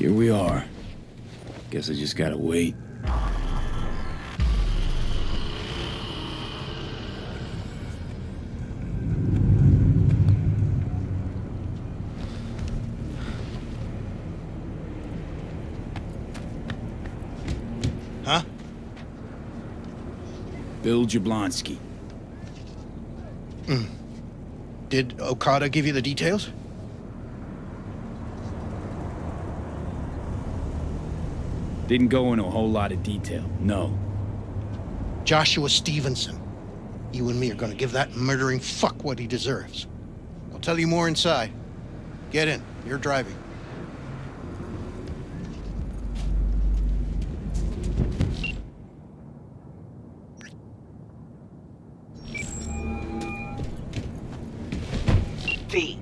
Here we are. Guess I just gotta wait. Huh? Bill Jablonski. Did Okada give you the details? Didn't go into a whole lot of detail, no. Joshua Stevenson. You and me are gonna give that murdering fuck what he deserves. I'll tell you more inside. Get in. You're driving. V.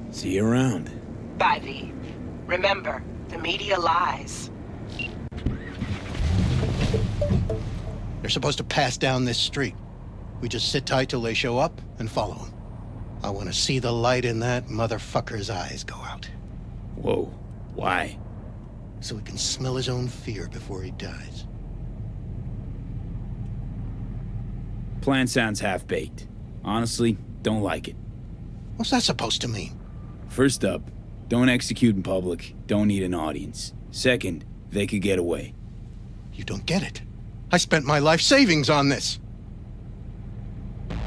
See you around. Bye, V. Remember, the media lies. They're supposed to pass down this street. We just sit tight till they show up and follow them. I want to see the light in that motherfucker's eyes go out. Whoa, why? So he can smell his own fear before he dies. Plan sounds half-baked. Honestly, don't like it. What's that supposed to mean? First up, don't execute in public, don't need an audience. Second, they could get away. You don't get it. I spent my life savings on this.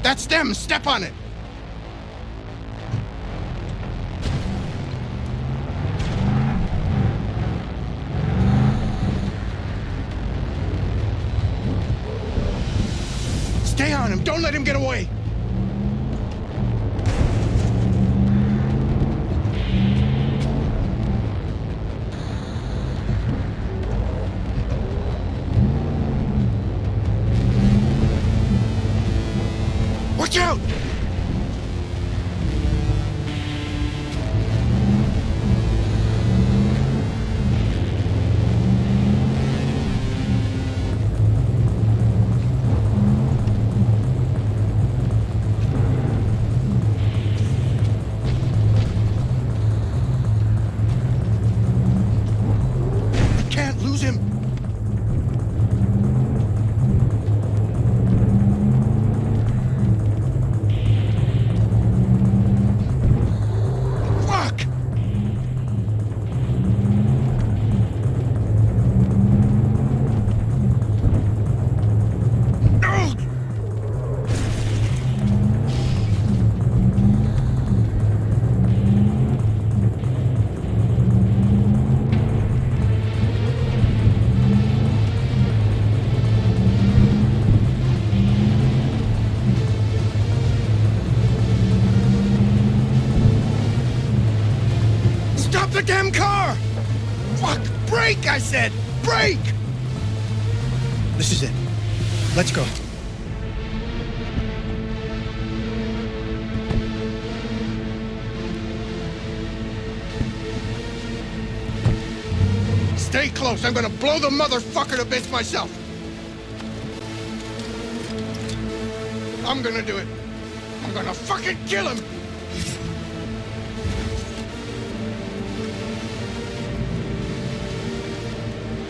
That's them! Step on it! Stay on him! Don't let him get away! Watch out! I can't lose him! Fuck! No! Stop the damn car! Fuck! Brake, I said! Brake! This is it. Let's go. Stay close. I'm gonna blow the motherfucker to bits myself. I'm gonna do it. I'm gonna fucking kill him!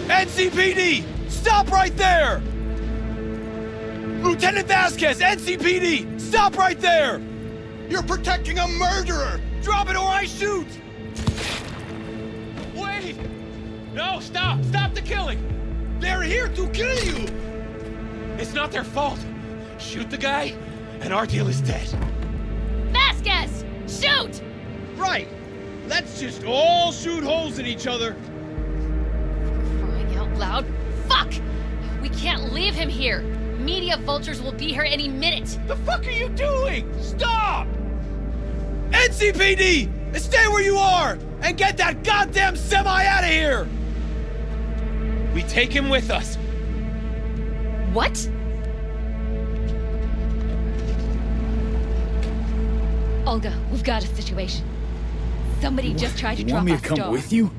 NCPD! Stop right there! Lieutenant Vasquez, NCPD! Stop right there! You're protecting a murderer! Drop it or I shoot! Wait! No, stop! Stop the killing! They're here to kill you! It's not their fault. Shoot the guy, and our deal is dead. Vasquez! Shoot! Right! Let's just all shoot holes in each other. Crying out loud. Fuck! We can't leave him here. Media vultures will be here any minute. The fuck are you doing? Stop! NCPD! Stay where you are! And get that goddamn semi out of here! We take him with us. What? Olga, we've got a situation. Somebody just tried to You drop want me off to come Star. with you?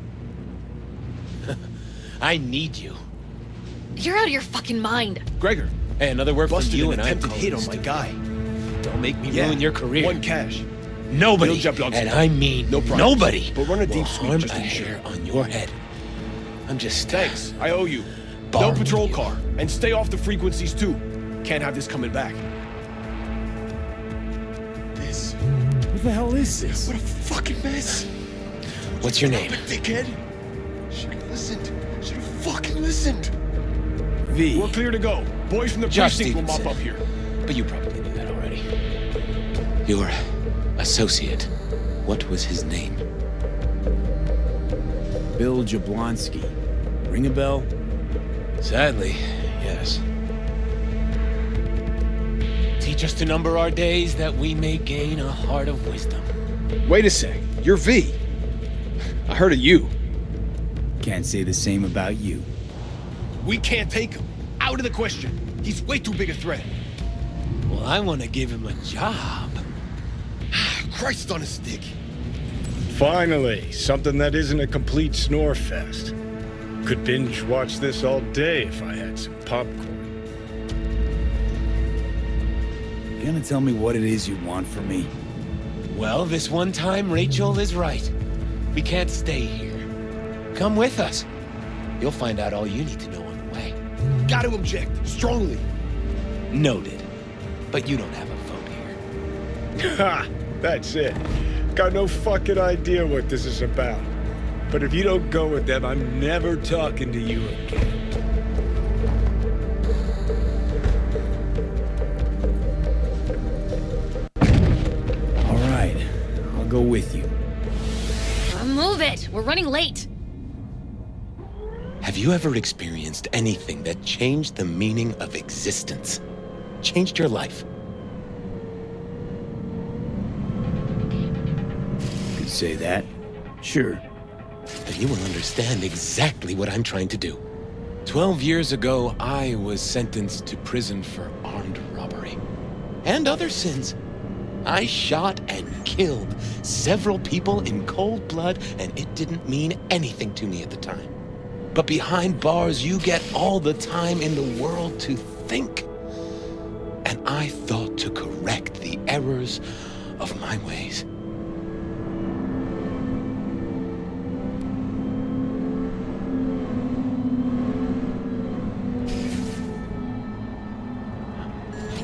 I need you. You're out of your fucking mind. Gregor, hey, another word from Busted you an and I'm attempted hit on my calling guy. Don't make me ruin your career. One cash. Nobody, Bill Jablonski. and I mean No problem. nobody, But run a will deep sweep harm just a to be sure. hair on your head. I'm just... Thanks, I owe you. No Borrowing patrol you. car, and stay off the frequencies too. Can't have this coming back. This. What the hell is this? What a fucking mess. What's your name? Dickhead. Should've listened. Should've fucking listened. V. We're clear to go. Boys from the Josh precinct will mop Stevenson. up here. But you probably knew that already. Your associate, what was his name? Bill Jablonski. Ring a bell? Sadly, yes. Teach us to number our days that we may gain a heart of wisdom. Wait a sec. You're V. I heard of you. Can't say the same about you. We can't take him. Out of the question. He's way too big a threat. Well, I want to give him a job. Christ on a stick. Finally, something that isn't a complete snore fest. Could binge watch this all day if I had some popcorn. You gonna tell me what it is you want from me? Well, this one time, Rachel is right. We can't stay here. Come with us. You'll find out all you need to know on the way. Got to object. Strongly. Noted. But you don't have a vote here. Ha! That's it. Got no fucking idea what this is about. But if you don't go with them, I'm never talking to you again. All right, I'll go with you. Move it! We're running late! Have you ever experienced anything that changed the meaning of existence? Changed your life? Could say that. Sure. Then you will understand exactly what I'm trying to do. 12 years ago, I was sentenced to prison for armed robbery. And other sins. I shot and killed several people in cold blood, and it didn't mean anything to me at the time. But behind bars, you get all the time in the world to think. And I thought to correct the errors of my ways.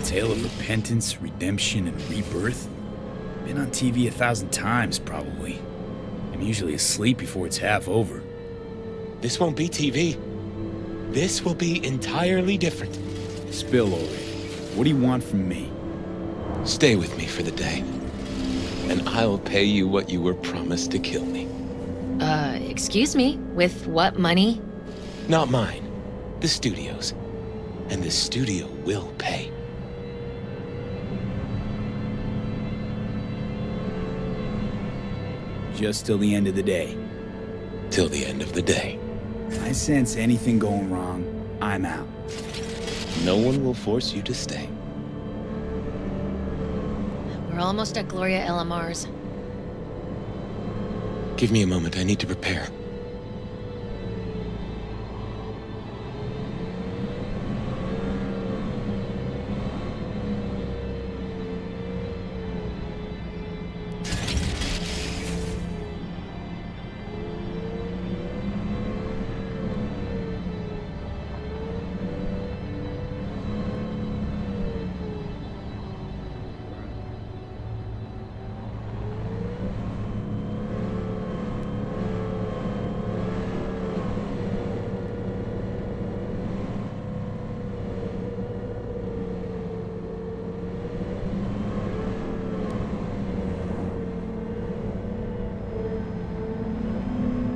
Tale of repentance, redemption, and rebirth? Been on TV 1,000 times, probably. I'm usually asleep before it's half over. This won't be TV. This will be entirely different. Spill already. What do you want from me? Stay with me for the day, and I'll pay you what you were promised to kill me. Excuse me? With what money? Not mine, the studio's. And the studio will pay. Just till the end of the day. Till the end of the day. I sense anything going wrong, I'm out. No one will force you to stay. We're almost at Gloria LMR's. Give me a moment, I need to prepare.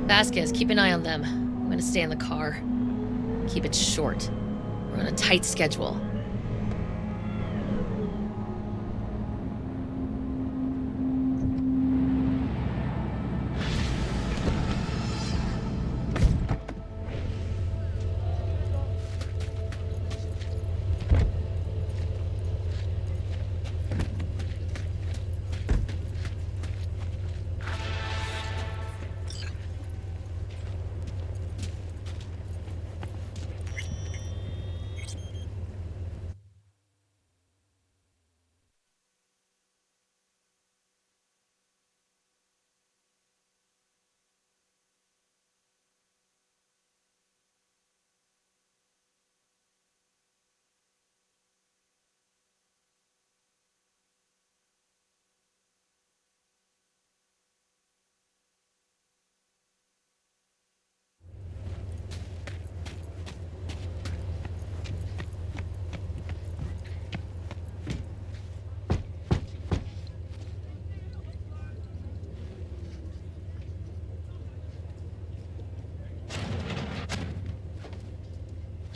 Vasquez, keep an eye on them. I'm gonna stay in the car. Keep it short. We're on a tight schedule.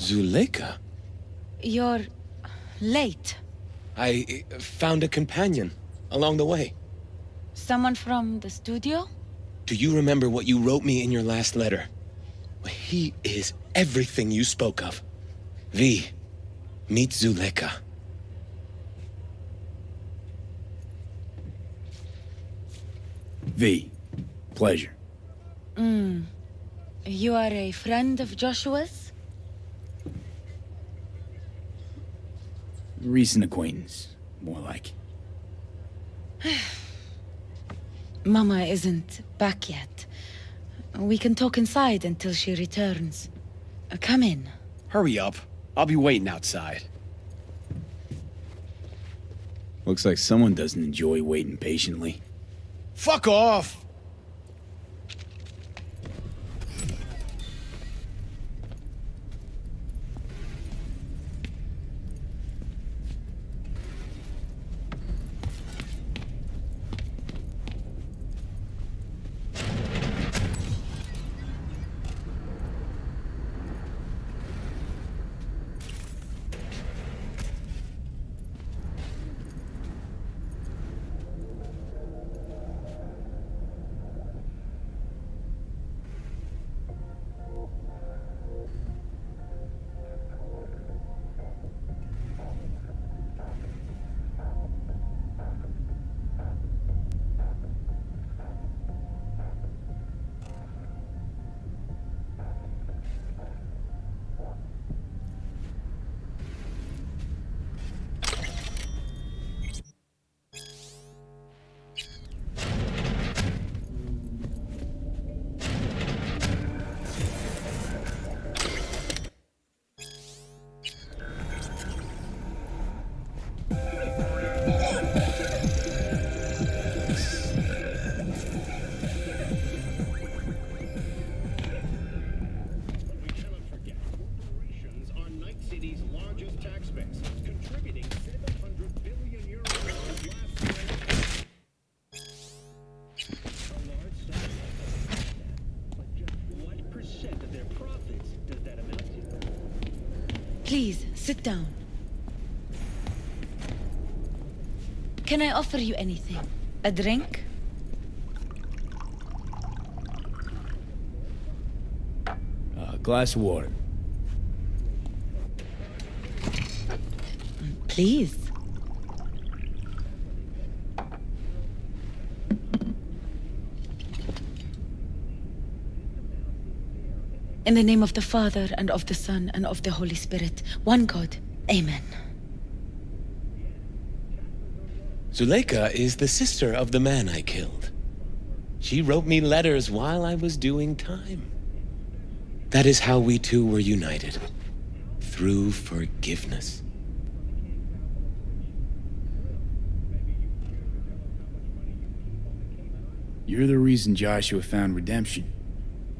Zuleika? You're late. I found a companion along the way. Someone from the studio? Do you remember what you wrote me in your last letter? He is everything you spoke of. V, meet Zuleika. V, pleasure. You are a friend of Joshua's? Recent acquaintance, more like. Mama isn't back yet. We can talk inside until she returns. Come in. Hurry up. I'll be waiting outside. Looks like someone doesn't enjoy waiting patiently. Fuck off! Please, sit down. Can I offer you anything? A drink? A glass of water. Please. In the name of the Father, and of the Son, and of the Holy Spirit, one God. Amen. Zuleika is the sister of the man I killed. She wrote me letters while I was doing time. That is how we two were united. Through forgiveness. You're the reason Joshua found redemption.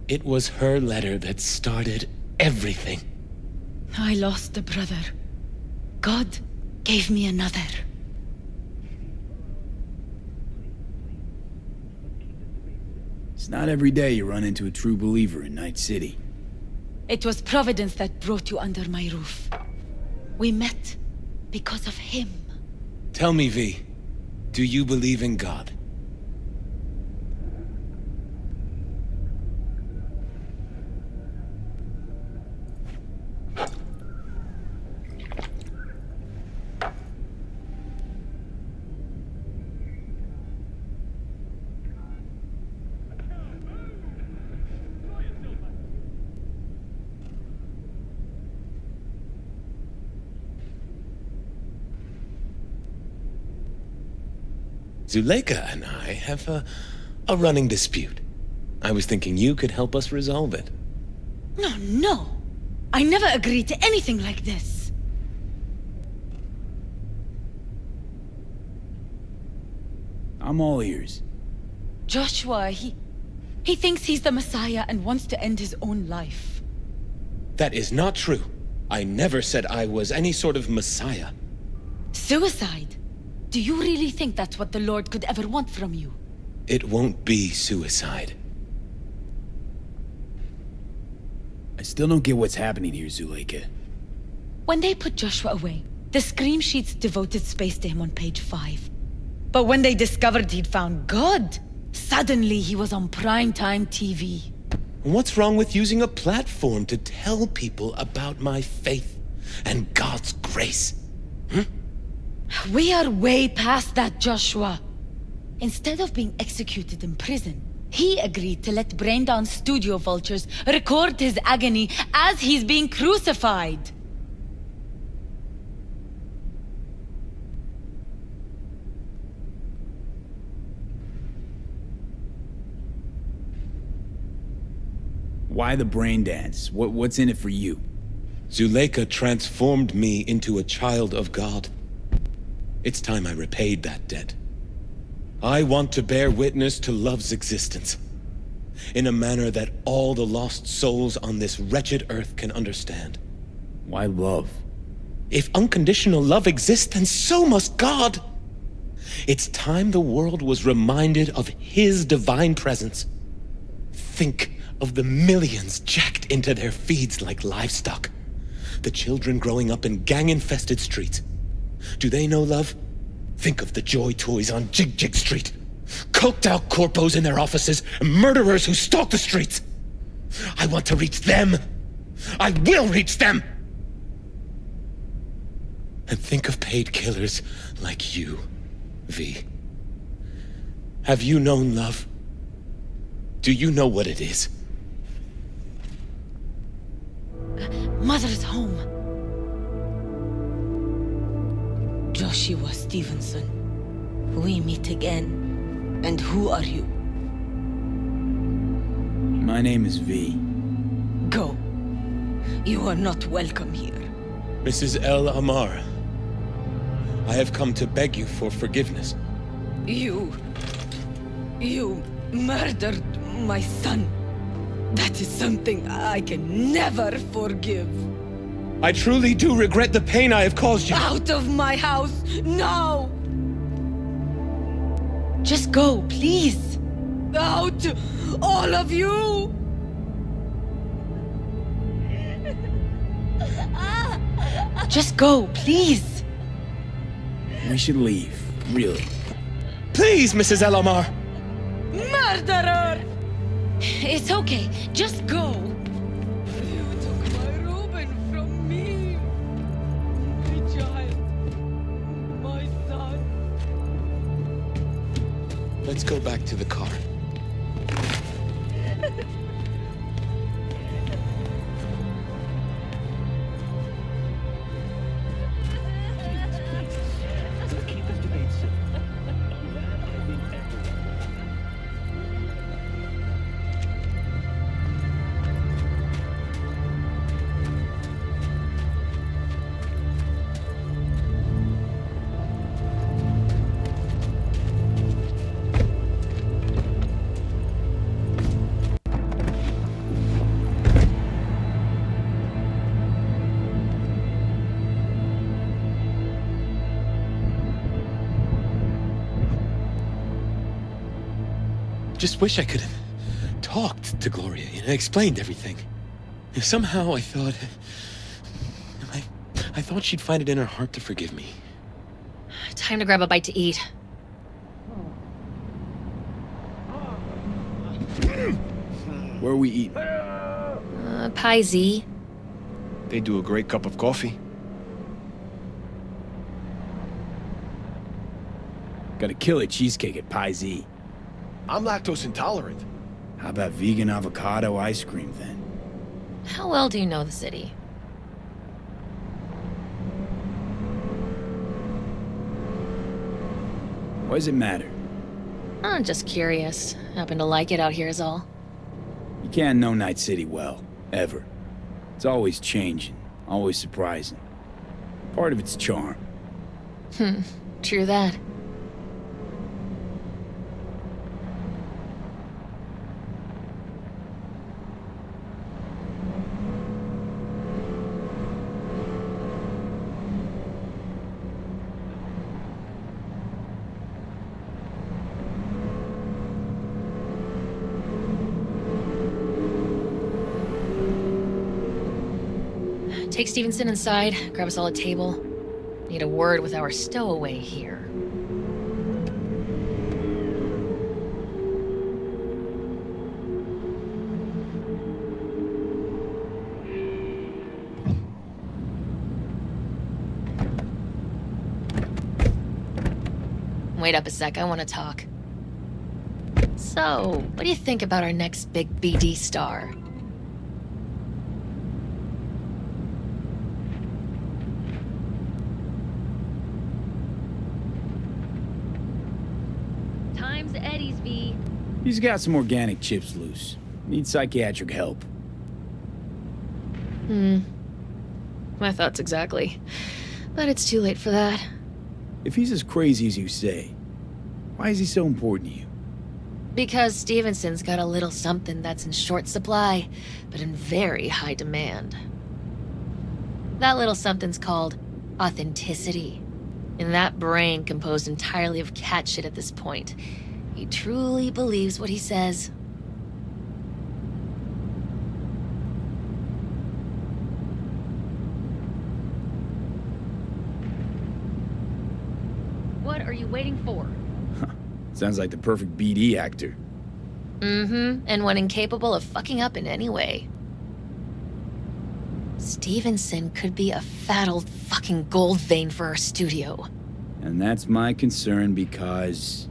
It was her letter that started everything. I lost a brother. God gave me another. It's not every day you run into a true believer in Night City. It was Providence that brought you under my roof. We met because of him. Tell me, V, do you believe in God? Zuleika and I have a running dispute. I was thinking you could help us resolve it. No. I never agreed to anything like this. I'm all ears. Joshua, he thinks he's the Messiah and wants to end his own life. That is not true. I never said I was any sort of Messiah. Suicide? Do you really think that's what the Lord could ever want from you? It won't be suicide. I still don't get what's happening here, Zuleika. When they put Joshua away, the scream sheets devoted space to him on page 5. But when they discovered he'd found God, suddenly he was on primetime TV. What's wrong with using a platform to tell people about my faith and God's grace? We are way past that, Joshua. Instead of being executed in prison, he agreed to let Braindown studio vultures record his agony as he's being crucified. Why the brain dance? What's in it for you? Zuleika transformed me into a child of God. It's time I repaid that debt. I want to bear witness to love's existence, in a manner that all the lost souls on this wretched earth can understand. Why love? If unconditional love exists, then so must God. It's time the world was reminded of His divine presence. Think of the millions jacked into their feeds like livestock. The children growing up in gang-infested streets. Do they know love? Think of the joy toys on Jig Jig Street. Coked-out corpos in their offices, and murderers who stalk the streets. I want to reach them. I will reach them! And think of paid killers like you, V. Have you known love? Do you know what it is? Mother's home. Joshua Stevenson. We meet again. And who are you? My name is V. Go. You are not welcome here. Mrs. El Amar, I have come to beg you for forgiveness. You murdered my son. That is something I can never forgive. I truly do regret the pain I have caused you. Out of my house, now! Just go, please. Out, all of you! Just go, please. We should leave, really. Please, Mrs. El Amar! Murderer! It's okay, just go. You took my Reuben from me. My child. My son. Let's go back to the car. Just wish I could have talked to Gloria and explained everything. Somehow I thought she'd find it in her heart to forgive me. Time to grab a bite to eat. Where are we eating? Pie Z. They do a great cup of coffee. Got a killer cheesecake at Pie Z. I'm lactose intolerant. How about vegan avocado ice cream then? How well do you know the city? Why does it matter? I'm just curious. Happen to like it out here is all. You can't know Night City well, ever. It's always changing, always surprising. Part of its charm. True that. take Stevenson inside, grab us all a table. Need a word with our stowaway here. Wait up a sec, I want to talk. So, what do you think about our next big BD star? Time's Eddie's, V. He's got some organic chips loose. Needs psychiatric help. My thoughts exactly. But it's too late for that. If he's as crazy as you say, why is he so important to you? Because Stevenson's got a little something that's in short supply, but in very high demand. That little something's called authenticity. In that brain composed entirely of cat shit at this point, he truly believes what he says. What are you waiting for? Sounds like the perfect BD actor. And one incapable of fucking up in any way. Stevenson could be a fat old fucking gold vein for our studio. And that's my concern because...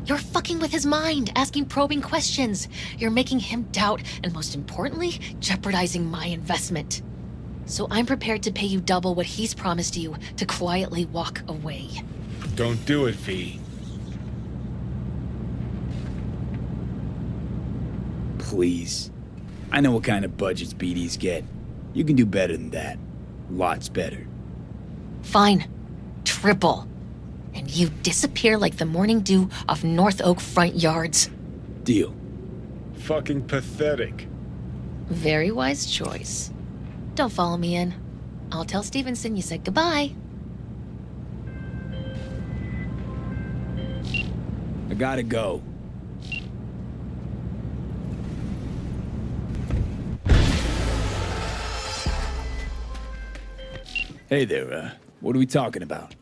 You're fucking with his mind, asking probing questions. You're making him doubt, and most importantly, jeopardizing my investment. So I'm prepared to pay you double what he's promised you to quietly walk away. Don't do it, V. Please. I know what kind of budgets BDs get. You can do better than that. Lots better. Fine. Triple. And you disappear like the morning dew off North Oak front yards. Deal. Fucking pathetic. Very wise choice. Don't follow me in. I'll tell Stevenson you said goodbye. I gotta go. Hey there, what are we talking about?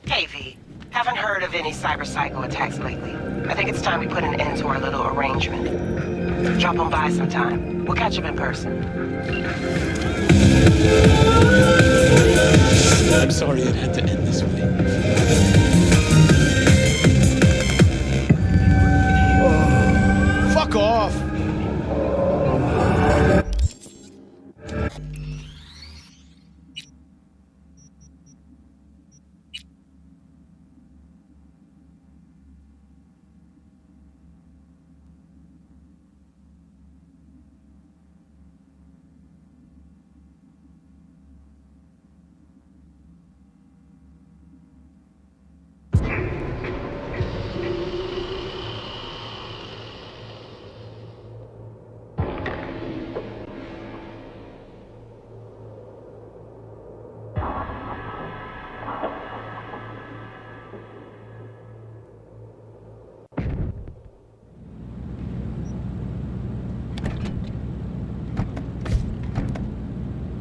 Hey, V. Haven't heard of any cyber-psycho attacks lately. I think it's time we put an end to our little arrangement. Drop on by sometime. We'll catch up in person. I'm sorry it had to end this way. Fuck off!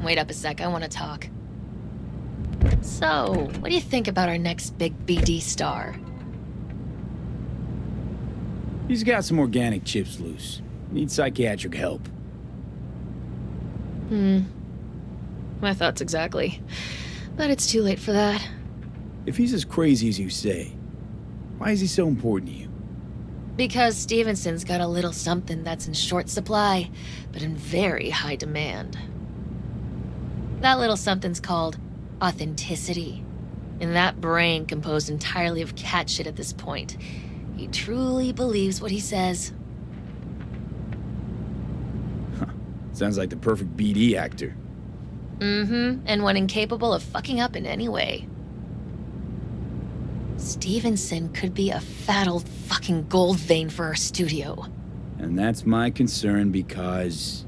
Wait up a sec, I want to talk. So, what do you think about our next big BD star? He's got some organic chips loose. Needs psychiatric help. My thoughts exactly. But it's too late for that. If he's as crazy as you say, why is he so important to you? Because Stevenson's got a little something that's in short supply, but in very high demand. That little something's called authenticity. In that brain composed entirely of cat shit at this point, he truly believes what he says. Sounds like the perfect BD actor. And one incapable of fucking up in any way. Stevenson could be a fat old fucking gold vein for our studio. And that's my concern because...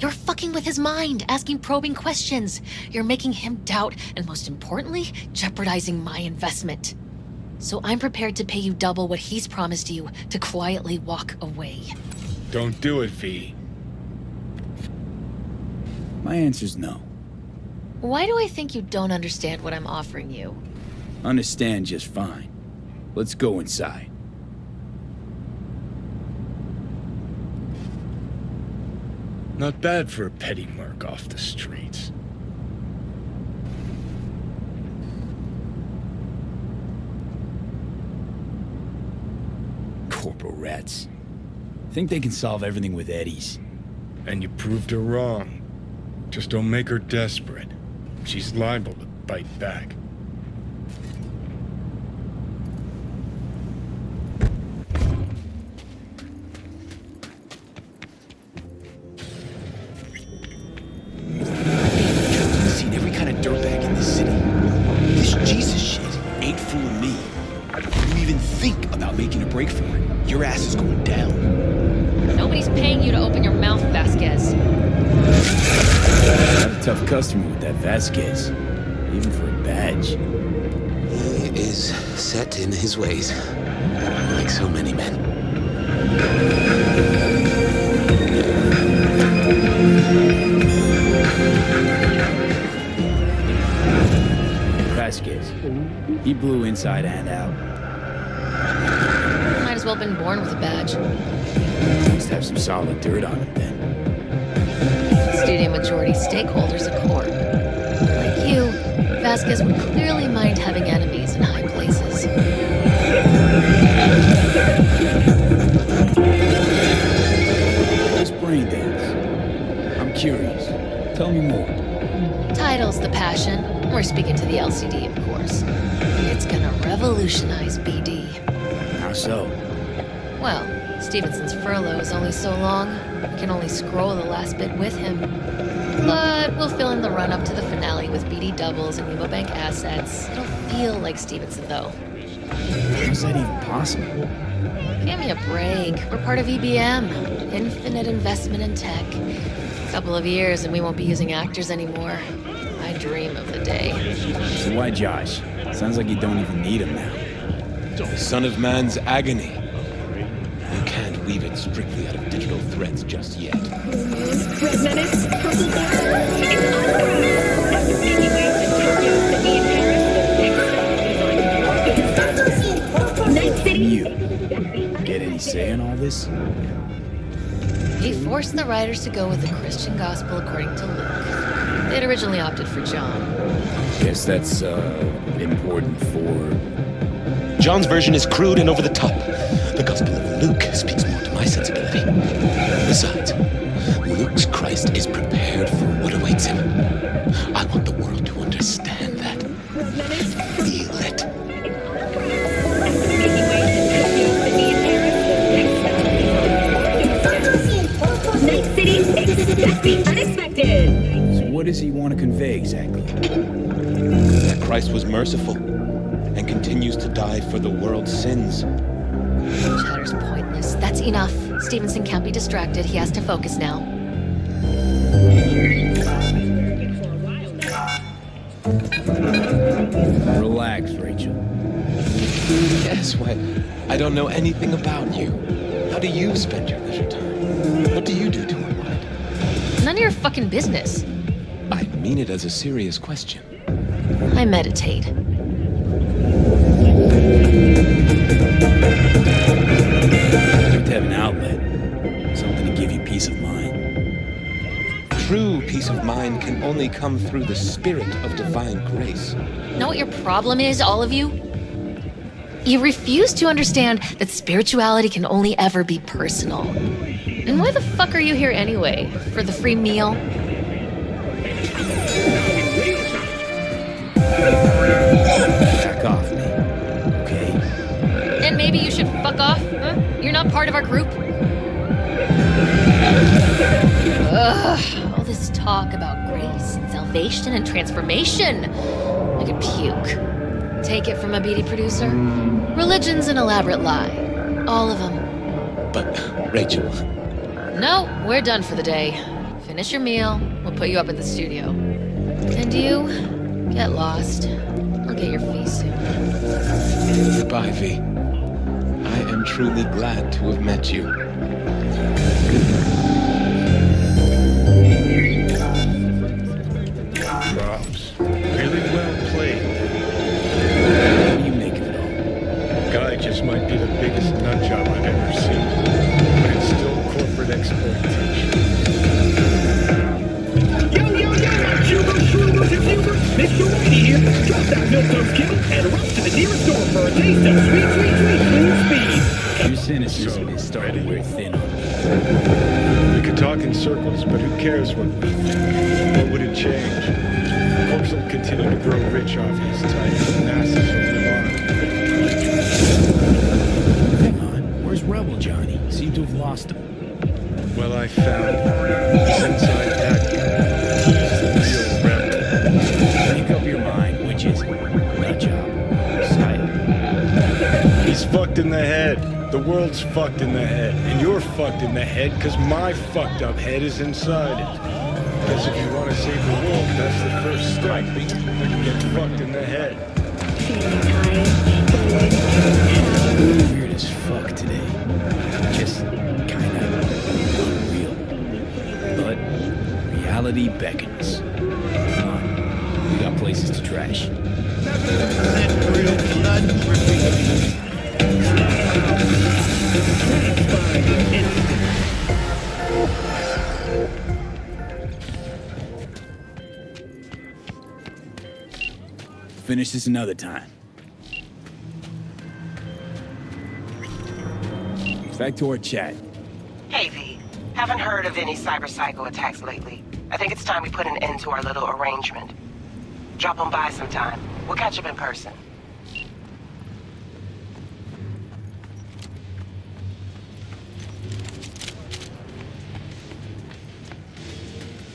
You're fucking with his mind, asking probing questions. You're making him doubt, and most importantly, jeopardizing my investment. So I'm prepared to pay you double what he's promised you to quietly walk away. Don't do it, V. My answer's no. Why do I think you don't understand what I'm offering you? Understand just fine. Let's go inside. Not bad for a petty merc off the streets. Corporal rats. Think they can solve everything with eddies. And you proved her wrong. Just don't make her desperate. She's liable to bite back. I've seen every kind of dirtbag in this city. This Jesus shit ain't fooling me. If you even think about making a break for it, your ass is going down. Nobody's paying you to open your mouth, Vasquez. Not a tough customer with that Vasquez, even for a badge. He is set in his ways, like so many men. Vasquez. He blew inside and out. Might as well been born with a badge. Must have some solid dirt on him then. Studio majority stakeholders a court. Like you, Vasquez would clearly mind having enemies in high places. This brain dance. I'm curious. Tell me more. Title's the passion. We're speaking to the LCD, of course. It's gonna revolutionize BD. How so? Well, Stevenson's furlough is only so long. We can only scroll the last bit with him. But we'll fill in the run-up to the finale with BD doubles and Nemobank assets. It'll feel like Stevenson, though. How's that even possible? Give me a break. We're part of EBM. Infinite investment in tech. Couple of years and we won't be using actors anymore. I dream of the day. So why Josh? Sounds like you don't even need him now. Son of man's agony. You can't weave it strictly out of digital threads just yet. You get any say in all this? He forced the writers to go with the Christian gospel according to Luke. They'd originally opted for John. Guess that's important for... John's version is crude and over the top. The Gospel of Luke speaks more to my sensibility. Besides, Luke's Christ is prepared for what awaits him. I want the world to understand that. Feel it. Night City, expect the unexpected. So what does he want to convey exactly? That Christ was merciful and continues to die for the world's sins. Chatter's pointless. That's enough. Stevenson can't be distracted. He has to focus now. Relax, Rachel. Yes, why, I don't know anything about you. How do you spend your leisure time? What do you do to unwind? None of your fucking business. I mean it as a serious question. I meditate. You have to have an outlet. Something to give you peace of mind. True peace of mind can only come through the spirit of divine grace. Know what your problem is, all of you? You refuse to understand that spirituality can only ever be personal. And why the fuck are you here anyway? For the free meal? Back off me, okay? And maybe you should fuck off, huh? You're not part of our group? Ugh, all this talk about grace and salvation and transformation. I could puke. Take it from a BD producer? Religion's an elaborate lie. All of them. But, Rachel... No, we're done for the day. Finish your meal, we'll put you up at the studio. And you, get lost. I'll get your fee soon. Goodbye, V. I am truly glad to have met you. Props. might be the biggest nut job I've ever seen, but it's still corporate exploitation. Yo, my Cubers, Shrubers, and Cubers! Mr. Whitey here! Drop that milk kill and rush to the nearest store for a taste of sweet, sweet, sweet clean speed! Your cynicism is starting to wear thin on me. We could talk in circles, but who cares what we think? What would it change? Corpse will continue to grow rich off his type, and masses will live on. Hang on, where's Rebel Johnny? Seem to have lost him. Well, I found him. He's inside that guy. He's the real rebel. Make up your mind, which is it? Nut job. Sight. He's fucked in the head. The world's fucked in the head. And you're fucked in the head because my fucked up head is inside it. Because if you want to save the world, that's the first step. Get fucked in the head. Weird as fuck today. Just kinda unreal. But reality beckons. Come on, we got places to trash. Finish this another time. Back to our chat. Hey, V. Haven't heard of any cyberpsycho attacks lately. I think it's time we put an end to our little arrangement. Drop on by sometime. We'll catch up in person.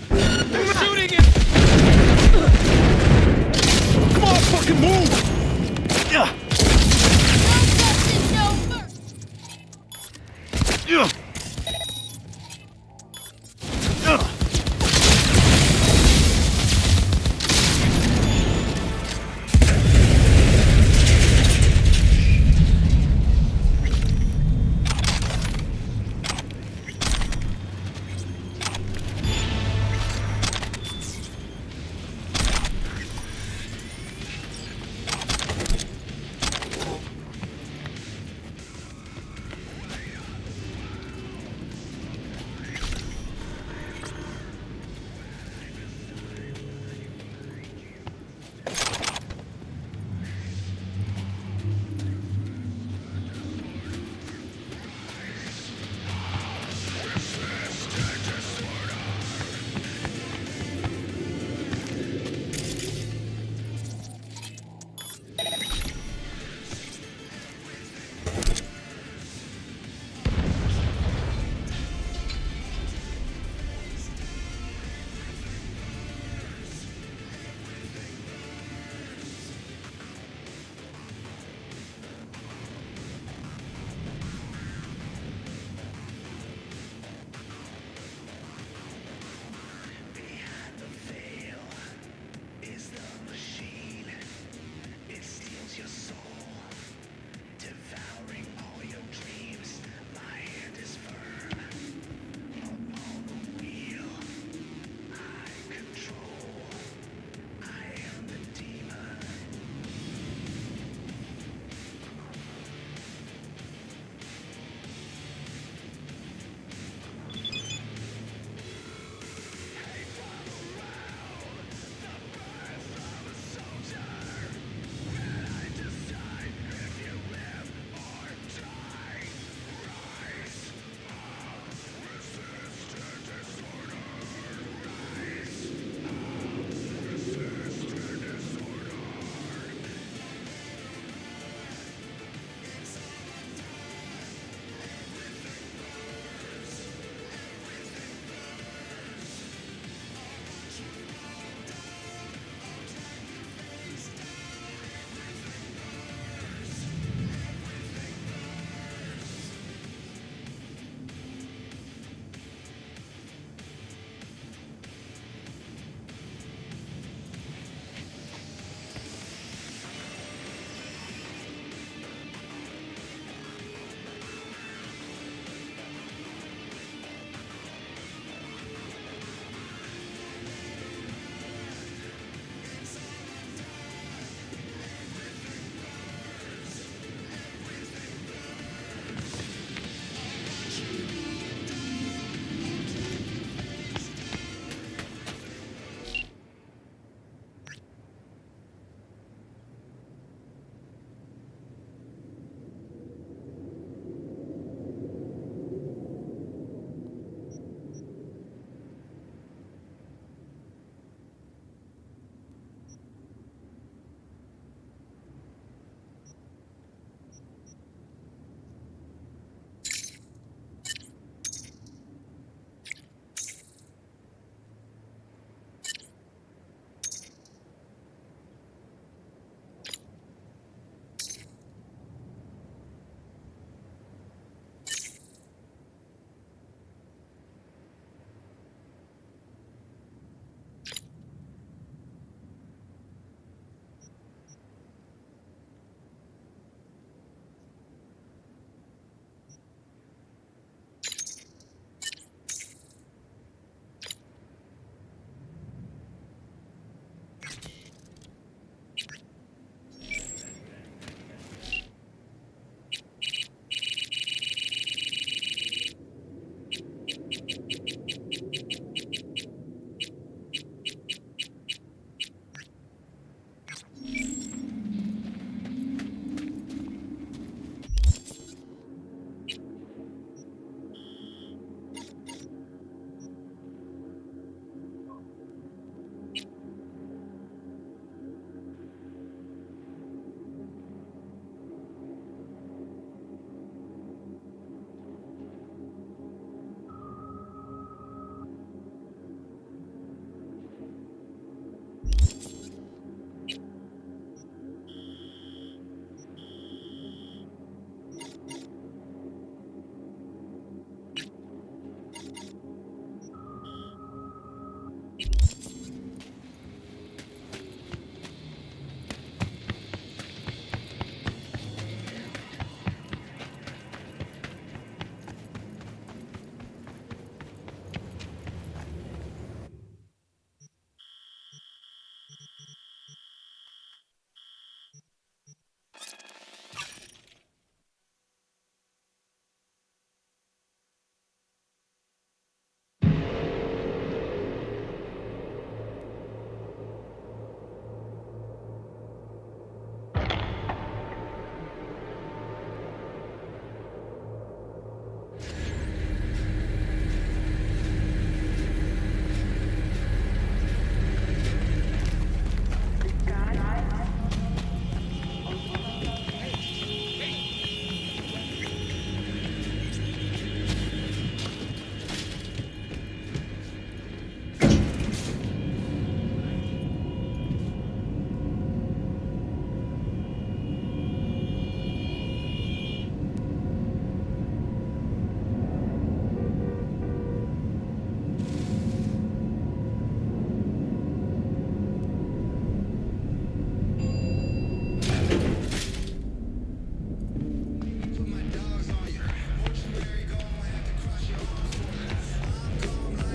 They're shooting it! Come on, fucking move! Yeah. Yeah.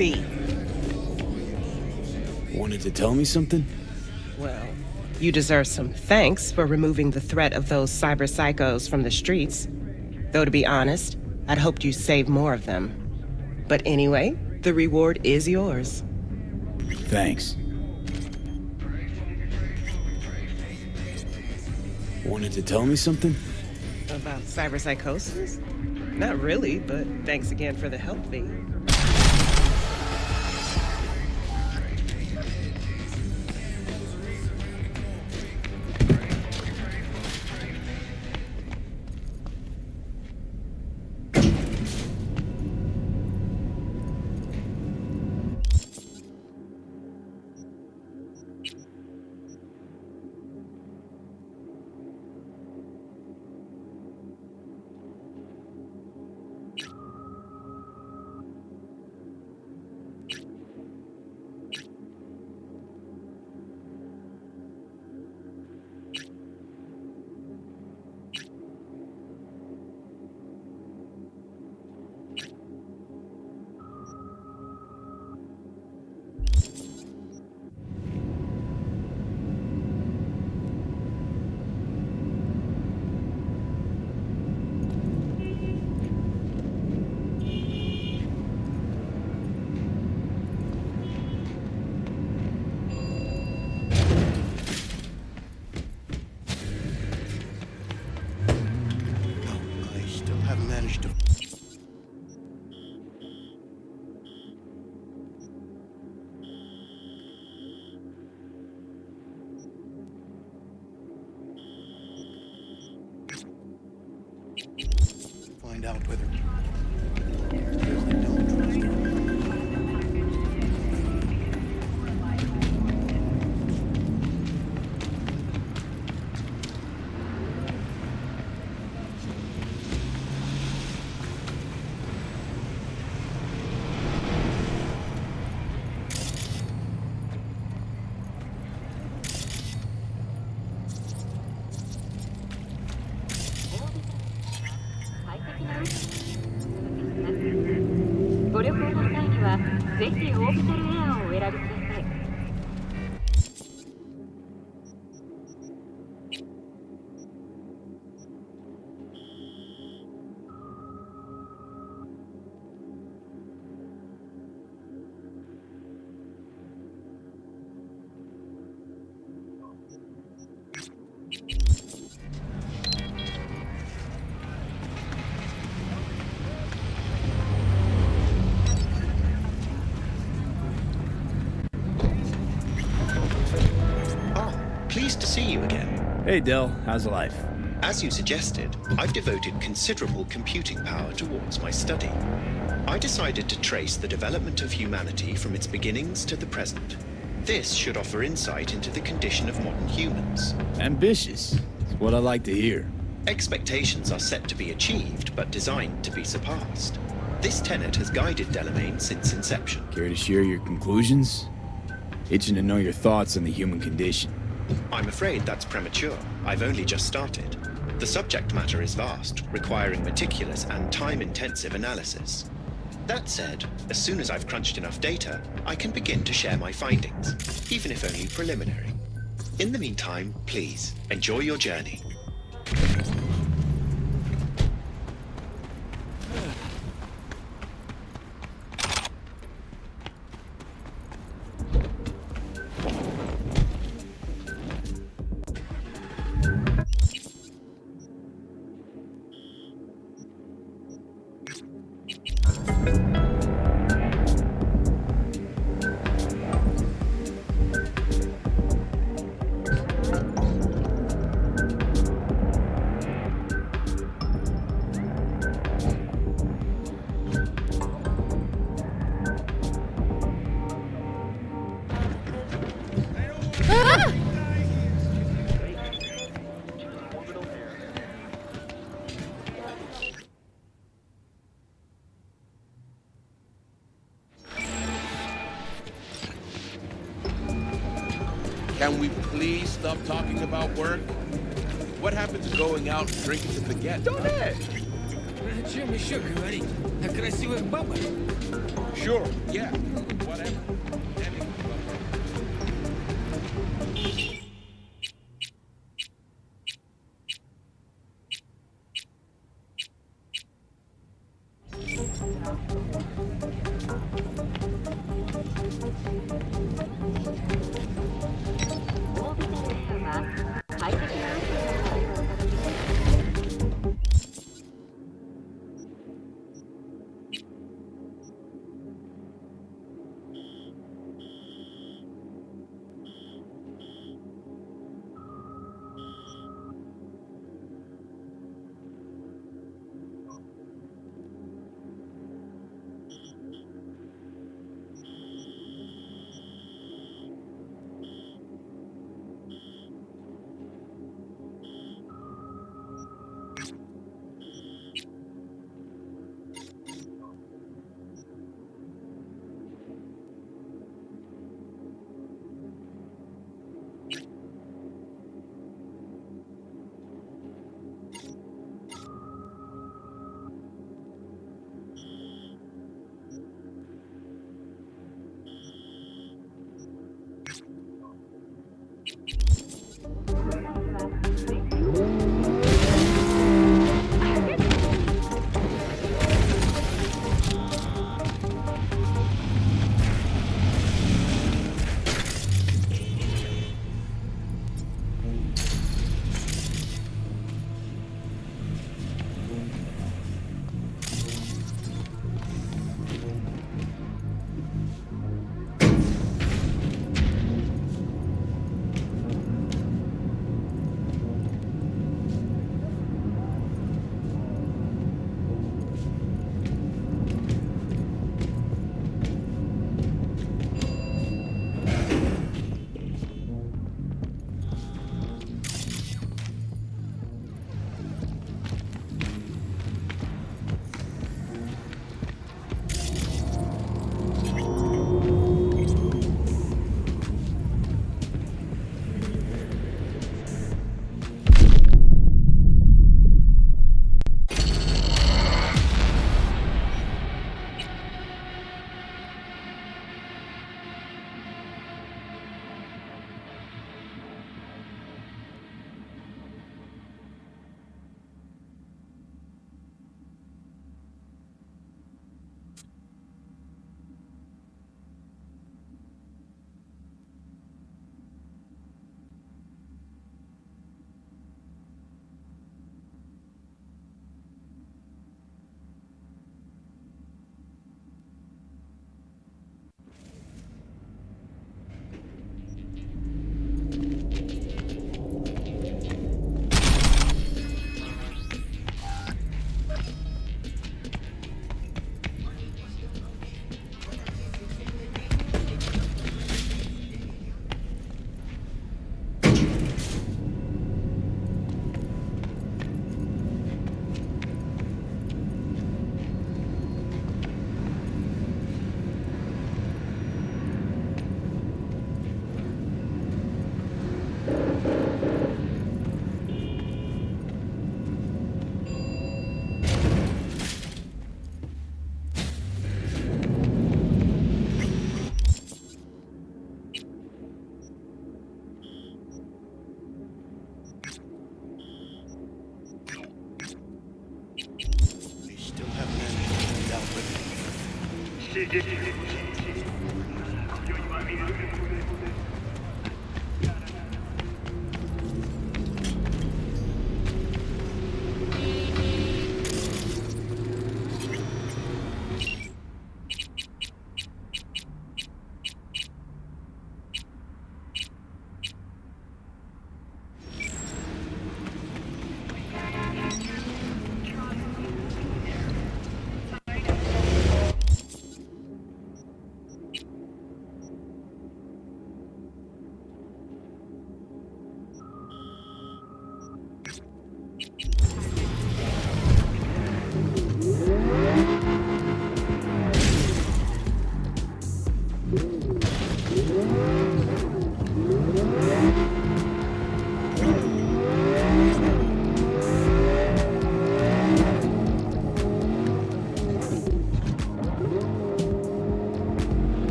V. Wanted to tell me something? Well, you deserve some thanks for removing the threat of those cyber psychos from the streets. Though to be honest, I'd hoped you'd save more of them. But anyway, the reward is yours. Thanks. Wanted to tell me something? About cyberpsychosis? Not really, but thanks again for the help, V. Find out whether... Pleased to see you again. Hey, Del. How's life? As you suggested, I've devoted considerable computing power towards my study. I decided to trace the development of humanity from its beginnings to the present. This should offer insight into the condition of modern humans. Ambitious. That's what I like to hear. Expectations are set to be achieved, but designed to be surpassed. This tenet has guided Delamain since inception. Care to share your conclusions? Itching to know your thoughts on the human condition. I'm afraid that's premature. I've only just started. The subject matter is vast, requiring meticulous and time-intensive analysis. That said, as soon as I've crunched enough data, I can begin to share my findings, even if only preliminary. In the meantime, please, enjoy your journey. Can we please stop talking about work? What happened to going out and drinking to forget? Don't it? Чем еще говорить? О красивых бабах? Sure, yeah, whatever.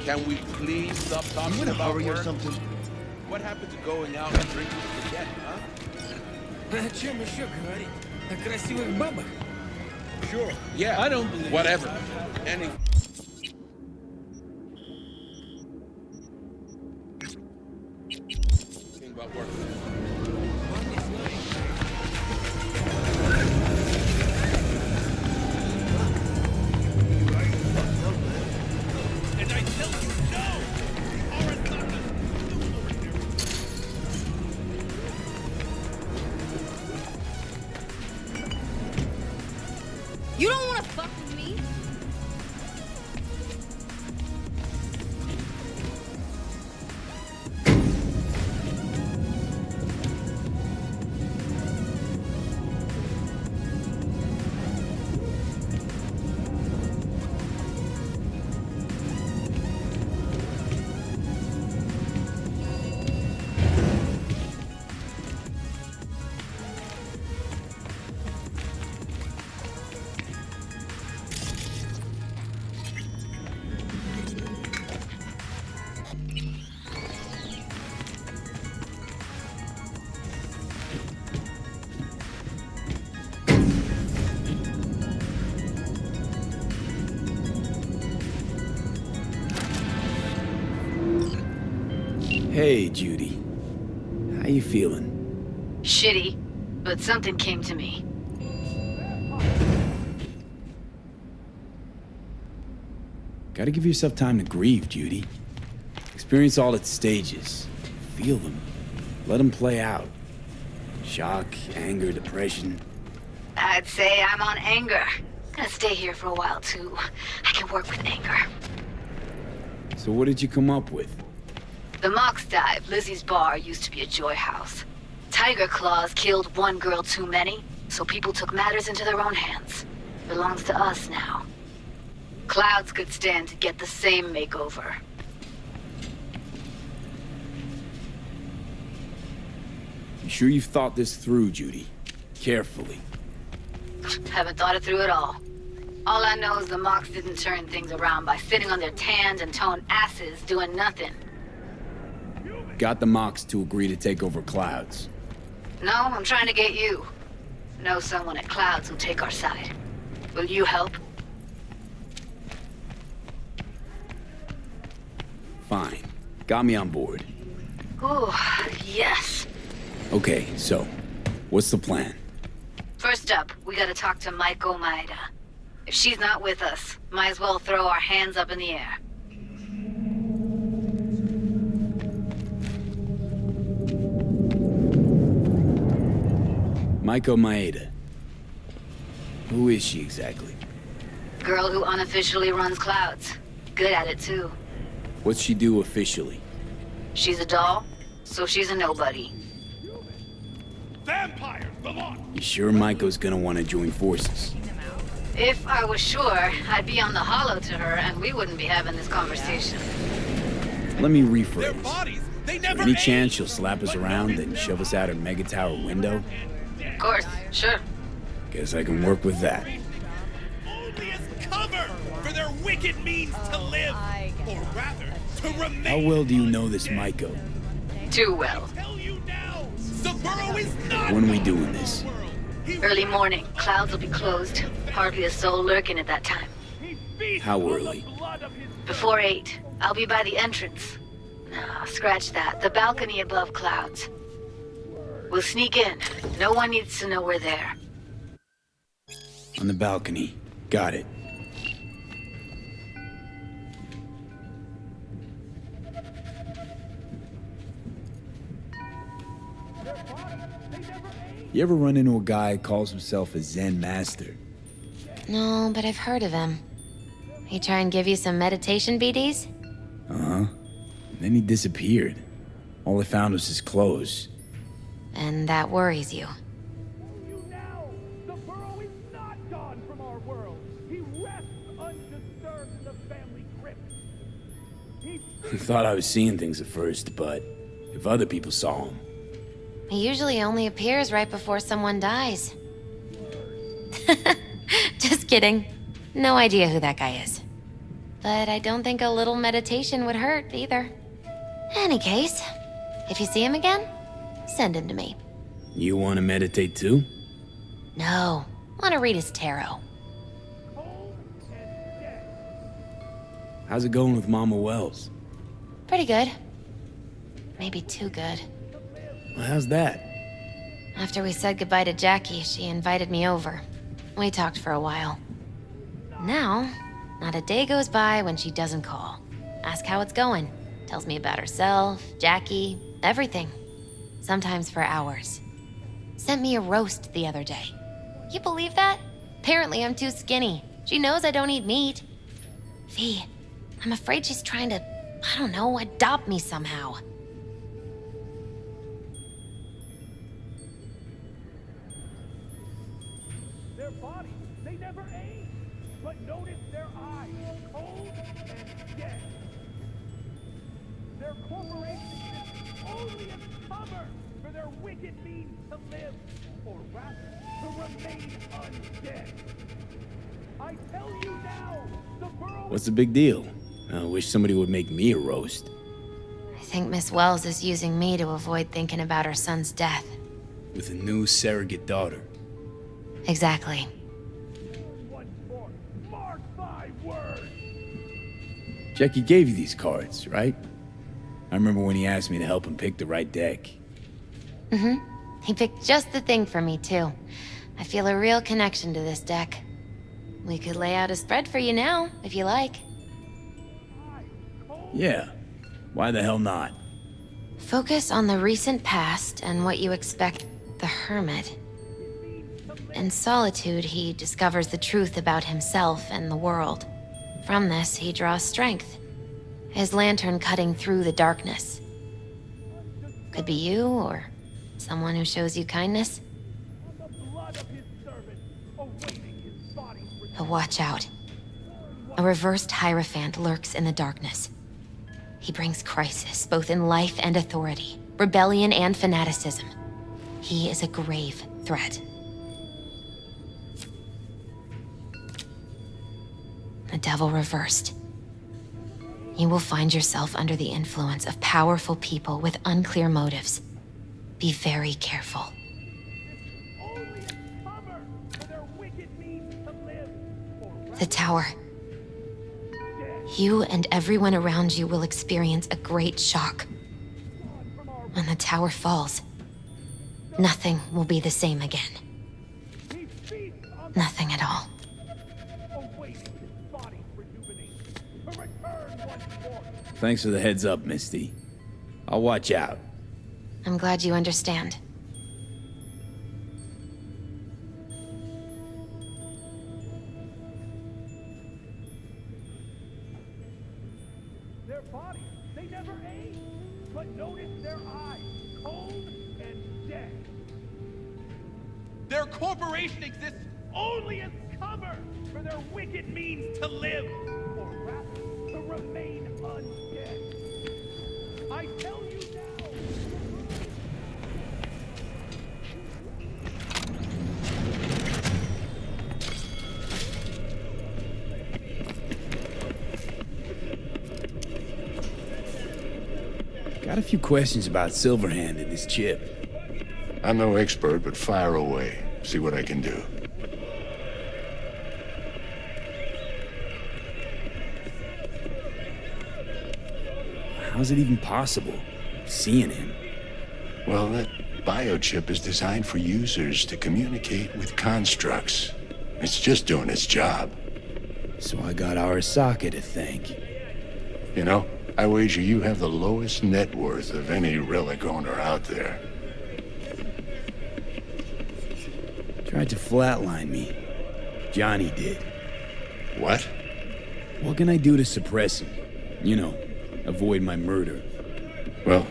Can we please stop talking about work? Or something. What happened to going out and drinking spaghetti, huh? Чем еще говорить? О красивых бабах? Sure. Yeah. I don't believe whatever. Any. Think about work. You don't want to fuck with me? Hey, Judy. How you feeling? Shitty, but something came to me. Gotta give yourself time to grieve, Judy. Experience all its stages. Feel them. Let them play out. Shock, anger, depression. I'd say I'm on anger. Gonna stay here for a while, too. I can work with anger. So what did you come up with? The Mox Dive, Lizzie's bar, used to be a joy house. Tiger Claws killed one girl too many, so people took matters into their own hands. Belongs to us now. Clouds could stand to get the same makeover. You sure you've thought this through, Judy? Carefully. Haven't thought it through at all. All I know is the Mox didn't turn things around by sitting on their tanned and toned asses doing nothing. Got the Mox to agree to take over Clouds. No, I'm trying to get you. Know someone at Clouds who'll take our side. Will you help? Fine. Got me on board. Ooh, yes. Okay, so, what's the plan? First up, we gotta talk to Maiko Maeda. If she's not with us, might as well throw our hands up in the air. Maiko Maeda. Who is she exactly? Girl who unofficially runs Clouds. Good at it, too. What's she do officially? She's a doll, so she's a nobody. Vampires, the lot! You sure Maiko's gonna want to join forces? If I was sure, I'd be on the hollow to her and we wouldn't be having this conversation. Let me rephrase. Their bodies, they never Any ate. chance she'll slap us around and shove us out her mega tower window? Of course, sure. Guess I can work with that. Only as cover for their wicked means to live, or rather, to remain. How well do you know this Maiko? Too well. Tell you now, Saburo is not. When are we doing this? Early morning, Clouds will be closed. Hardly a soul lurking at that time. How early? Before 8, I'll be by the entrance. No, scratch that. The balcony above Clouds. We'll sneak in. No one needs to know we're there. On the balcony. Got it. You ever run into a guy who calls himself a Zen master? No, but I've heard of him. He try and give you some meditation BDs? Uh-huh. Then he disappeared. All I found was his clothes. And that worries you. I thought I was seeing things at first, but if other people saw him... He usually only appears right before someone dies. Just kidding. No idea who that guy is. But I don't think a little meditation would hurt either. Any case, if you see him again, send him to me. You want to meditate too? No, want to read his tarot. How's it going with Mama Wells? Pretty good. Maybe too good. Well, how's that? After we said goodbye to Jackie, she invited me over. We talked for a while. Now, not a day goes by when she doesn't call. Ask how it's going. Tells me about herself, Jackie, everything. Sometimes for hours. Sent me a roast the other day. You believe that? Apparently I'm too skinny. She knows I don't eat meat. V, I'm afraid she's trying to, I don't know, adopt me somehow. Their bodies, they never age. But notice their eyes, cold and dead. Their corporation exists only as cover for their wicked means to live, or rather, to remain undead. I tell you now, the borough... What's the big deal? I wish somebody would make me a roast. I think Miss Wells is using me to avoid thinking about her son's death. With a new surrogate daughter. Exactly. Mark my words. Jackie gave you these cards, right? I remember when he asked me to help him pick the right deck. Mm-hmm. He picked just the thing for me, too. I feel a real connection to this deck. We could lay out a spread for you now, if you like. Yeah. Why the hell not? Focus on the recent past and what you expect the Hermit. In solitude, he discovers the truth about himself and the world. From this, he draws strength. His lantern cutting through the darkness. Could be you, or someone who shows you kindness. But watch out. A reversed Hierophant lurks in the darkness. He brings crisis, both in life and authority, rebellion and fanaticism. He is a grave threat. The devil reversed. You will find yourself under the influence of powerful people with unclear motives. Be very careful. The tower. You and everyone around you will experience a great shock. When the tower falls, nothing will be the same again. Nothing at all. Thanks for the heads up, Misty. I'll watch out. I'm glad you understand. Their bodies, they never age. But notice their eyes, cold and dead. Their corporation exists only as cover for their wicked means to live, or rather, to remain undead. I tell you now. Got a few questions about Silverhand and his chip. I'm no expert, but fire away. See what I can do. How's it even possible? Seeing him? Well, that biochip is designed for users to communicate with constructs. It's just doing its job. So I got Arasaka to thank. You know, I wager you have the lowest net worth of any relic owner out there. Tried to flatline me. Johnny did. What? What can I do to suppress him? You know, avoid my murder. Well,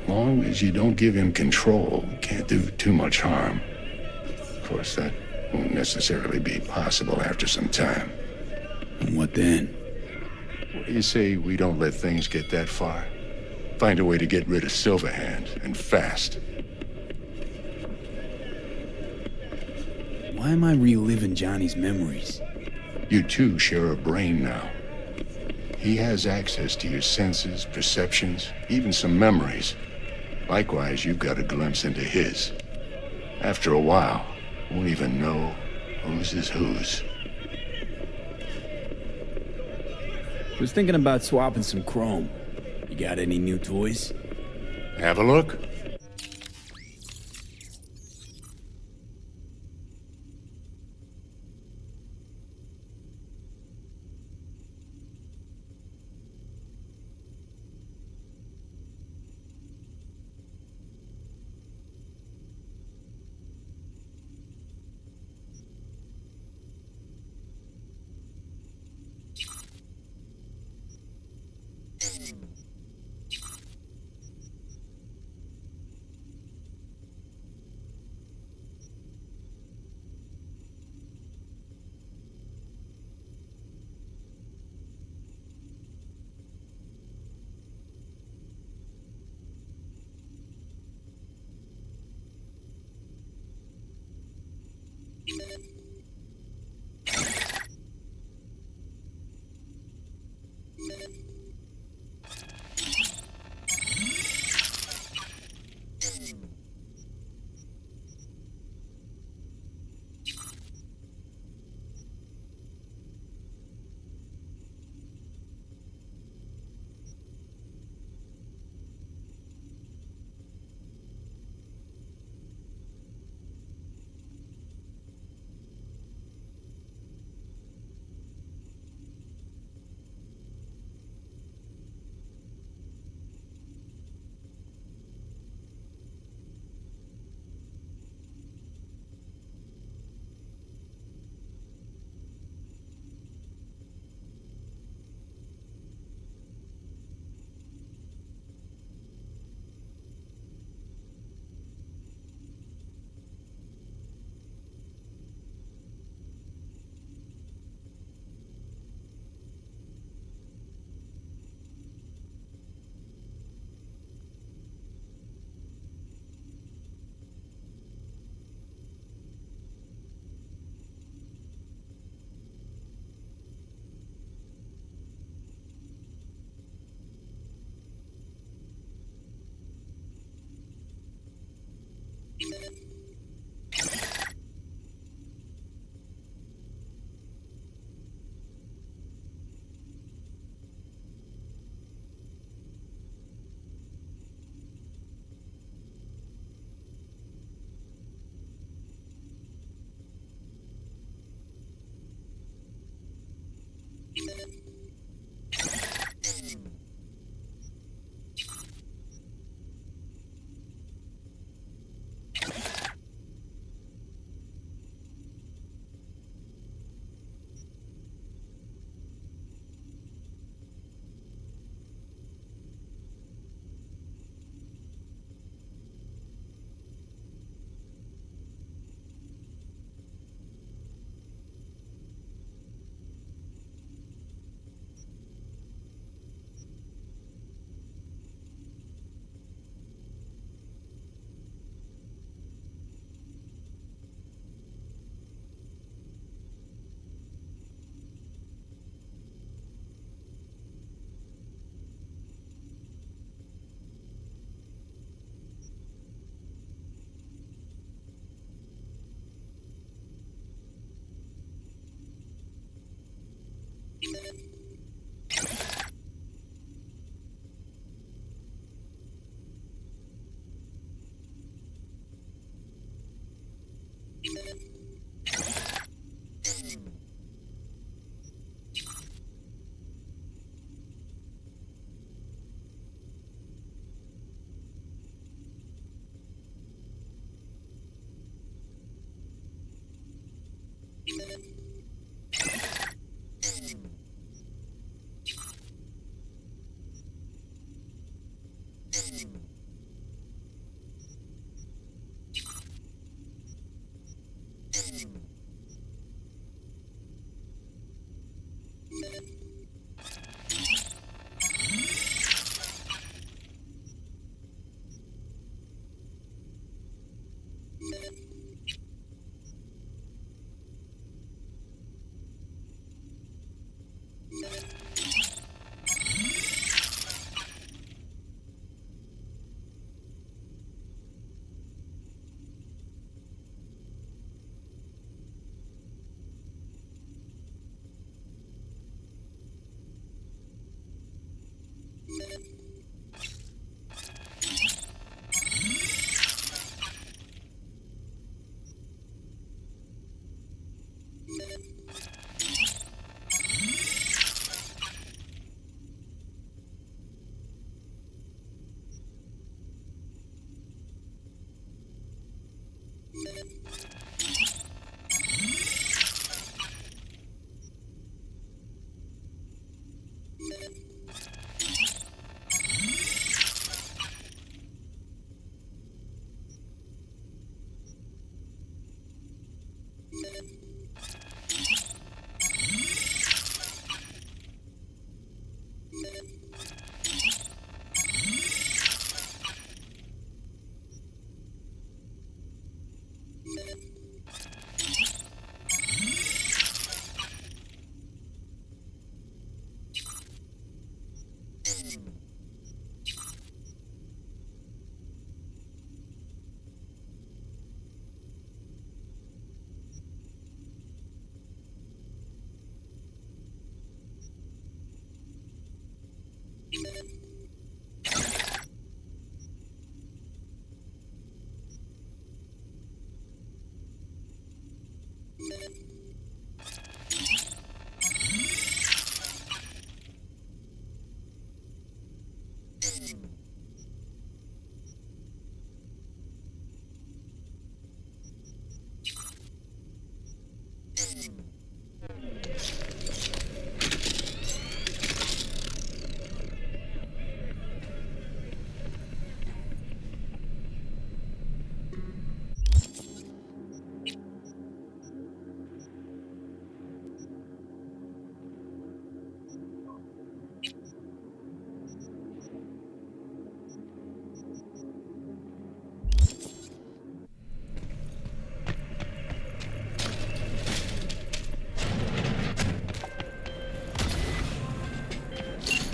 long as you don't give him control, can't do too much harm. Of course, that won't necessarily be possible after some time. And what then? What do you say we don't let things get that far? Find a way to get rid of Silverhand, and fast. Why am I reliving Johnny's memories? You two share a brain now. He has access to your senses, perceptions, even some memories. Likewise, you've got a glimpse into his. After a while, you won't even know whose is whose. Was thinking about swapping some chrome. You got any new toys? Have a look.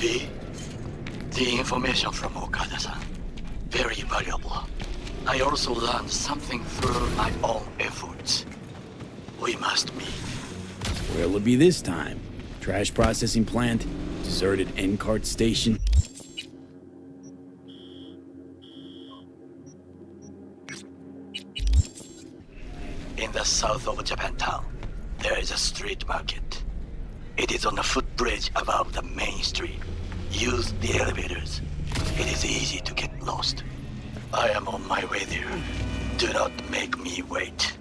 V, the information from Okada-san, very valuable. I also learned something through my own efforts. We must meet. Where'll it be this time? Trash processing plant? Deserted N-cart station? In the south of Japantown, there is a street market. It is on a footbridge above the main street. Use the elevators. It is easy to get lost. I am on my way there. Do not make me wait.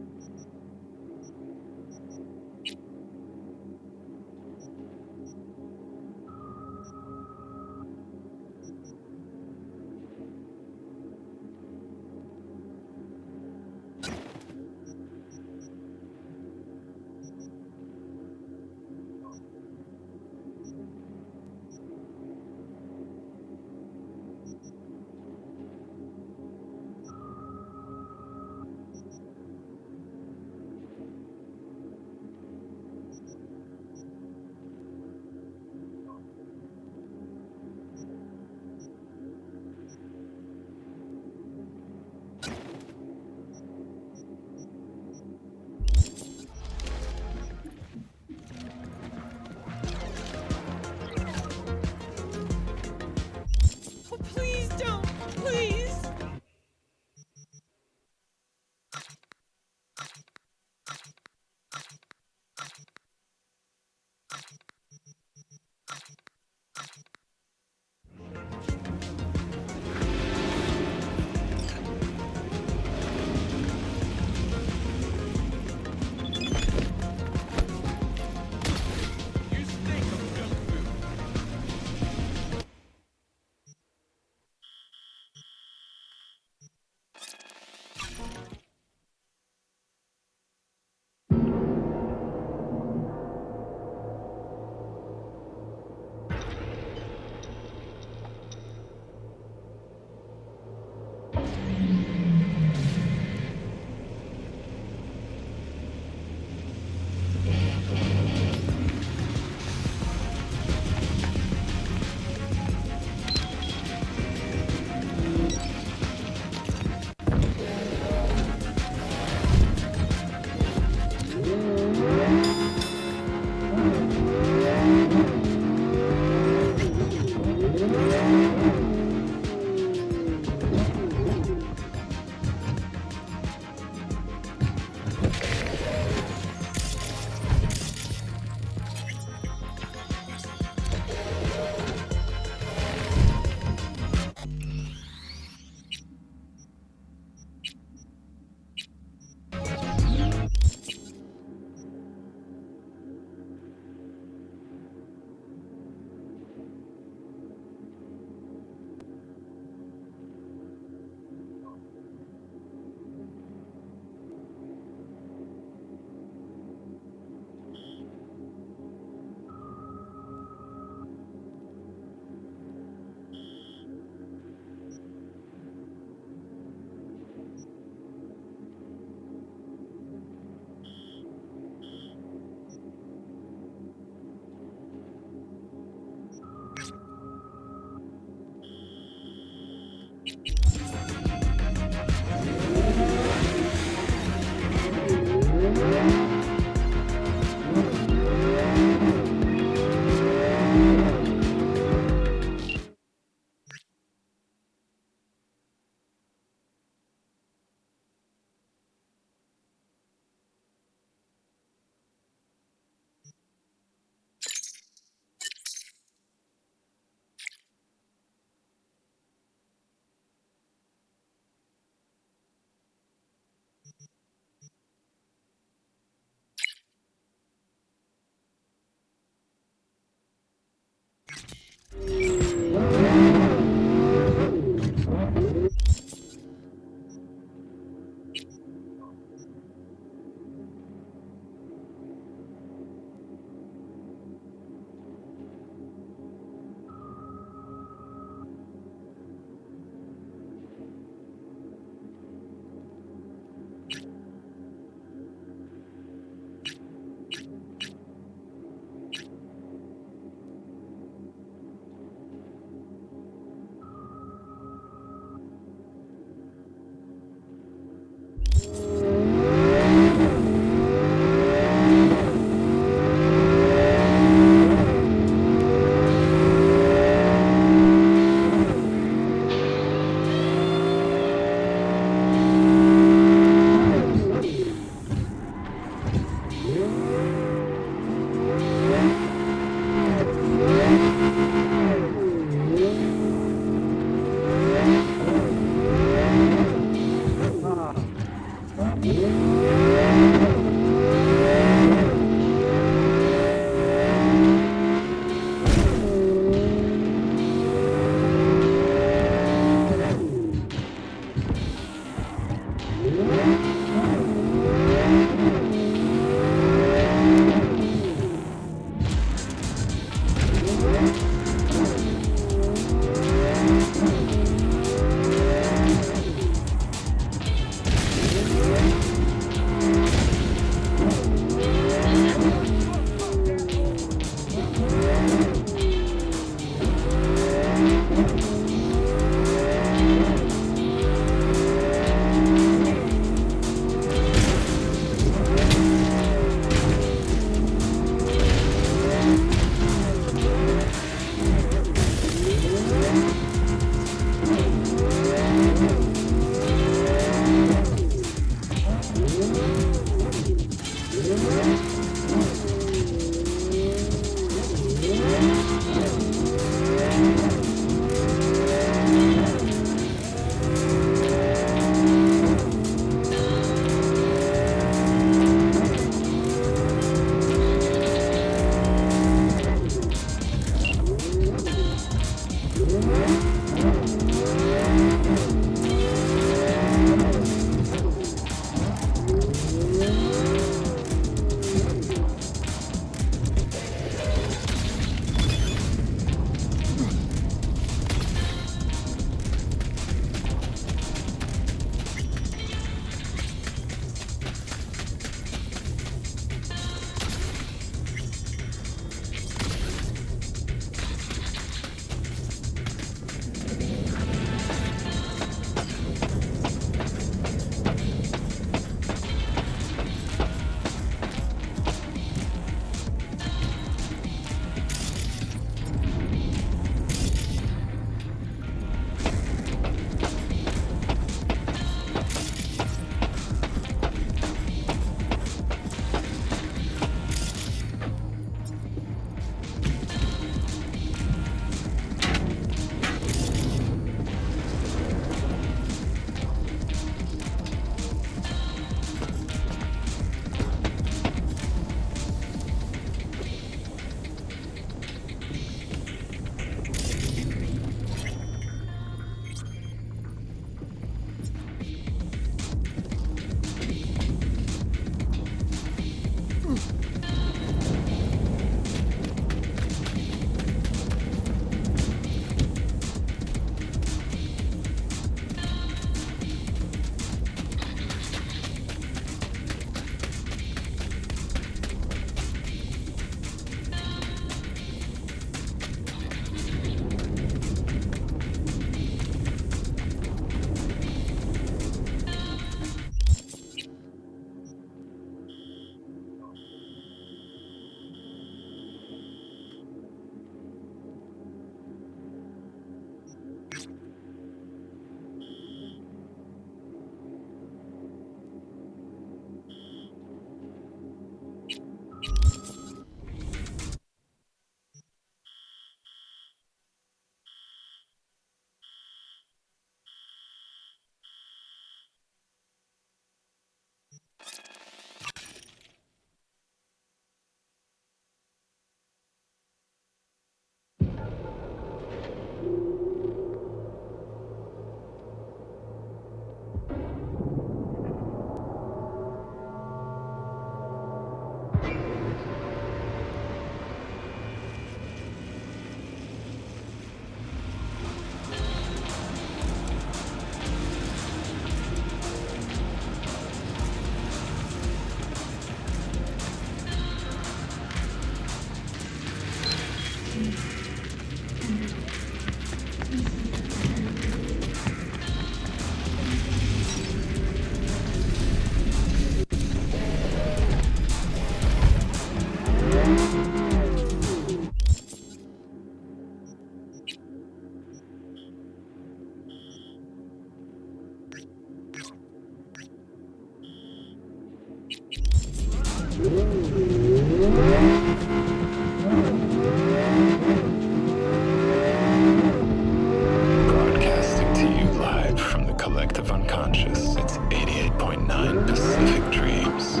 Broadcasting to you live from the collective unconscious. It's 88.9 Pacific Dreams.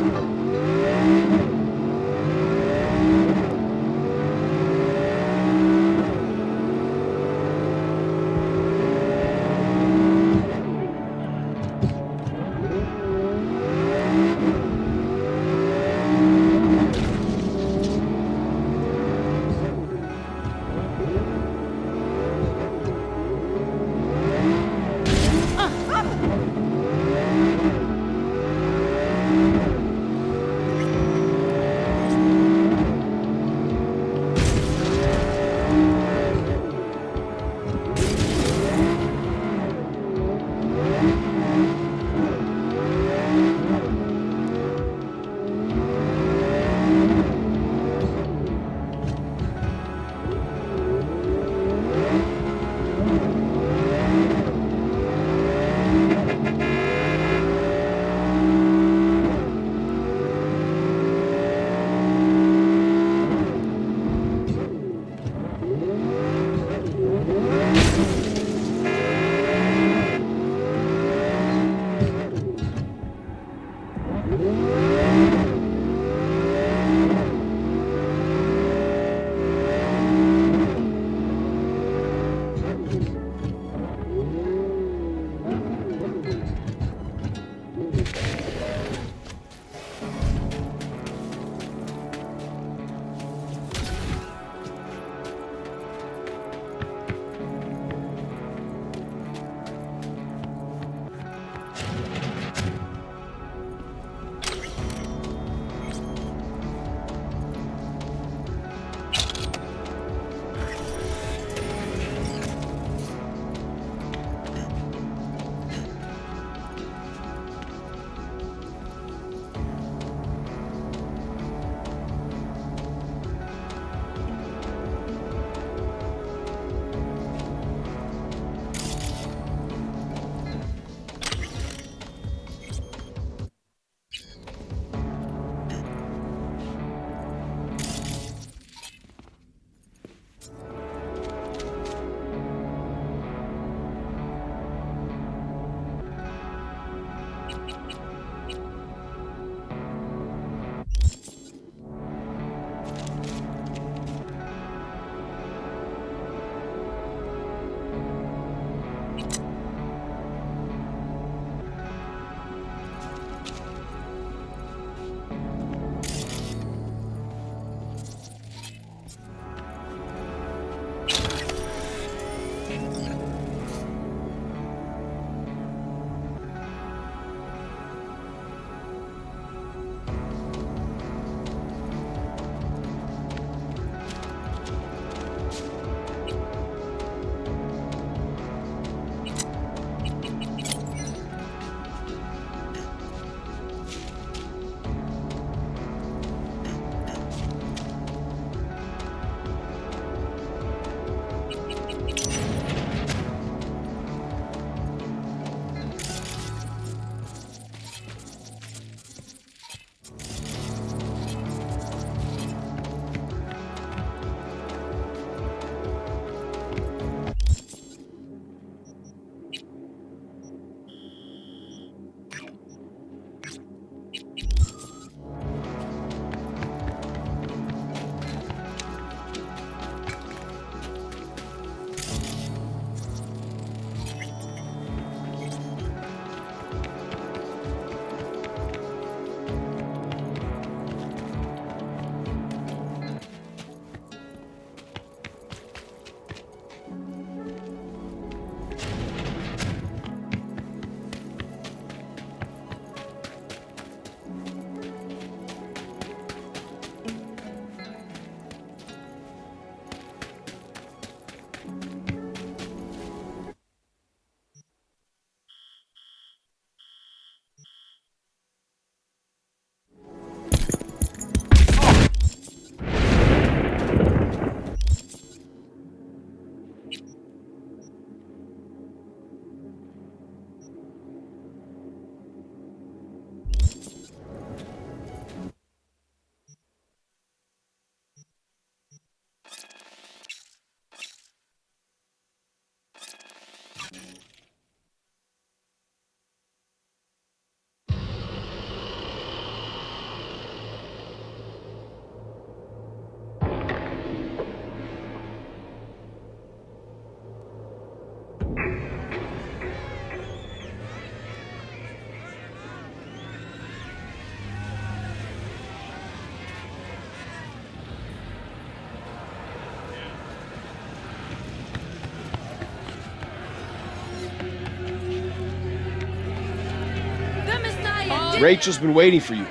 Rachel's been waiting for you.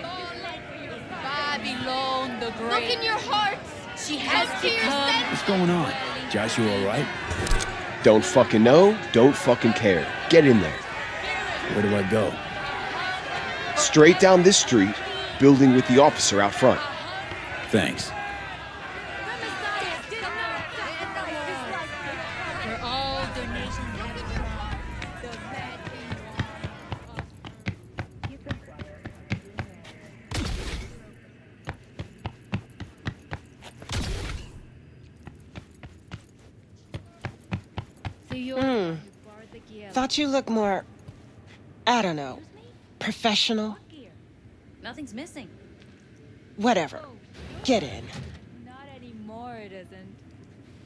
Babylon the Great. Look in your hearts. She has become. What's going on? Joshua all right? Don't fucking know, don't fucking care. Get in there. Where do I go? Straight down this street, building with the officer out front. Thanks. Thought you looked more, I don't know, professional? Nothing's missing. Whatever. Get in. Not anymore, it isn't.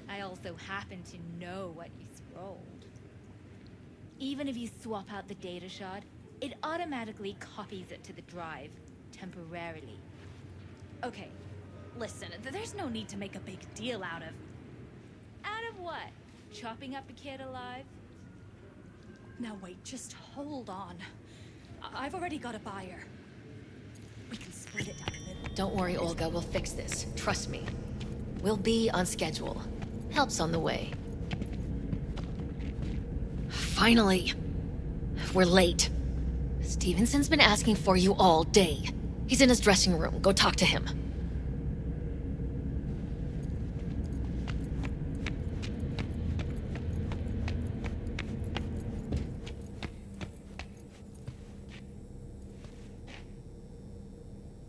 I also happen to know what you scrolled. Even if you swap out the data shard, it automatically copies it to the drive, temporarily. Okay, listen, there's no need to make a big deal out of... Out of what? Chopping up a kid alive? Now wait, just hold on. I've already got a buyer. We can split it down the middle. Don't worry, Olga, we'll fix this. Trust me. We'll be on schedule. Help's on the way. Finally. We're late. Stevenson's been asking for you all day. He's in his dressing room. Go talk to him.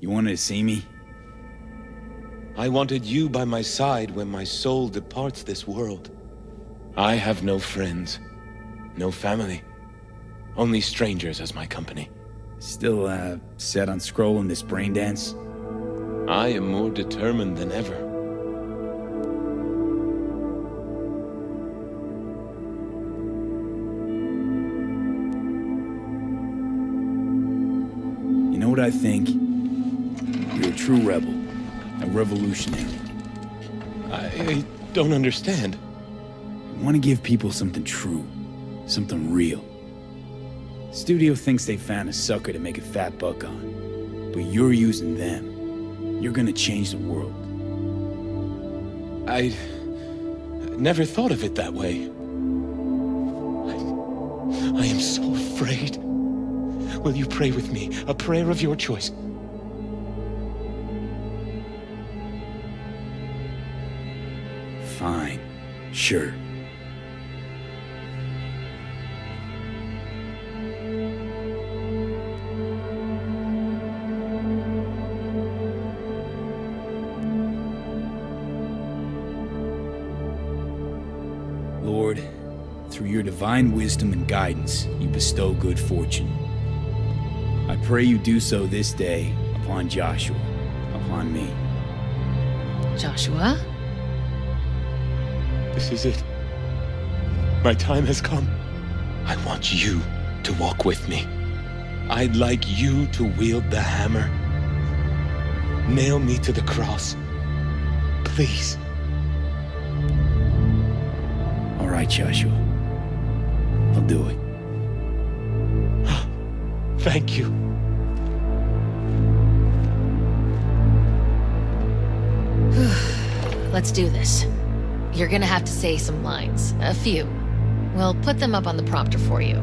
You wanted to see me? I wanted you by my side when my soul departs this world. I have no friends, no family, only strangers as my company. Still, set on scrolling this brain dance? I am more determined than ever. You know what I think? You're a true rebel. A revolutionary. I don't understand. You want to give people something true. Something real. Studio thinks they found a sucker to make a fat buck on. But you're using them. You're gonna change the world. I never thought of it that way. I am so afraid. Will you pray with me? A prayer of your choice. Fine. Sure. Lord, through your divine wisdom and guidance, you bestow good fortune. I pray you do so this day upon Joshua, upon me. Joshua? This is it. My time has come. I want you to walk with me. I'd like you to wield the hammer. Nail me to the cross. Please. All right, Joshua. I'll do it. Thank you. Let's do this. You're gonna have to say some lines. A few. We'll put them up on the prompter for you.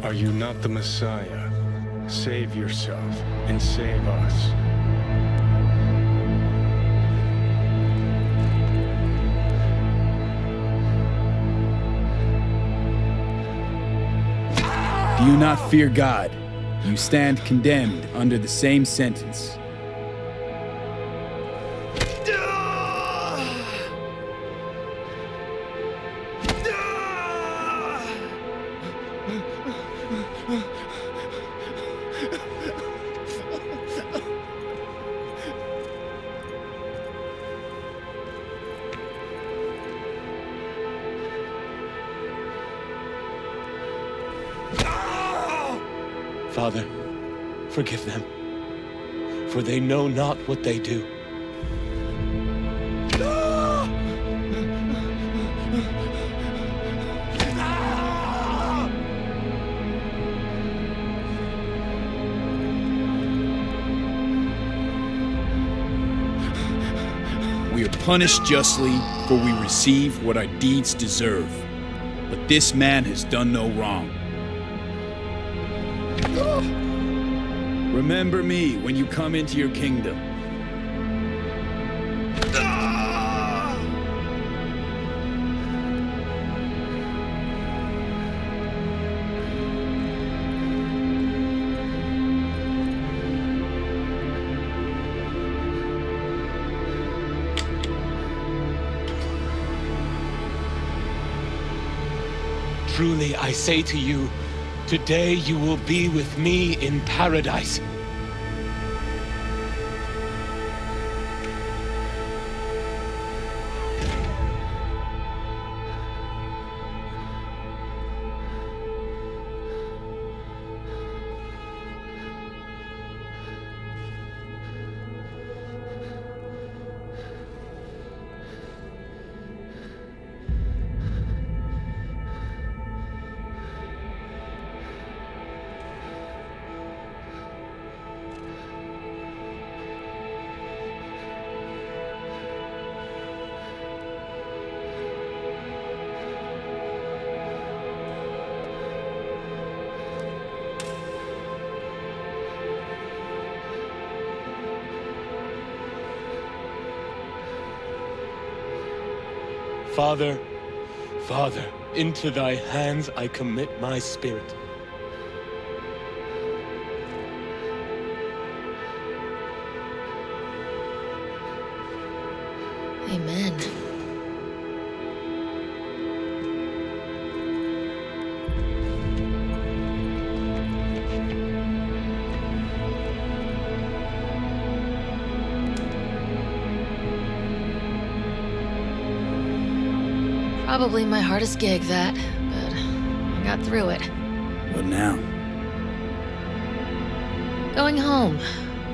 Are you not the Messiah? Save yourself and save us. Do you not fear God? You stand condemned under the same sentence. Father, forgive them, for they know not what they do. We are punished justly, for we receive what our deeds deserve. But this man has done no wrong. Remember me when you come into your kingdom. Truly, I say to you, today you will be with me in paradise. Father, Father, into thy hands I commit my spirit. Amen. Probably my hardest gig, that, but I got through it. What now? Going home,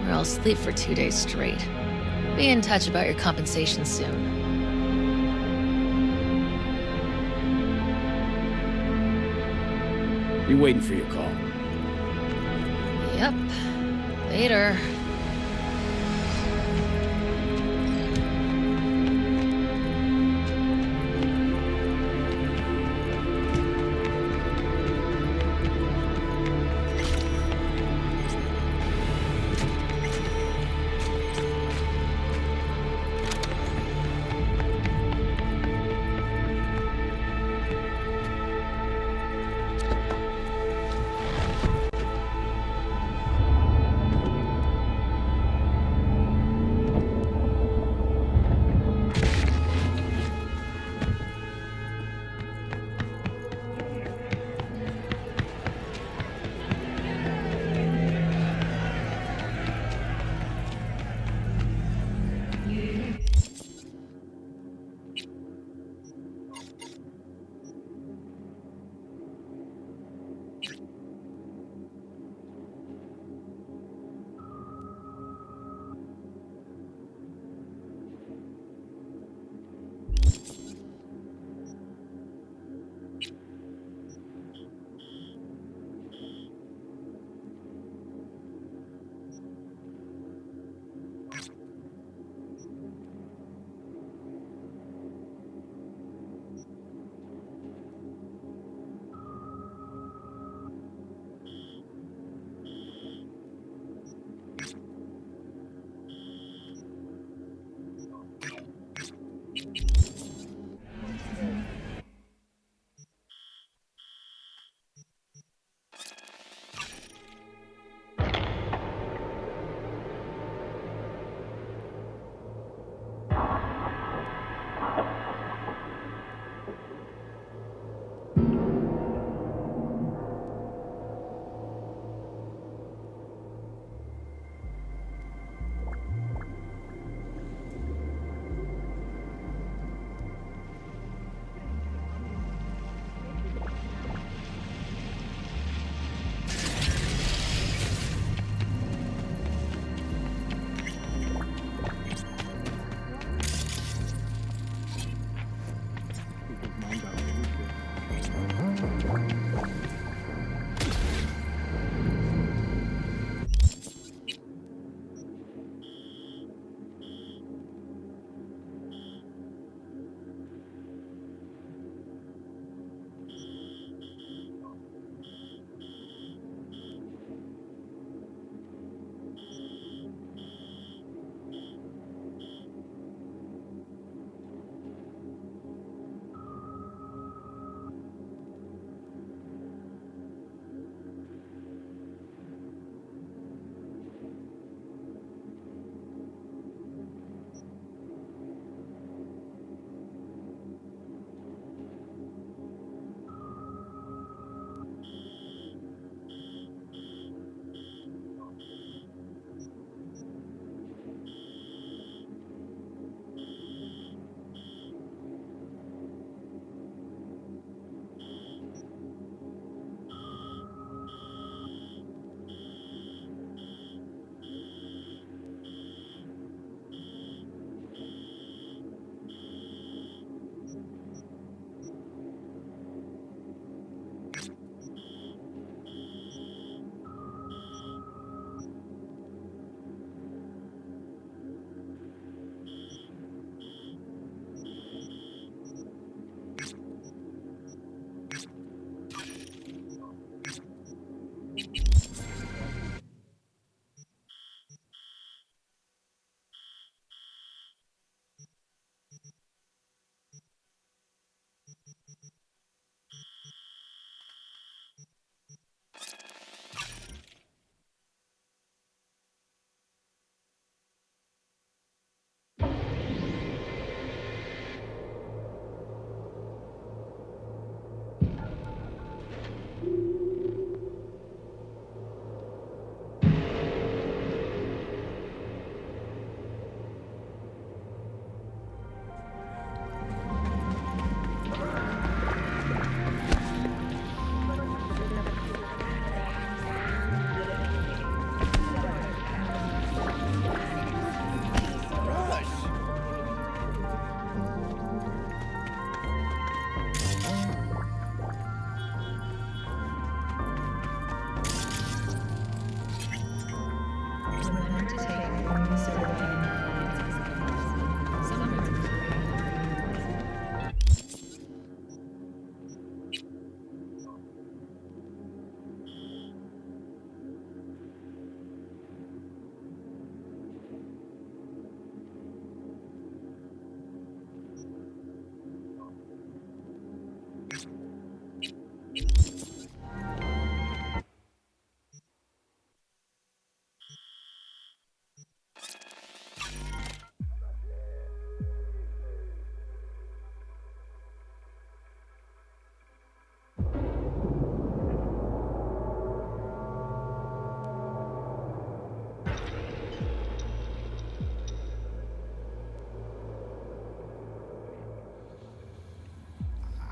or I'll sleep for 2 days straight. Be in touch about your compensation soon. Be waiting for your call. Yep. Later.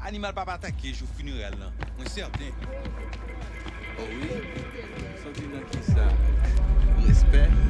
Animal pa pa atake jou funeral nan. Mwen serten. Oh oui? Soti nan ki sa? Respect?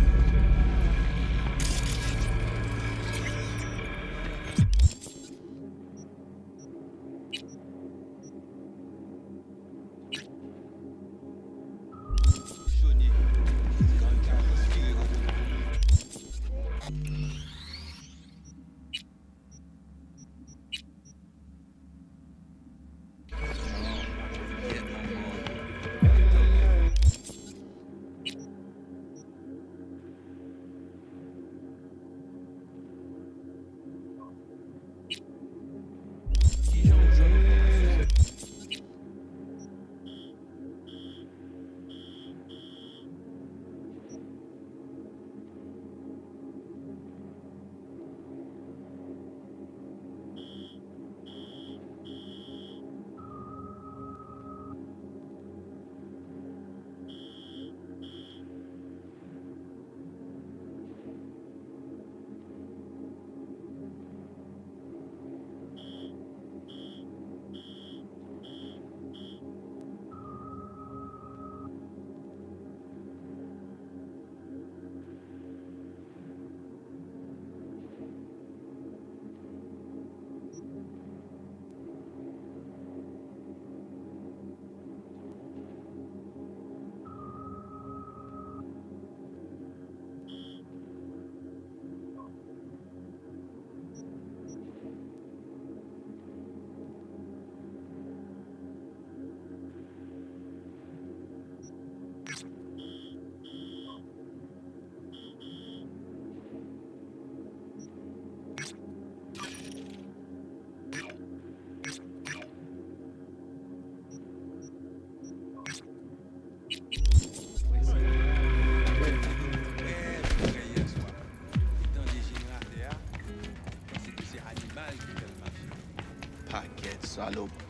Saloperie.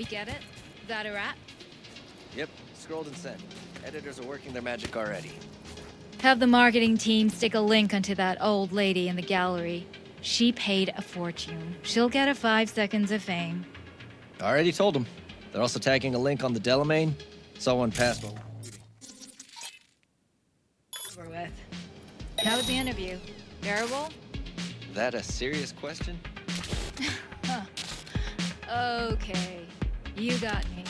We get it? That a wrap? Yep, scrolled and sent. Editors are working their magic already. Have the marketing team stick a link onto that old lady in the gallery. She paid a fortune. She'll get a 5 seconds of fame. Already told them. They're also tagging a link on the Delamain. Saw one pass while Over with. How was the interview? Bearable? That a serious question? Huh. Okay. You got me.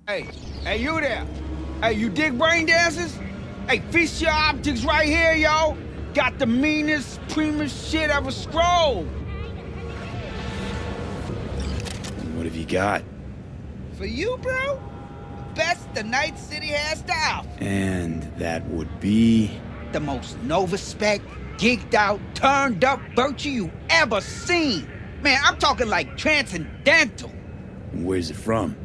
Hey, you there? Hey, you dig brain dances? Hey, feast your optics right here, yo. Got the meanest, supremest shit ever scrolled. What have you got? For you, bro? Best the Night City has to offer. And that would be... The most Nova-spec, geeked out, turned up virtue you ever seen. Man, I'm talking like transcendental. Where's it from?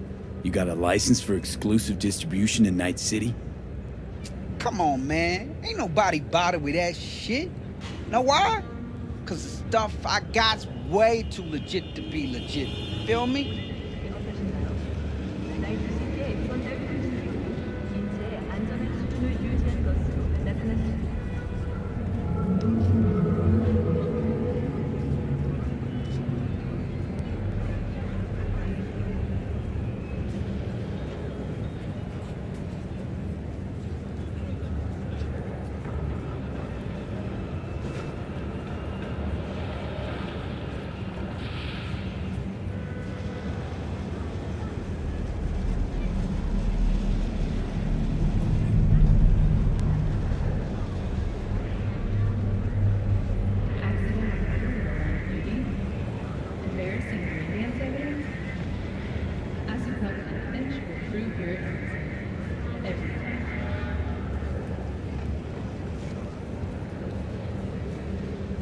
You got a license for exclusive distribution in Night City? Come on, man. Ain't nobody bothered with that shit. Know why? Cause the stuff I got's way too legit to be legit. Feel me?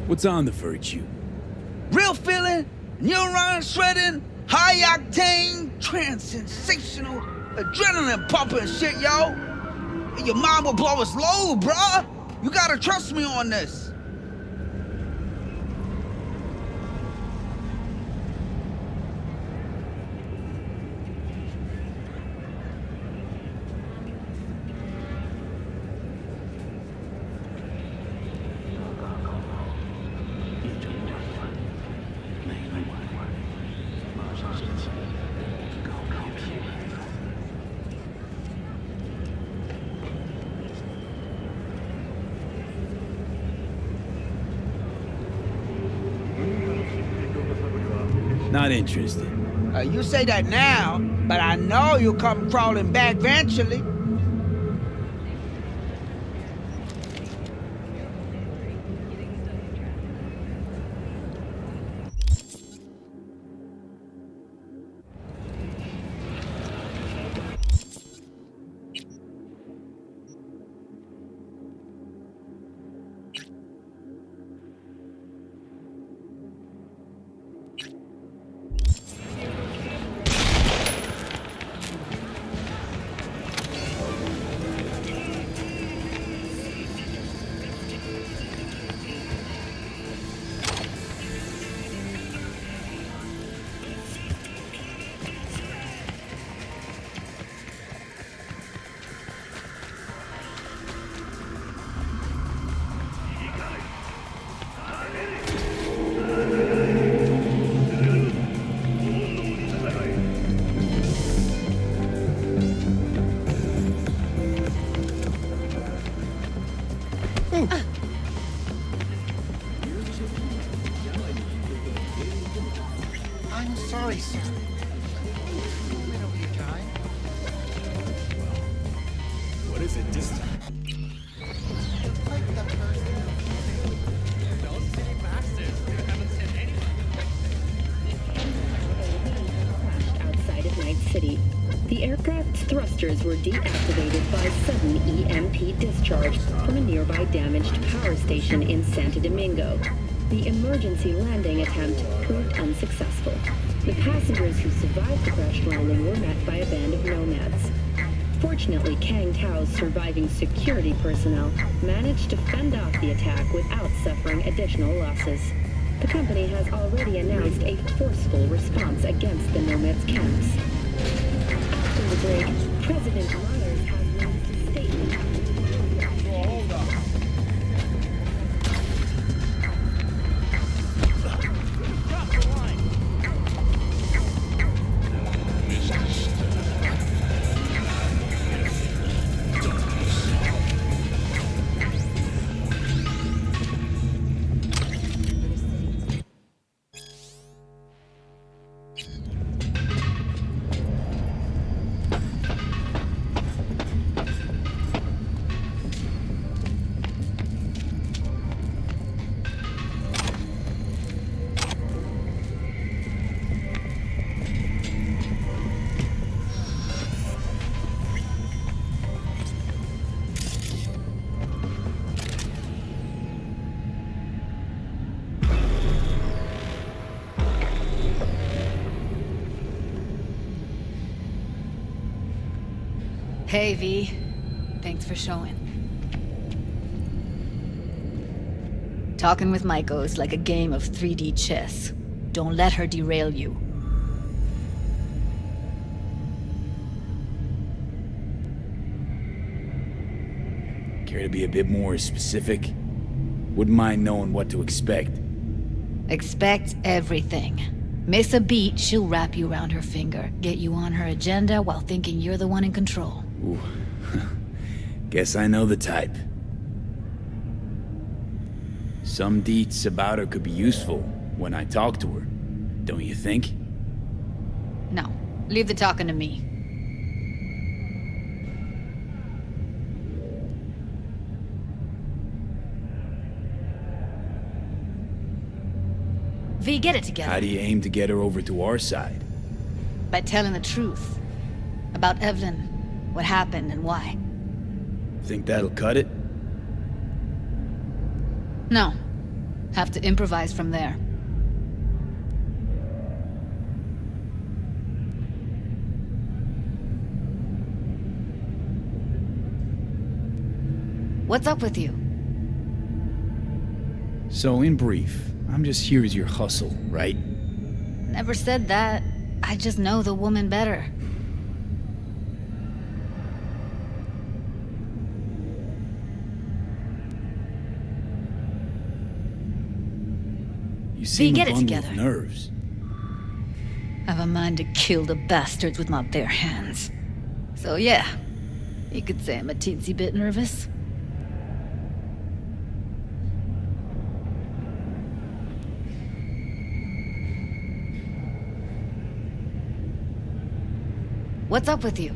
What's on the virtue? Real feeling, neuron shredding, high octane, trans-sensational, adrenaline pumping shit, yo. Your mind will blow its load, bruh. You gotta trust me on this. Not interested. You say that now, but I know you'll come crawling back eventually. I'm sorry, sir. What is it this time? Outside of Night City. The aircraft's thrusters were deactivated by sudden EMP discharge from a nearby damaged power station in Santo Domingo. The emergency landing attempt proved unsuccessful. The passengers who survived the crash landing were met by a band of nomads. Fortunately, Kang Tao's surviving security personnel managed to fend off the attack without suffering additional losses. The company has already announced a forceful response against the nomads' camps. After the break, President Myers has released a statement. Hold up. Drop the line. Hey, V. Thanks for showing. Talking with Maiko is like a game of 3D chess. Don't let her derail you. Care to be a bit more specific? Wouldn't mind knowing what to expect. Expect everything. Miss a beat, she'll wrap you around her finger, get you on her agenda while thinking you're the one in control. Ooh. Guess I know the type. Some deets about her could be useful when I talk to her, don't you think? No, leave the talking to me. V, get it together. How do you aim to get her over to our side? By telling the truth. About Evelyn, what happened and why. Think that'll cut it? No. Have to improvise from there. What's up with you? So, in brief, I'm just here as your hustle, right? Never said that. I just know the woman better. You seem get a it bundle together. of nerves. I've a mind to kill the bastards with my bare hands. So yeah, you could say I'm a teensy bit nervous. What's up with you?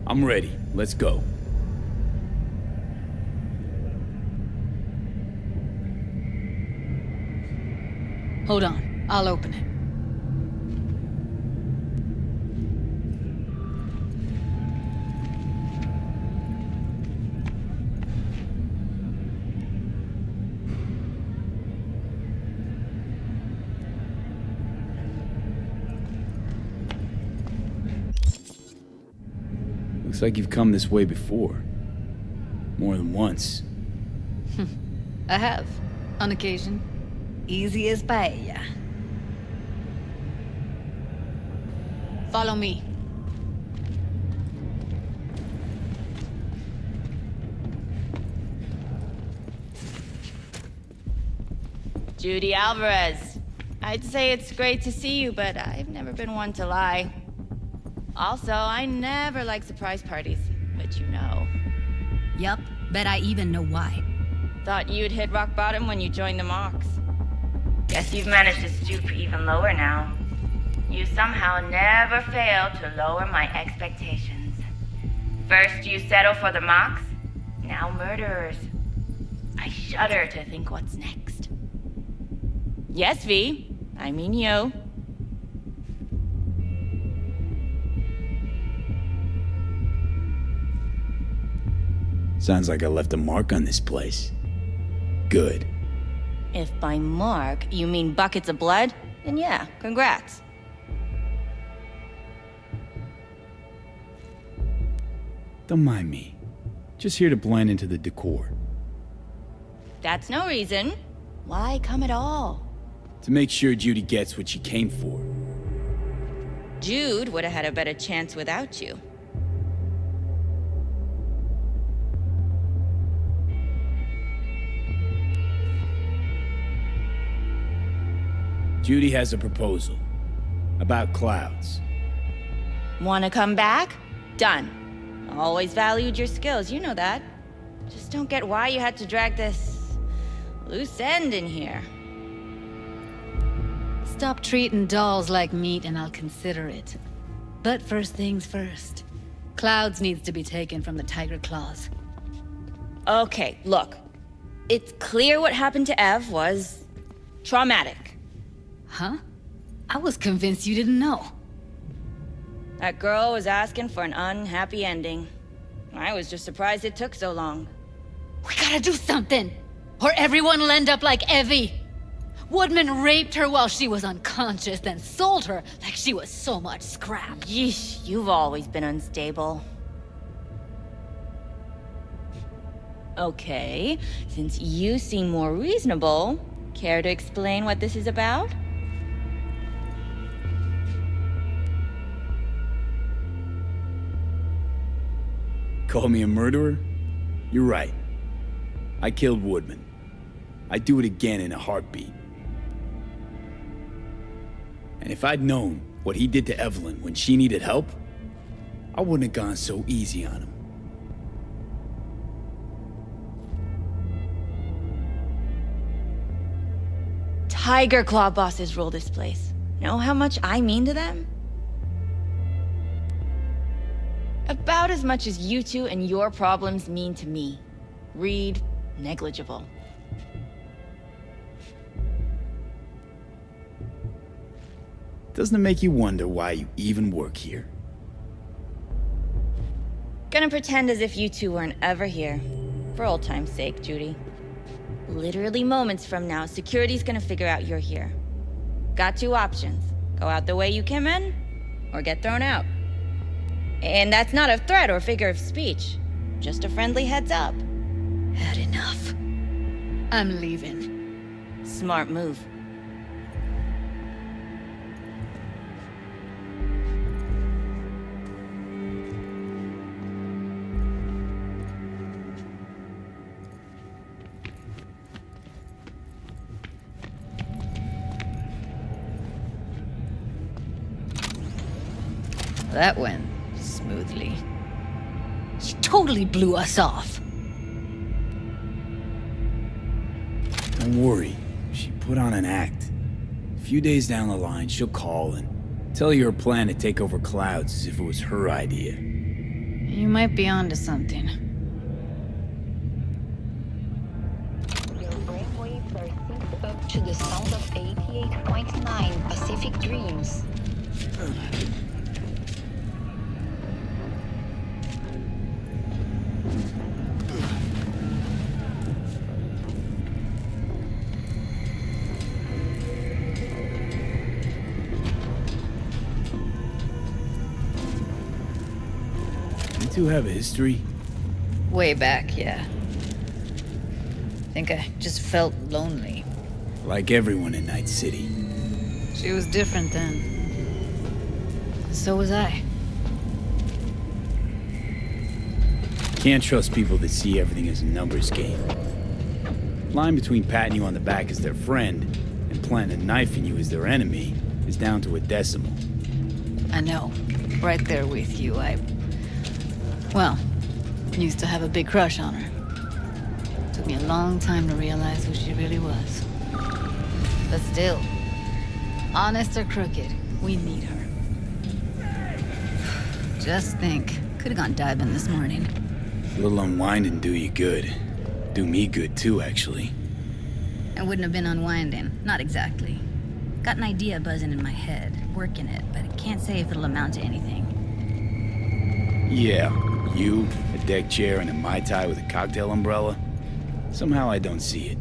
I'm ready. Let's go. Hold on, I'll open it. Looks like you've come this way before. More than once. I have, on occasion. Easy as paella. Follow me. Judy Alvarez. I'd say it's great to see you, but I've never been one to lie. Also, I never like surprise parties, but you know. Yup, bet I even know why. Thought you'd hit rock bottom when you joined the Mox. Guess you've managed to stoop even lower now. You somehow never fail to lower my expectations. First you settle for the Mox, now murderers. I shudder to think what's next. Yes, V. I mean you. Sounds like I left a mark on this place. Good. If by mark you mean buckets of blood, then yeah, congrats. Don't mind me. Just here to blend into the decor. That's no reason. Why come at all? To make sure Judy gets what she came for. Jude would have had a better chance without you. Judy has a proposal. About clouds. Wanna come back? Done. Always valued your skills, you know that. Just don't get why you had to drag this loose end in here. Stop treating dolls like meat and I'll consider it. But first things first. Clouds needs to be taken from the Tiger Claws. Okay, look. It's clear what happened to Ev was traumatic. Huh? I was convinced you didn't know. That girl was asking for an unhappy ending. I was just surprised it took so long. We gotta do something! Or everyone will end up like Evie! Woodman raped her while she was unconscious, then sold her like she was so much scrap. Yeesh, you've always been unstable. Okay, since you seem more reasonable, care to explain what this is about? Call me a murderer? You're right. I killed Woodman. I'd do it again in a heartbeat. And if I'd known what he did to Evelyn when she needed help, I wouldn't have gone so easy on him. Tiger Claw bosses rule this place. Know how much I mean to them? About as much as you two and your problems mean to me. Read negligible. Doesn't it make you wonder why you even work here? Gonna pretend as if you two weren't ever here. For old time's sake, Judy. Literally moments from now, security's gonna figure out you're here. Got two options. Go out the way you came in, or get thrown out. And that's not a threat or figure of speech. Just a friendly heads up. Had enough. I'm leaving. Smart move. That went smoothly. She totally blew us off. Don't worry. She put on an act. A few days down the line, she'll call and tell you her plan to take over Clouds as if it was her idea. You might be onto something. Your brainwaves are synced up to the sound of 88.9 Pacific Dreams. You two have a history? Way back, yeah. Think I just felt lonely. Like everyone in Night City. She was different then. So was I. Can't trust people that see everything as a numbers game. Line between patting you on the back as their friend and planting a knife in you as their enemy is down to a decimal. I know. Right there with you. Well, used to have a big crush on her. Took me a long time to realize who she really was. But still, honest or crooked, we need her. Just think, could have gone diving this morning. A little unwinding do you good. Do me good too, actually. It wouldn't have been unwinding. Not exactly. Got an idea buzzing in my head, working it, but I can't say if it'll amount to anything. Yeah, you, a deck chair, and a Mai Tai with a cocktail umbrella. Somehow I don't see it.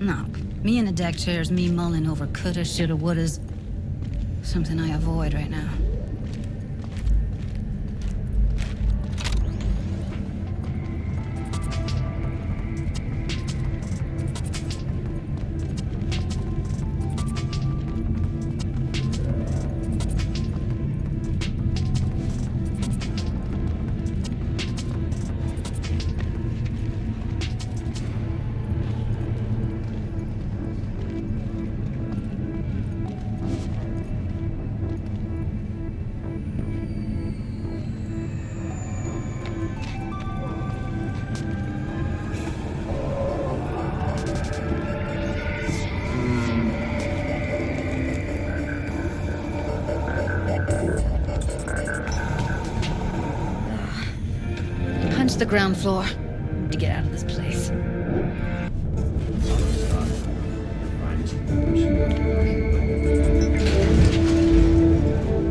No, me in a deck chair is me mulling over coulda, shoulda, wouldas. Something I avoid right now. Punch the ground floor to get out of this place.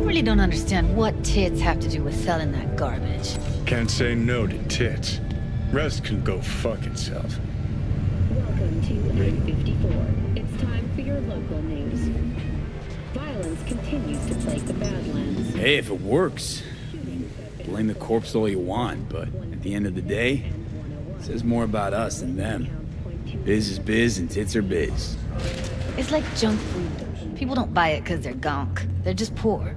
Really don't understand what tits have to do with selling that garbage. Can't say no to tits. Rest can go fuck itself. Welcome to 854. It's time for your local news. Violence continues to plague the Badlands. Hey, if it works, blame the corpse all you want, but at the end of the day, it says more about us than them. Biz is biz and tits are biz. It's like junk food. People don't buy it because they're gunk. They're just poor.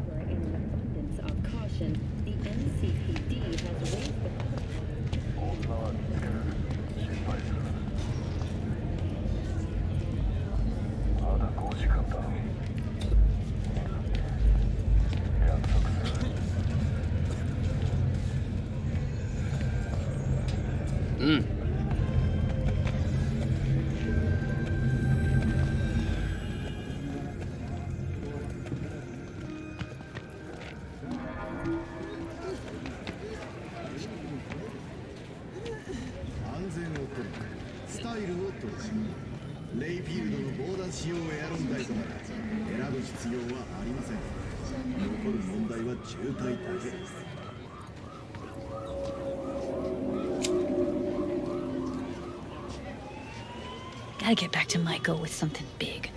Gotta get back to Maiko with something big.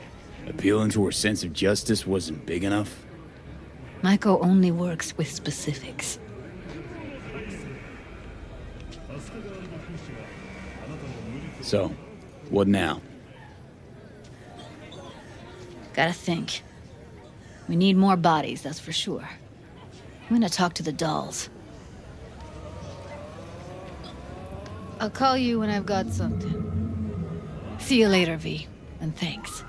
Appealing to her sense of justice wasn't big enough? Maiko only works with specifics. So, what now? Gotta think. We need more bodies, that's for sure. I'm gonna talk to the dolls. I'll call you when I've got something. See you later, V, and thanks.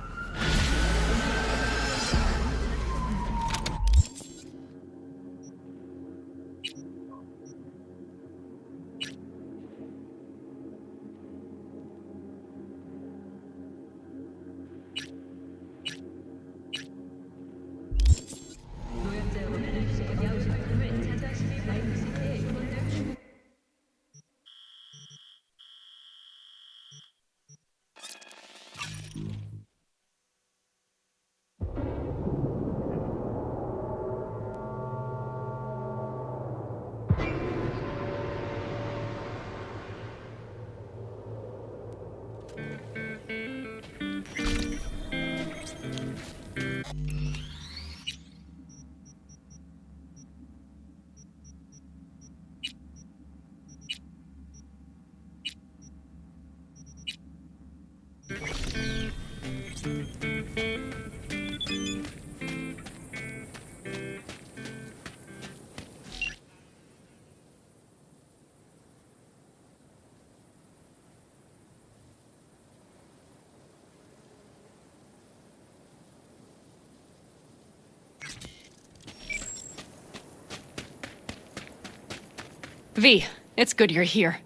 V, it's good you're here.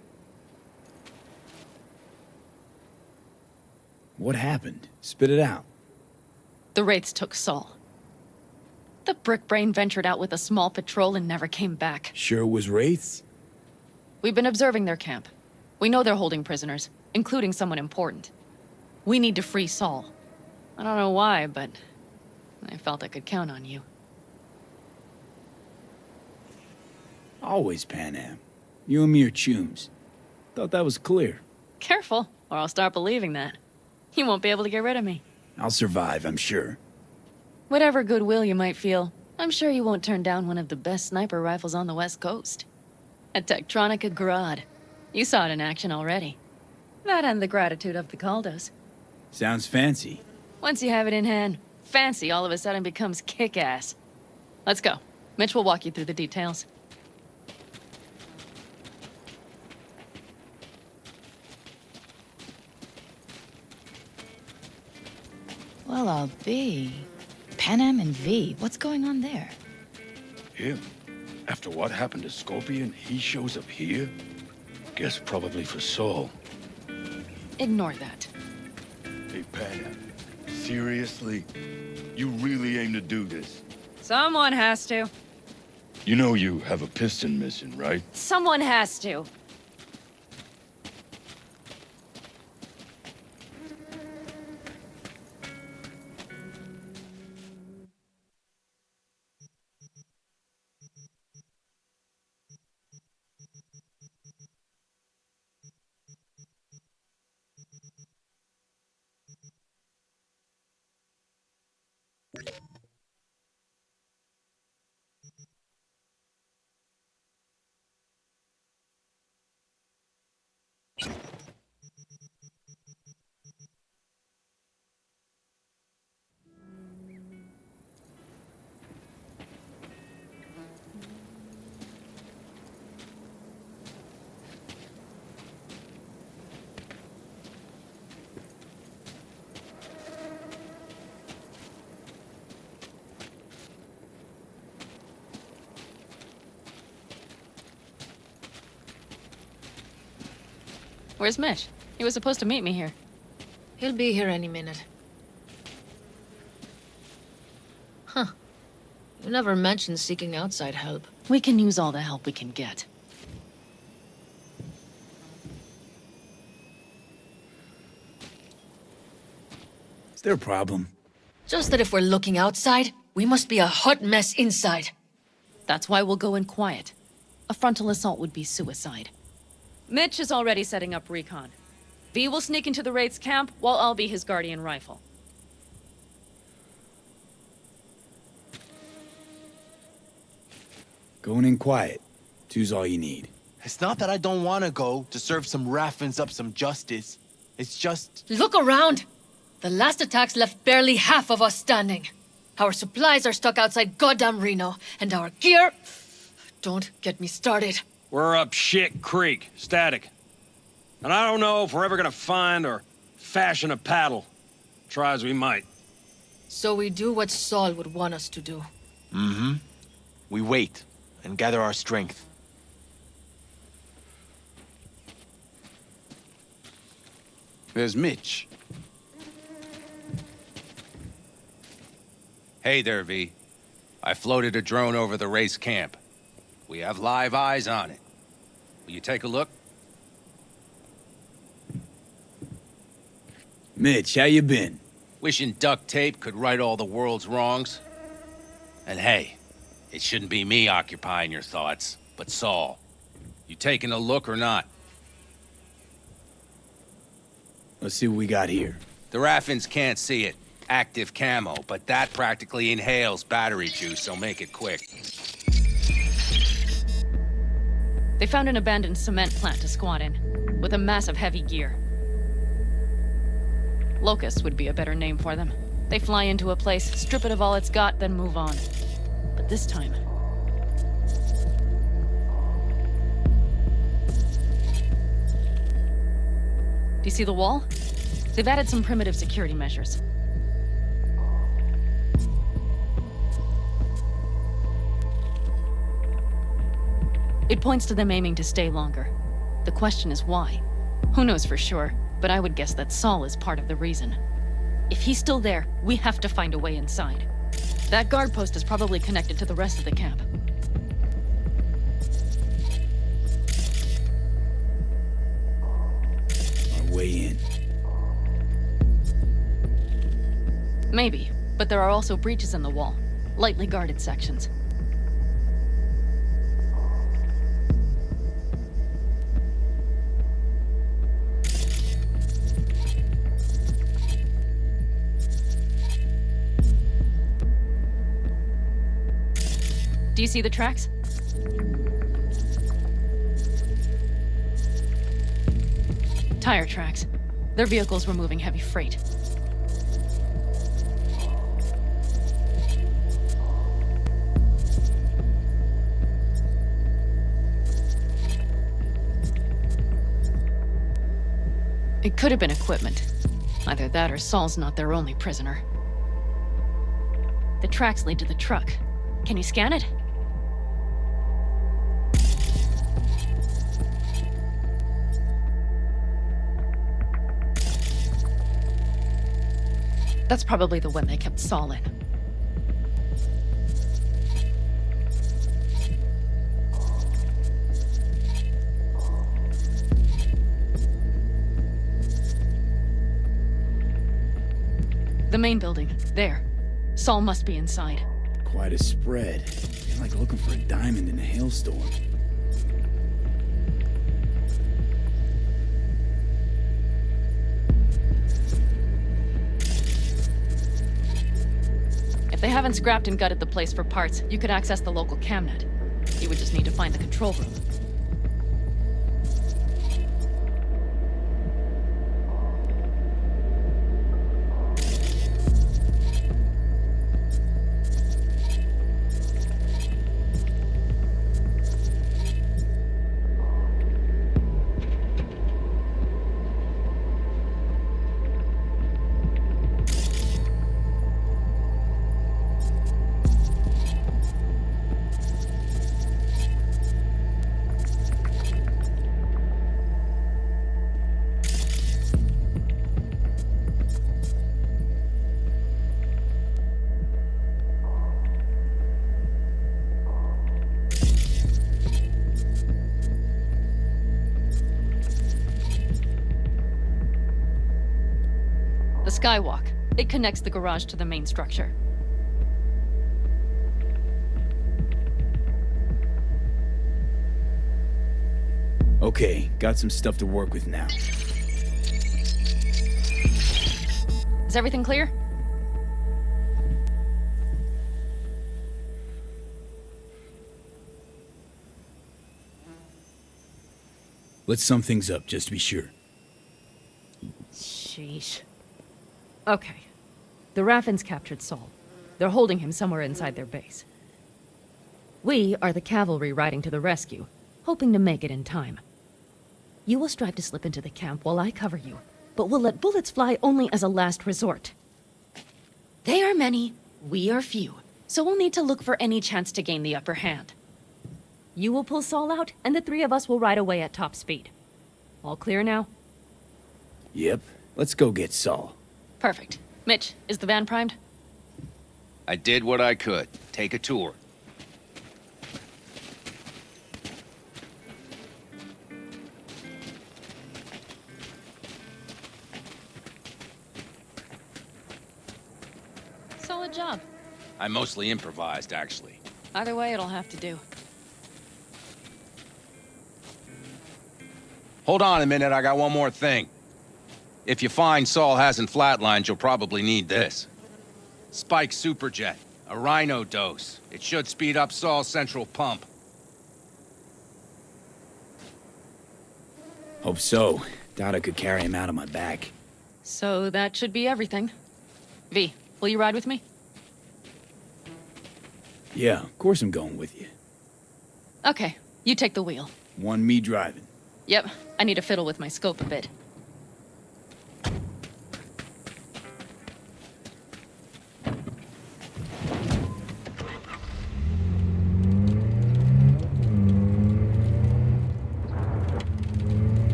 What happened? Spit it out. The Wraiths took Saul. The Brick Brain ventured out with a small patrol and never came back. Sure it was Wraiths? We've been observing their camp. We know they're holding prisoners, including someone important. We need to free Saul. I don't know why, but I felt I could count on you. Always Pan-Am. You and me are chums. Thought that was clear. Careful, or I'll start believing that. You won't be able to get rid of me. I'll survive, I'm sure. Whatever goodwill you might feel, I'm sure you won't turn down one of the best sniper rifles on the West Coast. A Tektronica Grad. You saw it in action already. That and the gratitude of the Caldos. Sounds fancy. Once you have it in hand, fancy all of a sudden becomes kick-ass. Let's go. Mitch will walk you through the details. Well, I'll be. Pan-Am and V, what's going on there? Him? After what happened to Scorpion, he shows up here? Guess probably for Saul. Ignore that. Hey, Pan, seriously? You really aim to do this? Someone has to. You know you have a piston mission, right? Someone has to. Where's Mitch? He was supposed to meet me here. He'll be here any minute. Huh. You never mentioned seeking outside help. We can use all the help we can get. Is there a problem? Just that if we're looking outside, we must be a hot mess inside. That's why we'll go in quiet. A frontal assault would be suicide. Mitch is already setting up recon. V will sneak into the Wraith's camp, while I'll be his guardian rifle. Going in quiet. Two's all you need. It's not that I don't want to go to serve some Raffins up some justice. It's just... Look around! The last attacks left barely half of us standing. Our supplies are stuck outside goddamn Reno, and our gear... Don't get me started. We're up shit creek, static. And I don't know if we're ever gonna find or fashion a paddle. Try as we might. So we do what Saul would want us to do. Mm-hmm. We wait and gather our strength. There's Mitch. Hey there, V. I floated a drone over the race camp. We have live eyes on it. Will you take a look? Mitch, how you been? Wishing duct tape could right all the world's wrongs. And hey, it shouldn't be me occupying your thoughts, but Saul. You taking a look or not? Let's see what we got here. The Raffins can't see it. Active camo, but that practically inhales battery juice, so make it quick. They found an abandoned cement plant to squat in, with a massive heavy gear. Locusts would be a better name for them. They fly into a place, strip it of all it's got, then move on. But this time... Do you see the wall? They've added some primitive security measures. It points to them aiming to stay longer. The question is why? Who knows for sure, but I would guess that Saul is part of the reason. If he's still there, we have to find a way inside. That guard post is probably connected to the rest of the camp. Our way in. Maybe, but there are also breaches in the wall. Lightly guarded sections. Do you see the tracks? Tire tracks. Their vehicles were moving heavy freight. It could have been equipment. Either that or Saul's not their only prisoner. The tracks lead to the truck. Can you scan it? That's probably the one they kept Saul in. The main building. There. Saul must be inside. Quite a spread. You're like looking for a diamond in a hailstorm. If they haven't scrapped and gutted the place for parts, you could access the local camnet. You would just need to find the control room. Skywalk. It connects the garage to the main structure. Okay, got some stuff to work with now. Is everything clear? Let's sum things up, just to be sure. Sheesh. Okay. The Raffins captured Saul. They're holding him somewhere inside their base. We are the cavalry riding to the rescue, hoping to make it in time. You will strive to slip into the camp while I cover you, but we'll let bullets fly only as a last resort. They are many, we are few, so we'll need to look for any chance to gain the upper hand. You will pull Saul out, and the three of us will ride away at top speed. All clear now? Yep, let's go get Saul. Perfect. Mitch, is the van primed? I did what I could. Take a tour. Solid job. I mostly improvised, actually. Either way, it'll have to do. Hold on a minute, I got one more thing. If you find Saul hasn't flatlined, you'll probably need this. Spike Superjet, a Rhino dose. It should speed up Saul's central pump. Hope so. Doubt I could carry him out on my back. So that should be everything. V, will you ride with me? Yeah, of course I'm going with you. Okay, you take the wheel. One me driving. Yep, I need to fiddle with my scope a bit.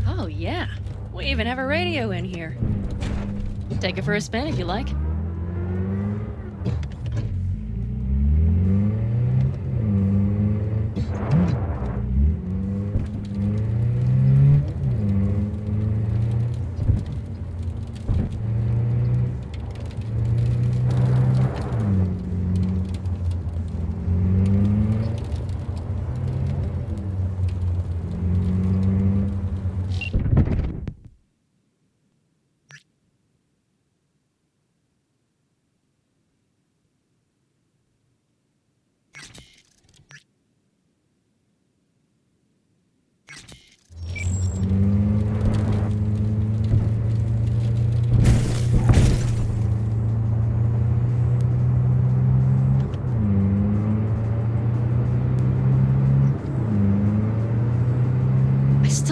Oh yeah, we even have a radio in here. Take it for a spin if you like.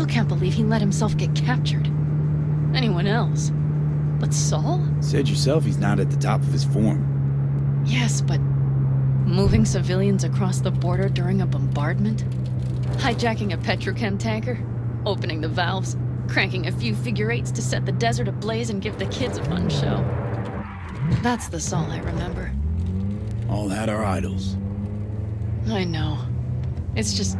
Can't believe he let himself get captured. Anyone else? But Saul? Said yourself he's not at the top of his form. Yes, but moving civilians across the border during a bombardment? Hijacking a petrochem tanker? Opening the valves? Cranking a few figure eights to set the desert ablaze and give the kids a fun show? That's the Saul I remember. All had our idols. I know. It's just...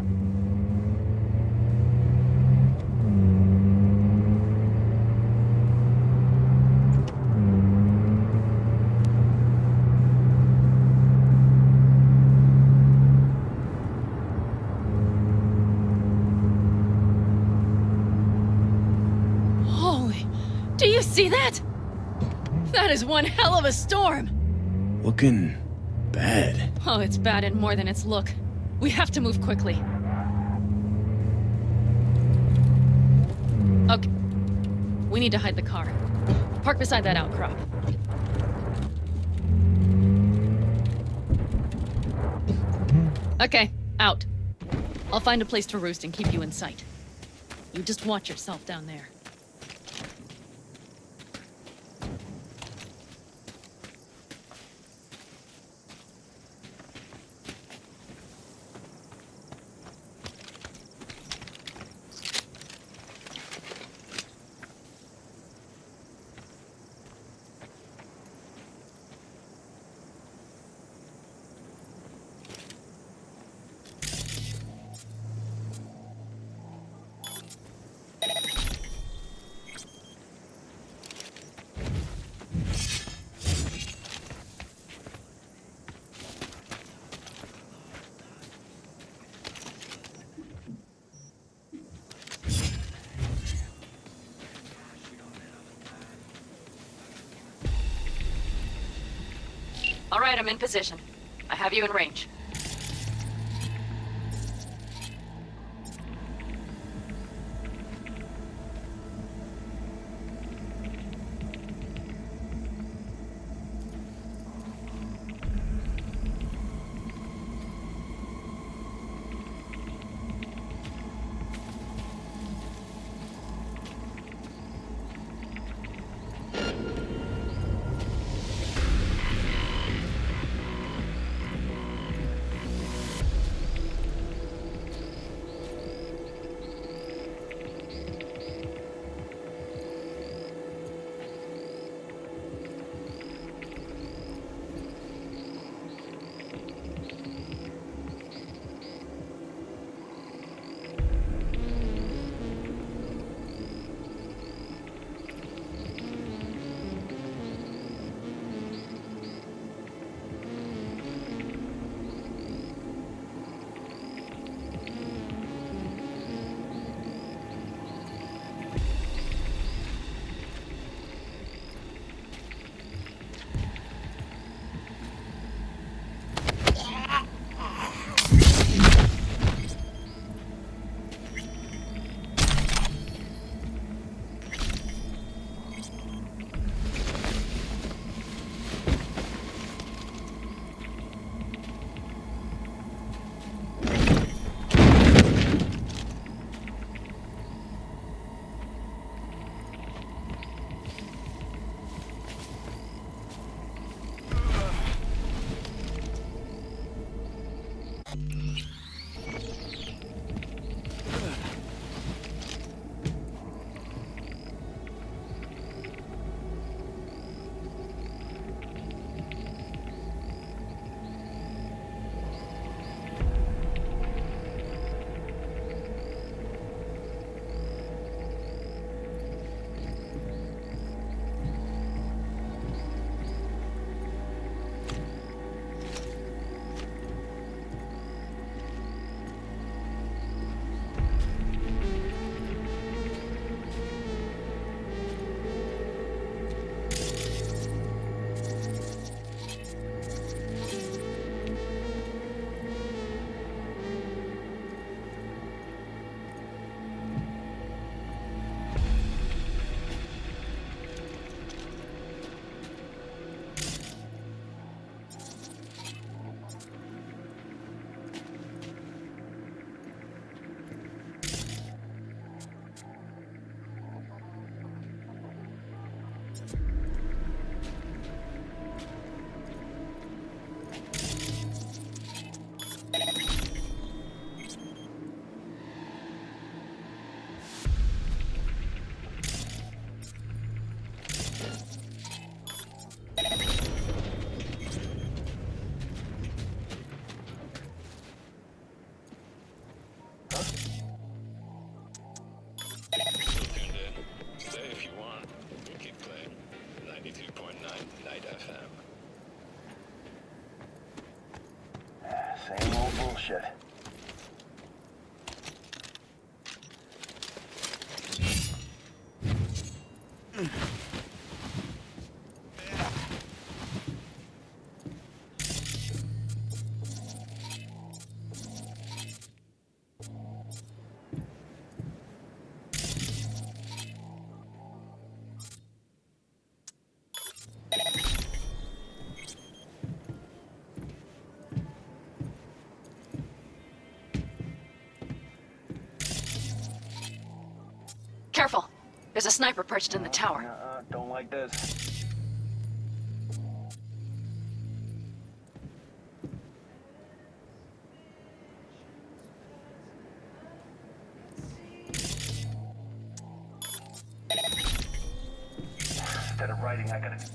Do you see that? That is one hell of a storm! Looking bad. Oh, it's bad in more than its look. We have to move quickly. Okay. We need to hide the car. Park beside that outcrop. Okay, out. I'll find a place to roost and keep you in sight. You just watch yourself down there. All right, I'm in position. I have you in range. Same old bullshit. Careful! There's a sniper perched in the tower. Don't like this. Instead of writing, I gotta...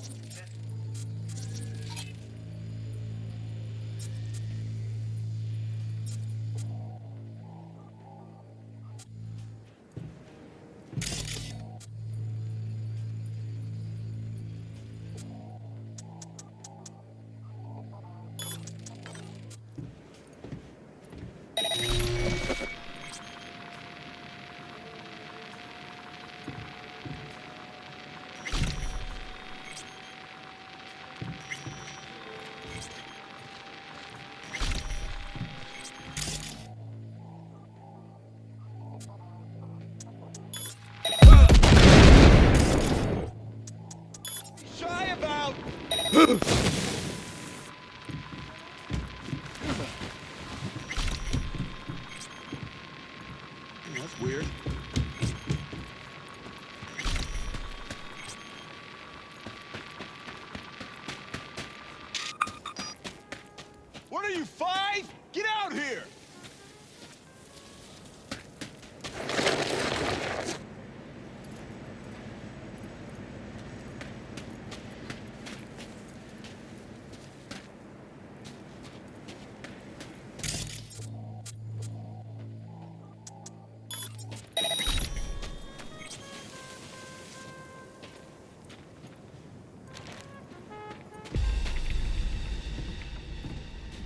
That's weird. What are you, 5? Get out here!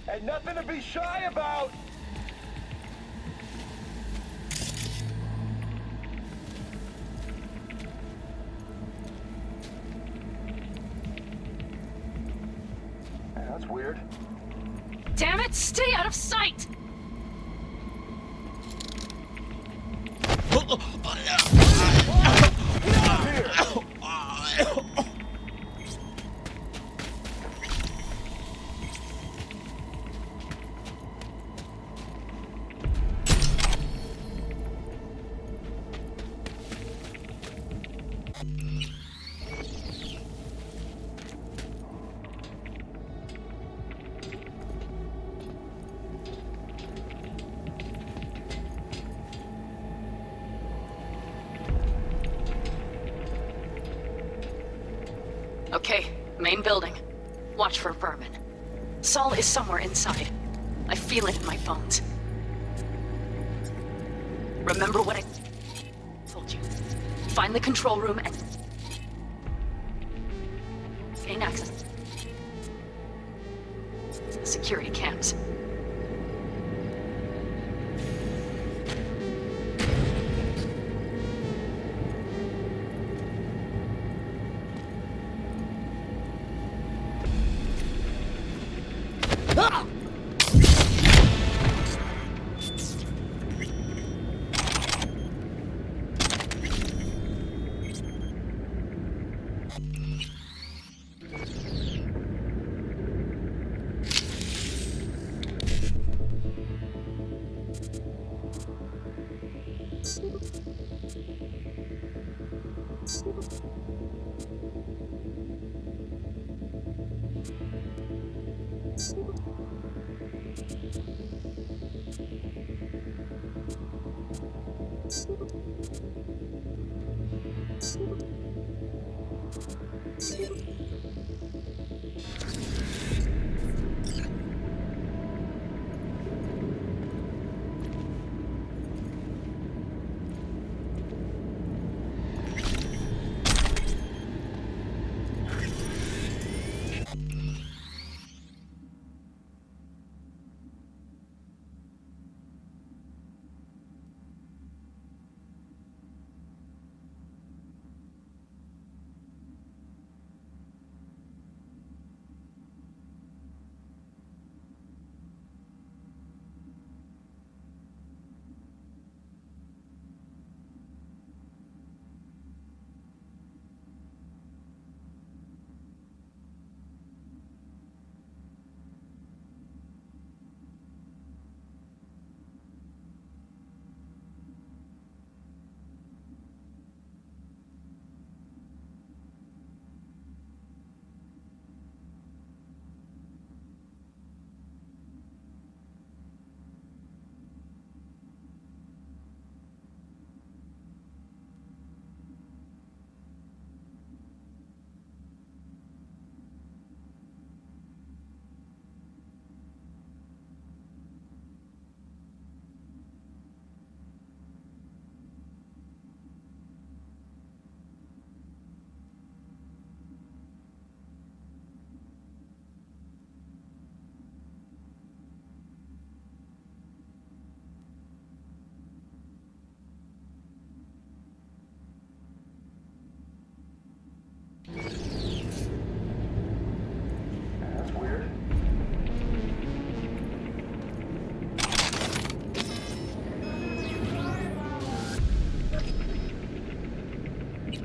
Ain't nothing to be shy about! That's weird. Damn it, stay out of sight! Okay, main building. Watch for vermin. Saul is somewhere inside. I feel it in my bones. Remember what I told you. Find the control room and gain access to the security cams.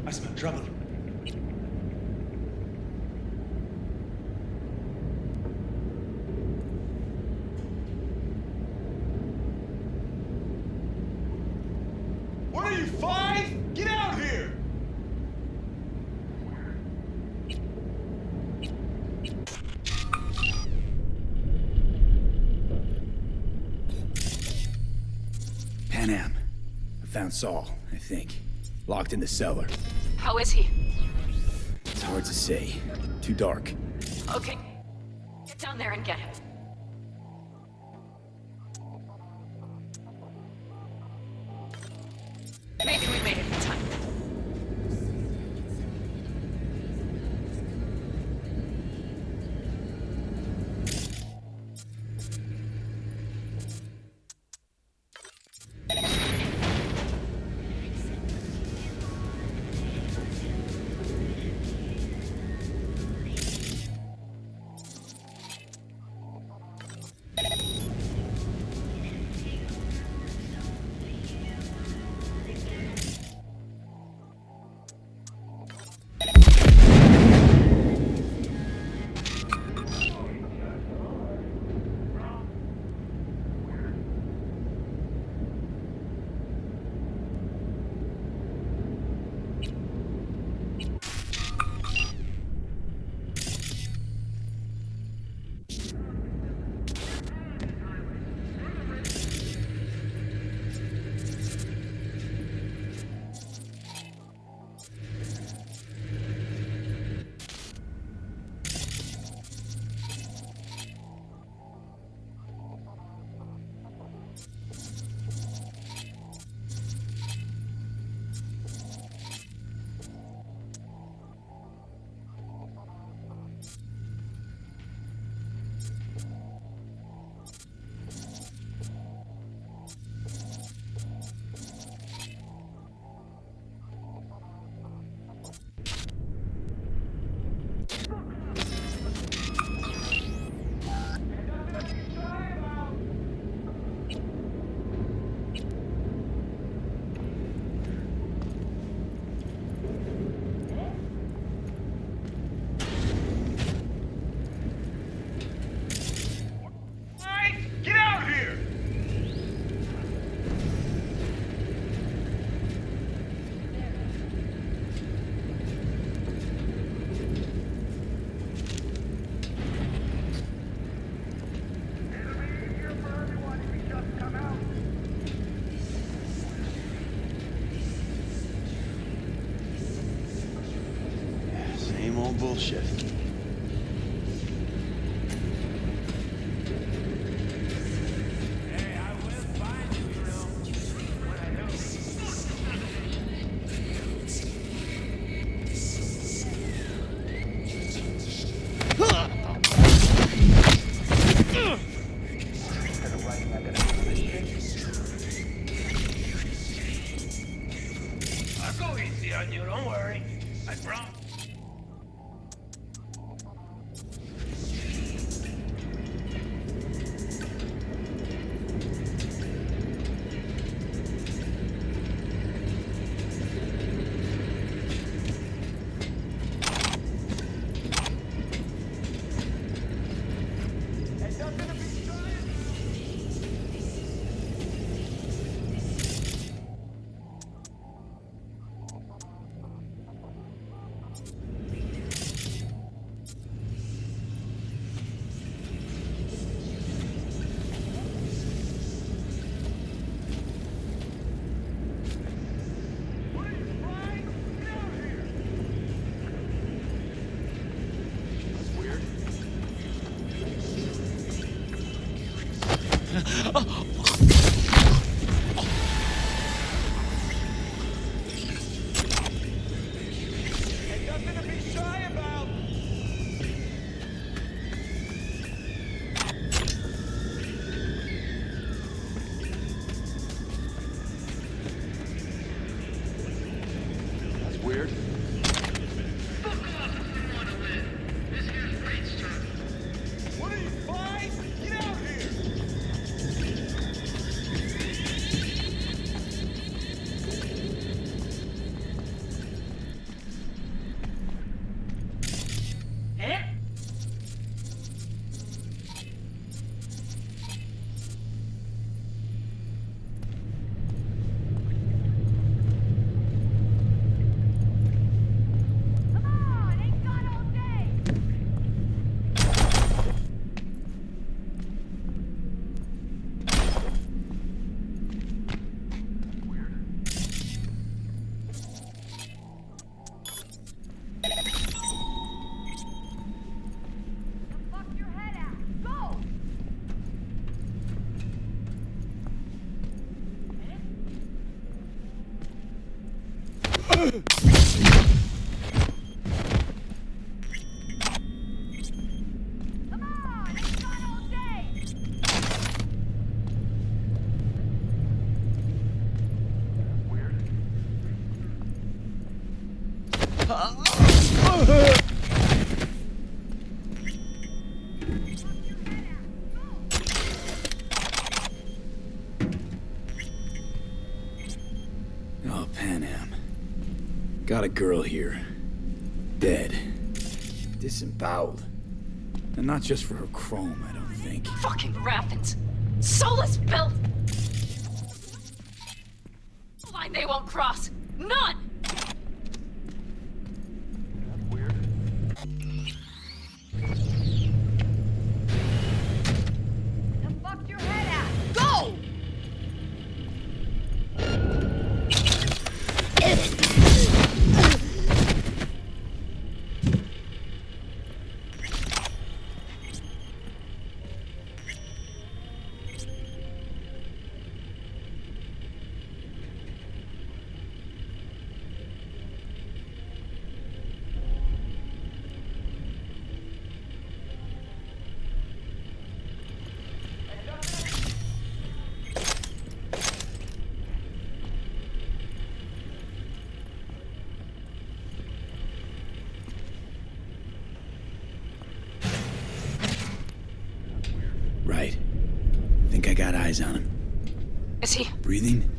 I smell trouble. you, 5? Get out here! Pan Am. I found Saul, I think. Locked in the cellar. How is he? It's hard to say. Too dark. Okay. Get down there and get him. Maybe we made it in time. Get out here! Same old bullshit. I'll go easy on you, don't worry. I promise. Oh, Pan Am. Got a girl here. Dead. Disemboweled. And not just for her chrome, I don't think. Fucking Raffins! Soulless built! Line they won't cross! None! Go! Right. Think I got eyes on him. Is he? Breathing?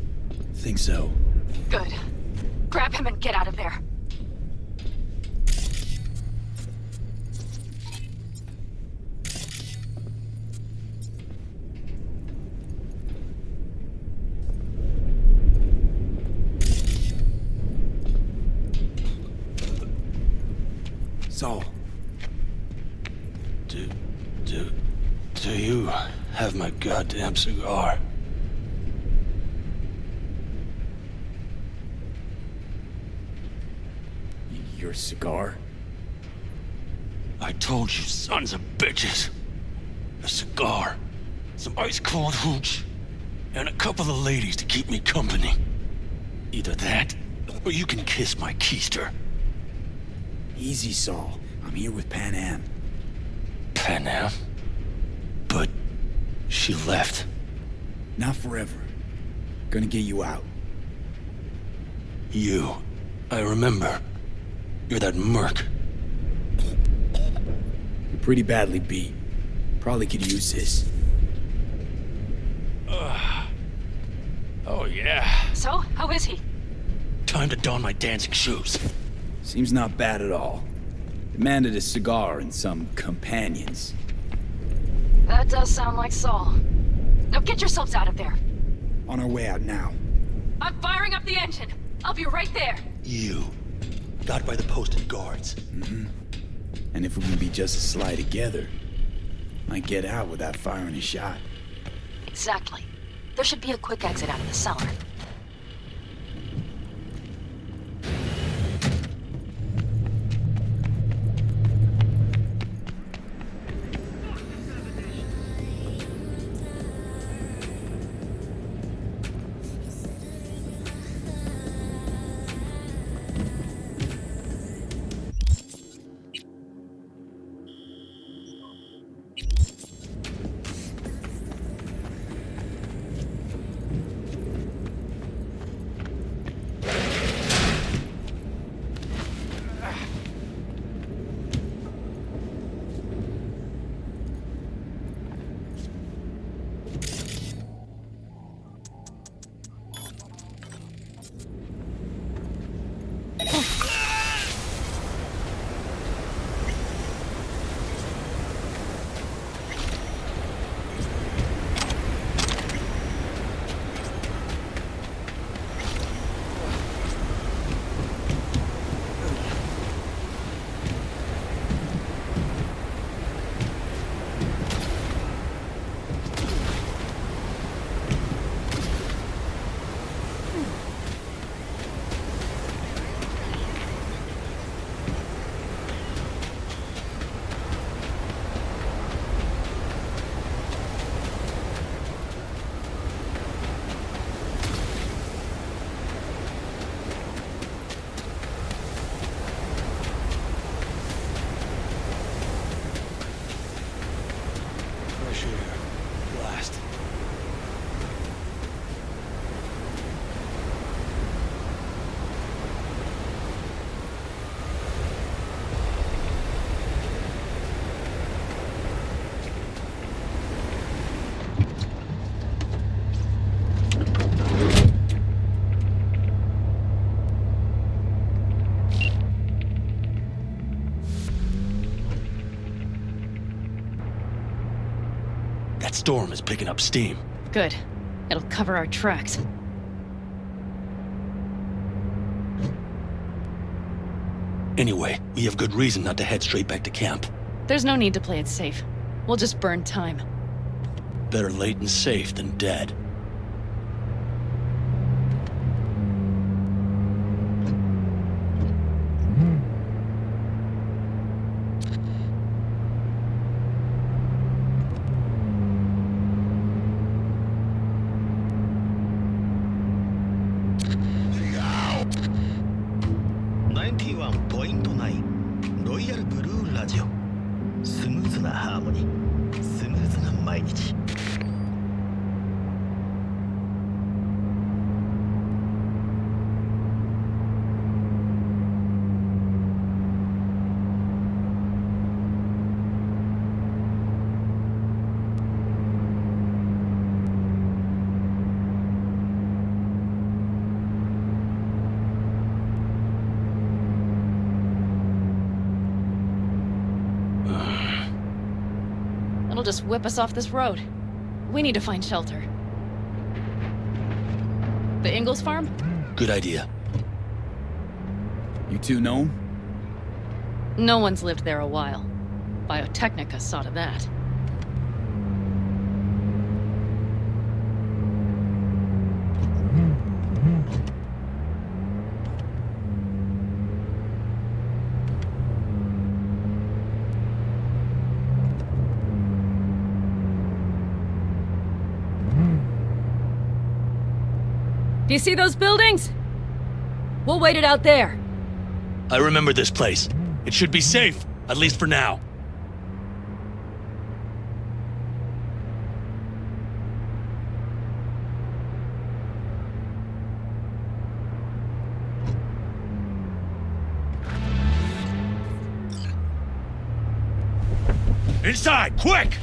Think so. Good. Grab him and get out of there. Saul. Do you have my goddamn cigar? Your cigar? I told you, sons of bitches. A cigar, some ice-cold hooch, and a couple of ladies to keep me company. Either that, or you can kiss my keister. Easy, Saul. I'm here with Pan Am. Pan Am? But she left. Not forever. Gonna get you out. You. I remember. You're that merc. You're pretty badly beat. Probably could use this. Oh, yeah. So, how is he? Time to don my dancing shoes. Seems not bad at all. Demanded a cigar and some companions. That does sound like Saul. Now get yourselves out of there. On our way out now. I'm firing up the engine. I'll be right there. You. Got by the posted guards. Mm-hmm. And if we can be just as sly together, might get out without firing a shot. Exactly. There should be a quick exit out of the cellar. storm is picking up steam. Good. It'll cover our tracks. Anyway, we have good reason not to head straight back to camp. There's no need to play it safe. We'll just burn time. Better late and safe than dead. It'll just whip us off this road. We need to find shelter. The Ingalls farm? Good idea. You two know him? No one's lived there a while. Biotechnica saw to that. Do you see those buildings? We'll wait it out there. I remember this place. It should be safe, at least for now. Inside, quick!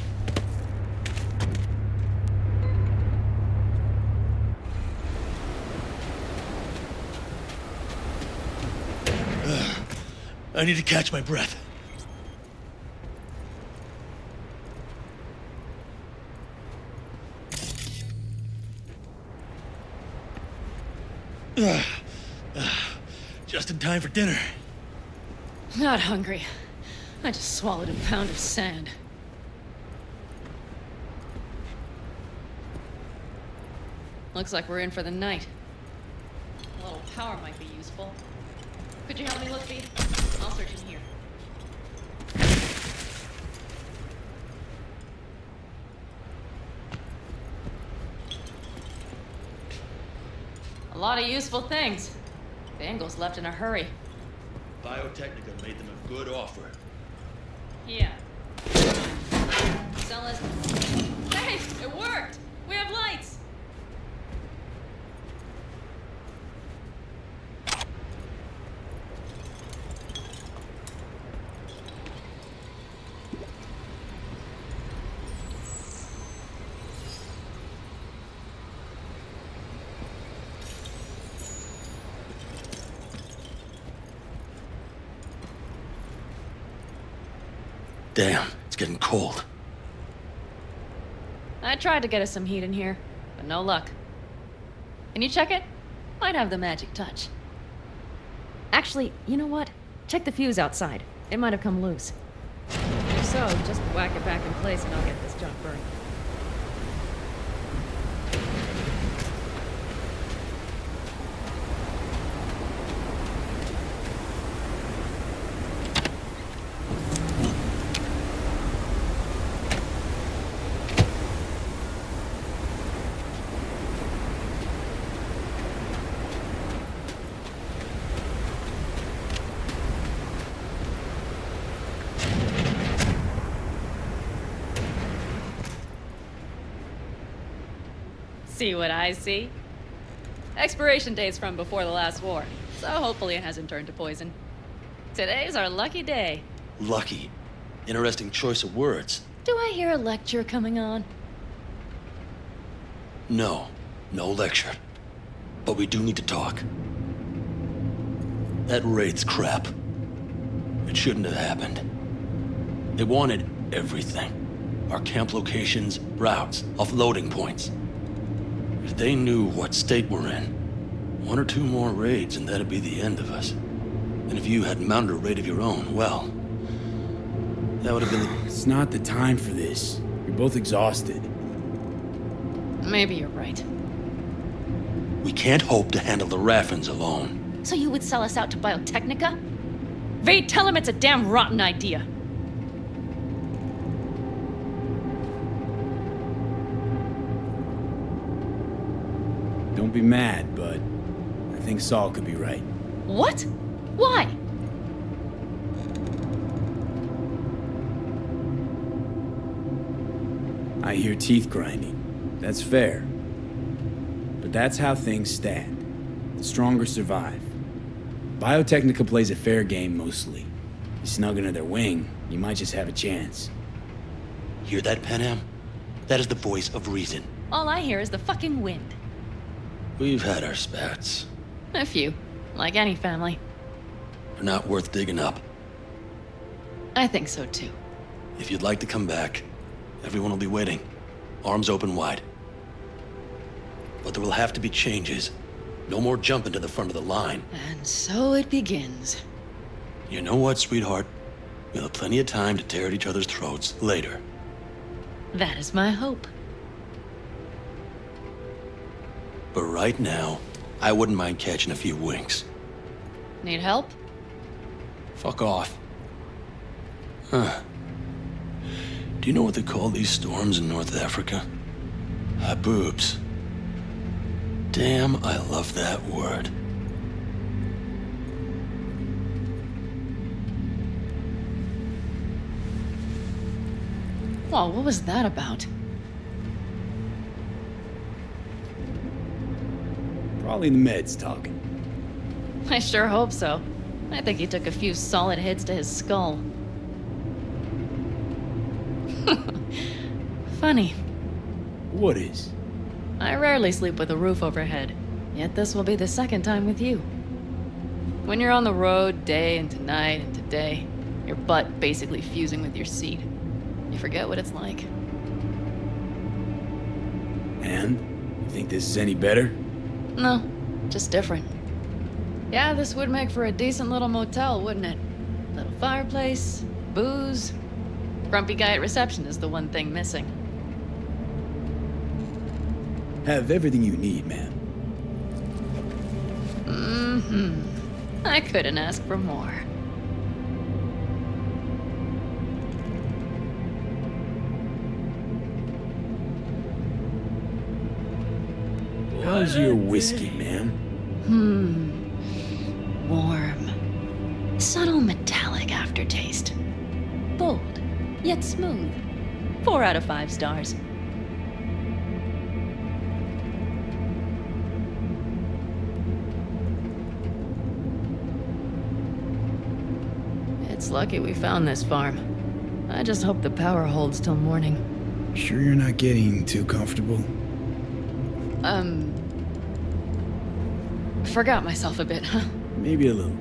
I need to catch my breath. Just in time for dinner. Not hungry. I just swallowed a pound of sand. Looks like we're in for the night. A little power might be useful. Could you help me look, V? I'll search in here. A lot of useful things. The Ingalls left in a hurry. Biotechnica made them a good offer. Yeah. Sell us. Hey, it worked! We have lights! Damn, it's getting cold. I tried to get us some heat in here, but no luck. Can you check it? Might have the magic touch. Actually, you know what? Check the fuse outside. It might have come loose. If so, just whack it back in place and I'll get this junk burned. See what I see? Expiration date's from before the last war, so hopefully it hasn't turned to poison. Today's our lucky day. Lucky. Interesting choice of words. Do I hear a lecture coming on? No lecture. But we do need to talk. That raid's crap. It shouldn't have happened. They wanted everything. our camp locations, routes, offloading points. If they knew what state we're in, one or two more raids and that'd be the end of us. And if you had mounted a raid of your own, well, that would have been the... It's not the time for this. You're both exhausted. Maybe you're right. We can't hope to handle the Raffens alone. So you would sell us out to Biotechnica? Vade, tell him it's a damn rotten idea. Don't be mad, but I think Saul could be right. What? Why? I hear teeth grinding. That's fair. But that's how things stand. The stronger survive. Biotechnica plays a fair game mostly. You snug under their wing, you might just have a chance. Hear that, Panam? That is the voice of reason. All I hear is the fucking wind. We've had our spats. A few. Like any family. They're not worth digging up. I think so too. If you'd like to come back, everyone will be waiting. Arms open wide. But there will have to be changes. No more jumping to the front of the line. And so it begins. You know what, sweetheart? We'll have plenty of time to tear at each other's throats later. That is my hope. But right now, I wouldn't mind catching a few winks. Need help? Fuck off. Huh. Do you know what they call these storms in North Africa? Haboobs. Damn, I love that word. Well, what was that about? Probably the meds talking. I sure hope so. I think he took a few solid hits to his skull. Funny. What is? I rarely sleep with a roof overhead, yet this will be the second time with you. When you're on the road day into night into day, your butt basically fusing with your seat, you forget what it's like. And? You think this is any better? No, just different. Yeah, this would make for a decent little motel, wouldn't it? Little fireplace, booze. Grumpy guy at reception is the one thing missing. Have everything you need, man. Mm-hmm. I couldn't ask for more. How's your whiskey, man? Warm. Subtle metallic aftertaste. Bold, yet smooth. 4 out of 5 stars. It's lucky we found this farm. I just hope the power holds till morning. Sure you're not getting too comfortable? Forgot myself a bit, huh? Maybe a little.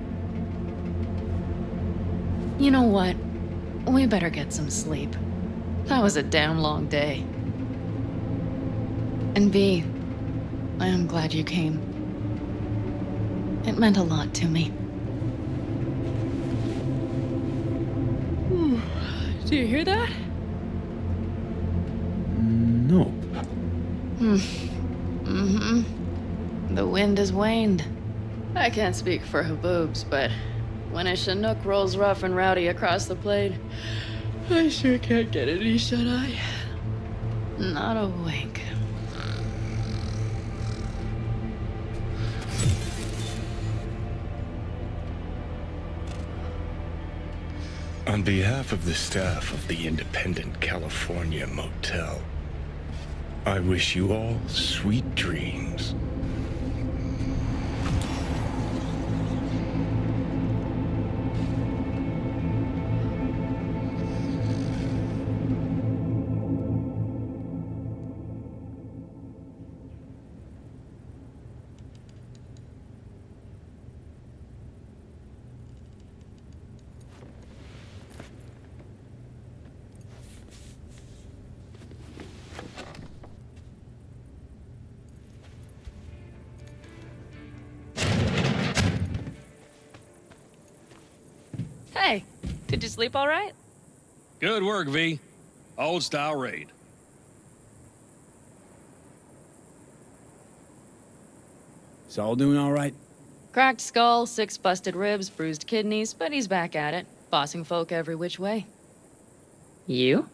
You know what? We better get some sleep. That was a damn long day. And B, I am glad you came. It meant a lot to me. Do you hear that? No. Mm-hmm. The wind has waned. I can't speak for Haboobs, but when a Chinook rolls rough and rowdy across the plain, I sure can't get any shut-eye. Not a wink. On behalf of the staff of the Independent California Motel, I wish you all sweet dreams. Hey, did you sleep all right? Good work, V. Old style raid. Saul doing all right? Cracked skull, 6 busted ribs, bruised kidneys, but he's back at it, bossing folk every which way. You?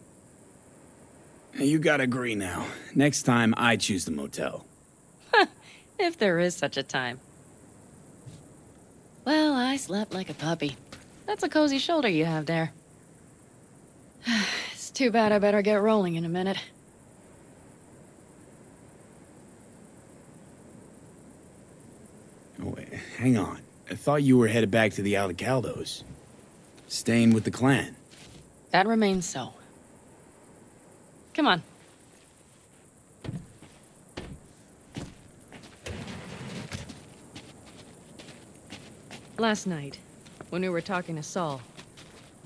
You gotta agree now. Next time, I choose the motel. If there is such a time. Well, I slept like a puppy. That's a cozy shoulder you have there. It's too bad I better get rolling in a minute. Oh, wait, hang on. I thought you were headed back to the Aldecaldos. Staying with the clan. That remains so. Come on. Last night, when we were talking to Saul,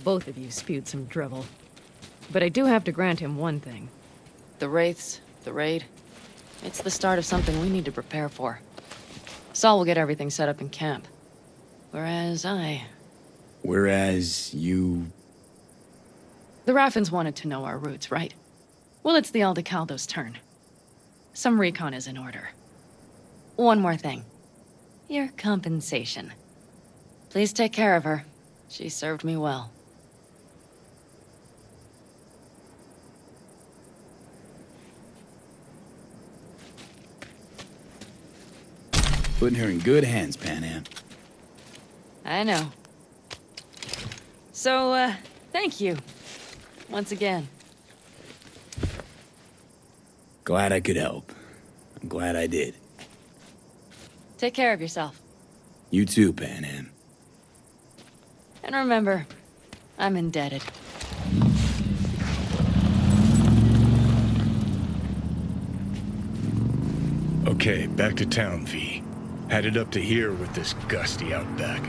both of you spewed some drivel. But I do have to grant him one thing. The Wraiths, the raid, it's the start of something we need to prepare for. Saul will get everything set up in camp. Whereas you... The Raffins wanted to know our roots, right? Well, it's the Aldecaldo's turn. Some recon is in order. One more thing. Your compensation. Please take care of her. She served me well. Putting her in good hands, Panam. I know. So, thank you. Once again. Glad I could help. I'm glad I did. Take care of yourself. You too, Panam. And remember, I'm indebted. Okay, back to town, V. Headed up to here with this gusty outback.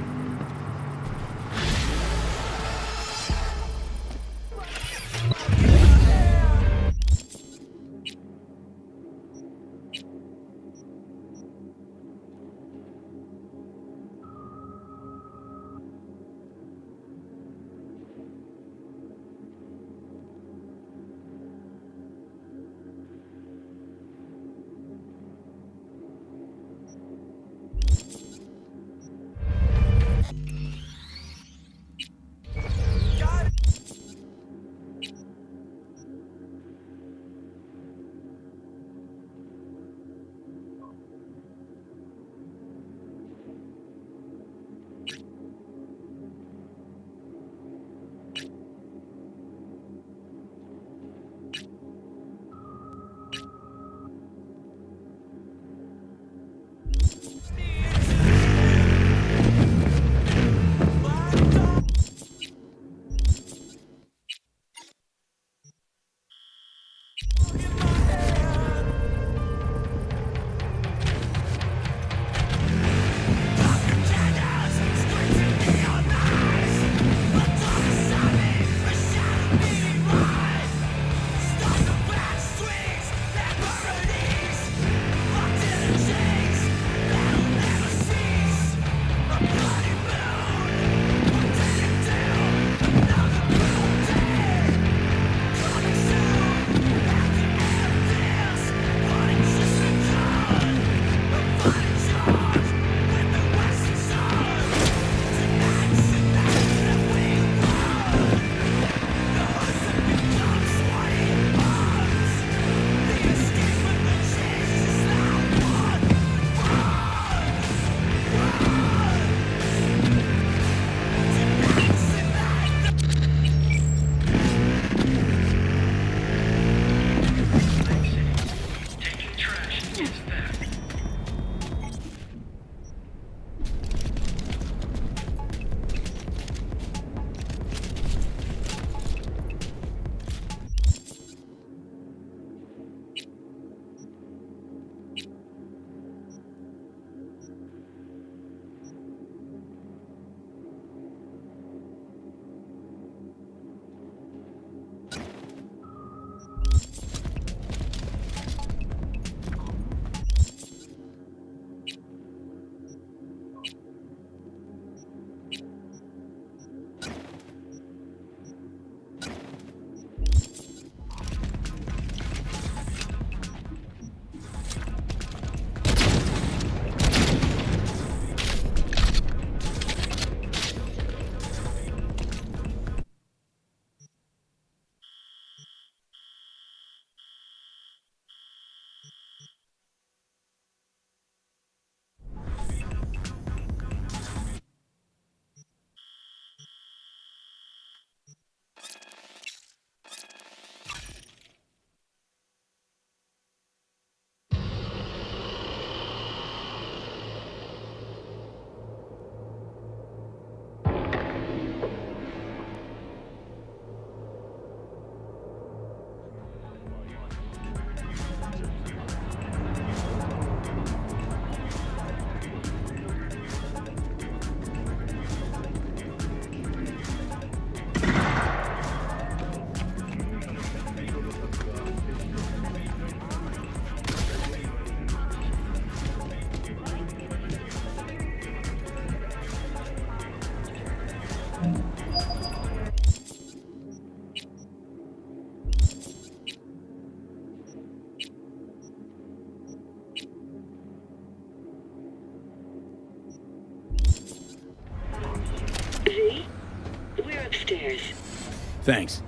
Thanks.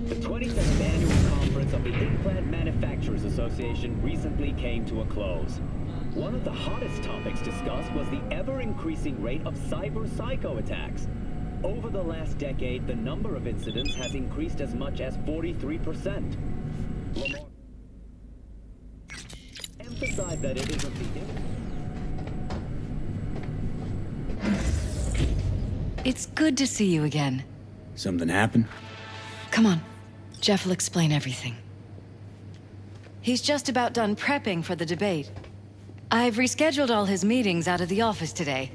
The 27th Annual Conference of the Implant Manufacturers Association recently came to a close. One of the hottest topics discussed was the ever-increasing rate of cyber-psycho attacks. Over the last decade, the number of incidents has increased as much as 43%. Lamar emphasized that it isn't the... It's good to see you again. Something happened? Come on. Jeff will explain everything. He's just about done prepping for the debate. I've rescheduled all his meetings out of the office today.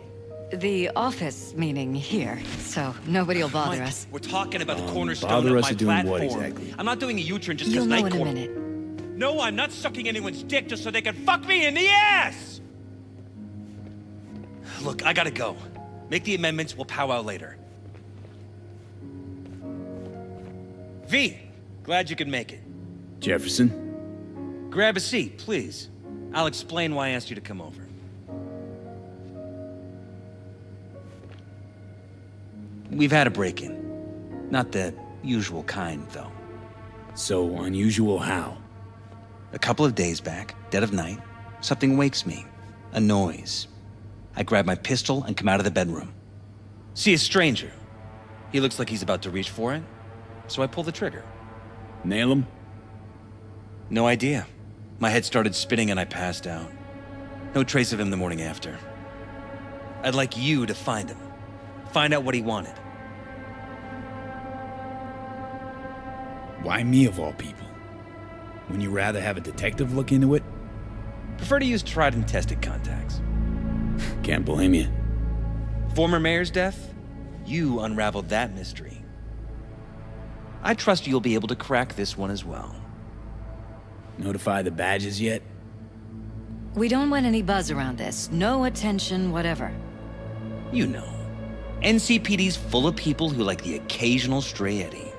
The office meaning here, so nobody will bother Mike, us. We're talking about the cornerstone bother of us my to doing platform. what exactly? I'm not doing a U-turn just You'll because know in a Night minute. No, I'm not sucking anyone's dick just so they can fuck me in the ass! Look, I gotta go. Make the amendments, we'll powwow later. V, glad you could make it. Jefferson? Grab a seat, please. I'll explain why I asked you to come over. We've had a break-in. Not the usual kind, though. So unusual how? A couple of days back, dead of night, something wakes me. A noise. I grab my pistol and come out of the bedroom. See a stranger. He looks like he's about to reach for it, so I pull the trigger. Nail him? No idea. My head started spinning and I passed out. No trace of him the morning after. I'd like you to find him. Find out what he wanted. Why me of all people? Wouldn't you rather have a detective look into it? Prefer to use tried and tested contacts. Can't blame you. Former mayor's death? You unraveled that mystery. I trust you'll be able to crack this one as well. Notify the badges yet? We don't want any buzz around this. No attention, whatever. You know. NCPD's full of people who like the occasional stray eddy.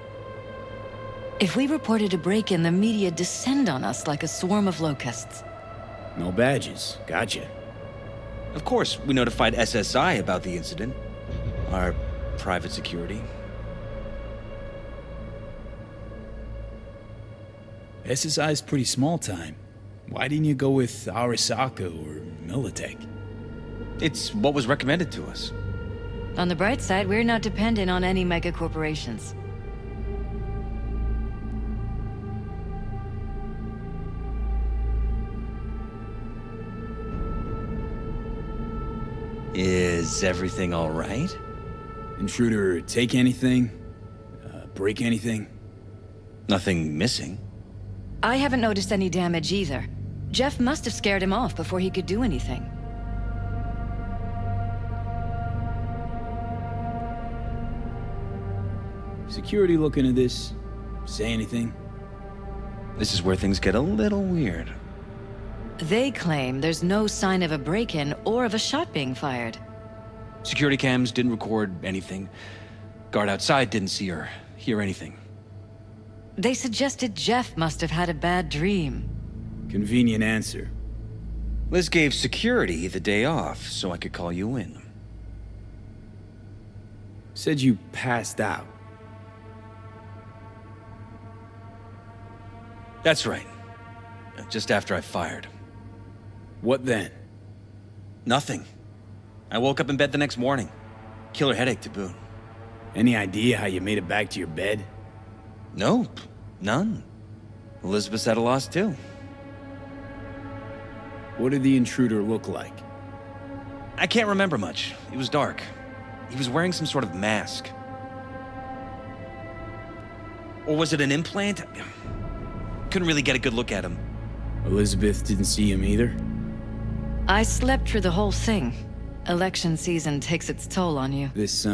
If we reported a break-in, the media descend on us like a swarm of locusts. No badges. Gotcha. Of course, we notified SSI about the incident. Our private security. SSI's pretty small time. Why didn't you go with Arasaka or Militech? It's what was recommended to us. On the bright side, we're not dependent on any mega corporations. Is everything all right? Intruder take anything? Break anything? Nothing missing. I haven't noticed any damage either. Jeff must have scared him off before he could do anything. Security looking at this? Say anything? This is where things get a little weird. They claim there's no sign of a break-in or of a shot being fired. Security cams didn't record anything. Guard outside didn't see or hear anything. They suggested Jeff must have had a bad dream. Convenient answer. Liz gave security the day off so I could call you in. Said you passed out. That's right. Just after I fired. What then? Nothing. I woke up in bed the next morning. Killer headache to boot. Any idea how you made it back to your bed? Nope. None. Elizabeth's at a loss too. What did the intruder look like? I can't remember much. It was dark. He was wearing some sort of mask. Or was it an implant? Couldn't really get a good look at him. Elizabeth didn't see him either? I slept through the whole thing. Election season takes its toll on you. This,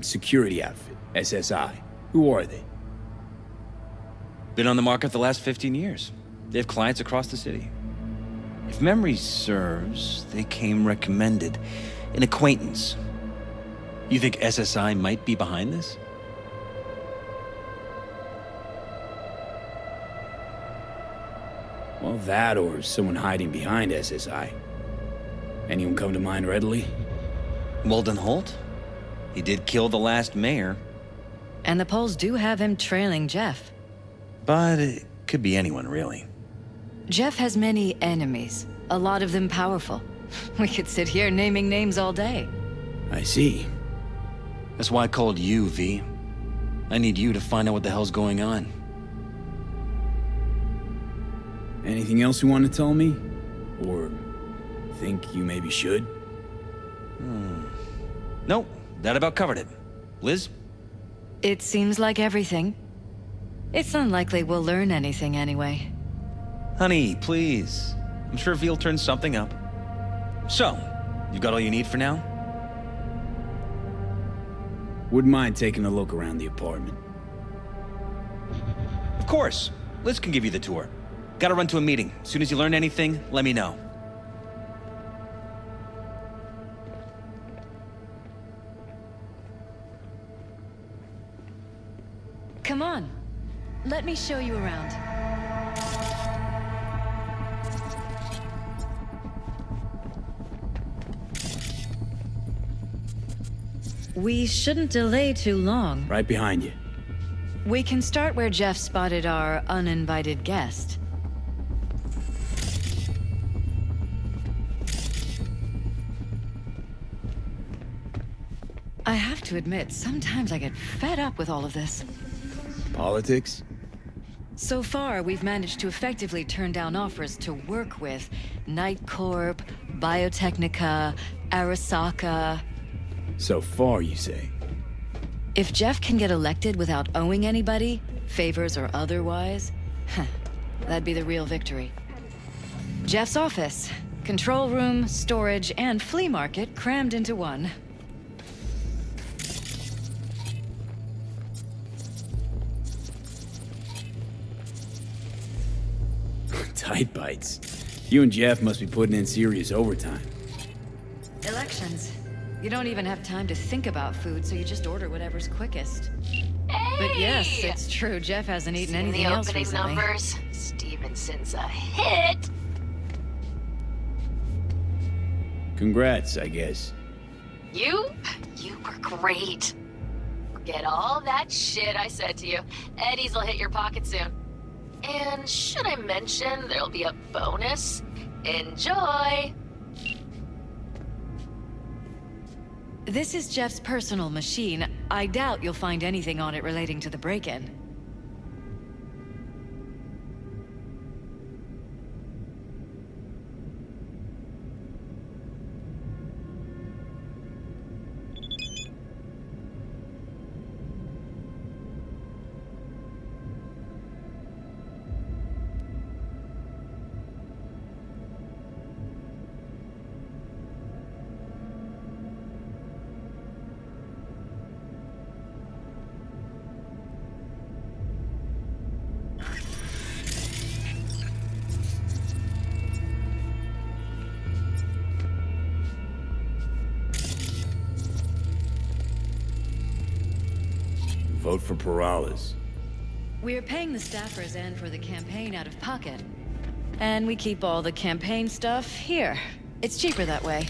security outfit, SSI. Who are they? Been on the market the last 15 years. They have clients across the city. If memory serves, they came recommended. An acquaintance. You think SSI might be behind this? Well, that or someone hiding behind SSI. Anyone come to mind readily? Walden Holt? He did kill the last mayor. And the polls do have him trailing Jeff. But it could be anyone, really. Jeff has many enemies, a lot of them powerful. We could sit here naming names all day. I see. That's why I called you, V. I need you to find out what the hell's going on. Anything else you want to tell me? Or think you maybe should? Nope, that about covered it. Liz? It seems like everything. It's unlikely we'll learn anything anyway. Honey, please. I'm sure V'll turn something up. So, you got all you need for now? Wouldn't mind taking a look around the apartment. Of course. Liz can give you the tour. Gotta run to a meeting. As soon as you learn anything, let me know. Come on. Let me show you around. We shouldn't delay too long. Right behind you. We can start where Jeff spotted our uninvited guest. I have to admit, sometimes I get fed up with all of this. Politics? So far, we've managed to effectively turn down offers to work with Night Corp, Biotechnica, Arasaka. So far, you say? If Jeff can get elected without owing anybody, favors or otherwise, that'd be the real victory. Jeff's office, control room, storage, and flea market crammed into one. Tight bites. You and Jeff must be putting in serious overtime. Elections. You don't even have time to think about food, so you just order whatever's quickest. But yes, it's true. Jeff hasn't eaten anything the else opening recently. numbers? Stevenson's a hit. Congrats, I guess. You were great. Forget all that shit I said to you. Eddie's will hit your pocket soon. And should I mention there'll be a bonus? Enjoy! This is Jeff's personal machine. I doubt you'll find anything on it relating to the break-in. Vote for Perales. We're paying the staffers and for the campaign out of pocket. And we keep all the campaign stuff here. It's cheaper that way.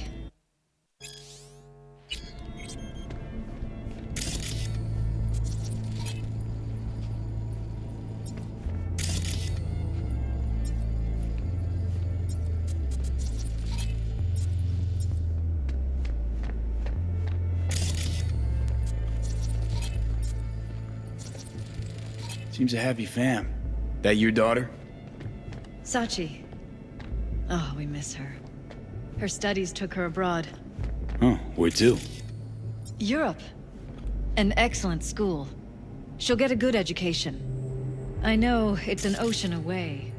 Seems a happy fam. That your daughter? Sachi. Oh, we miss her. Her studies took her abroad. Huh, where to? Europe. An excellent school. She'll get a good education. I know it's an ocean away.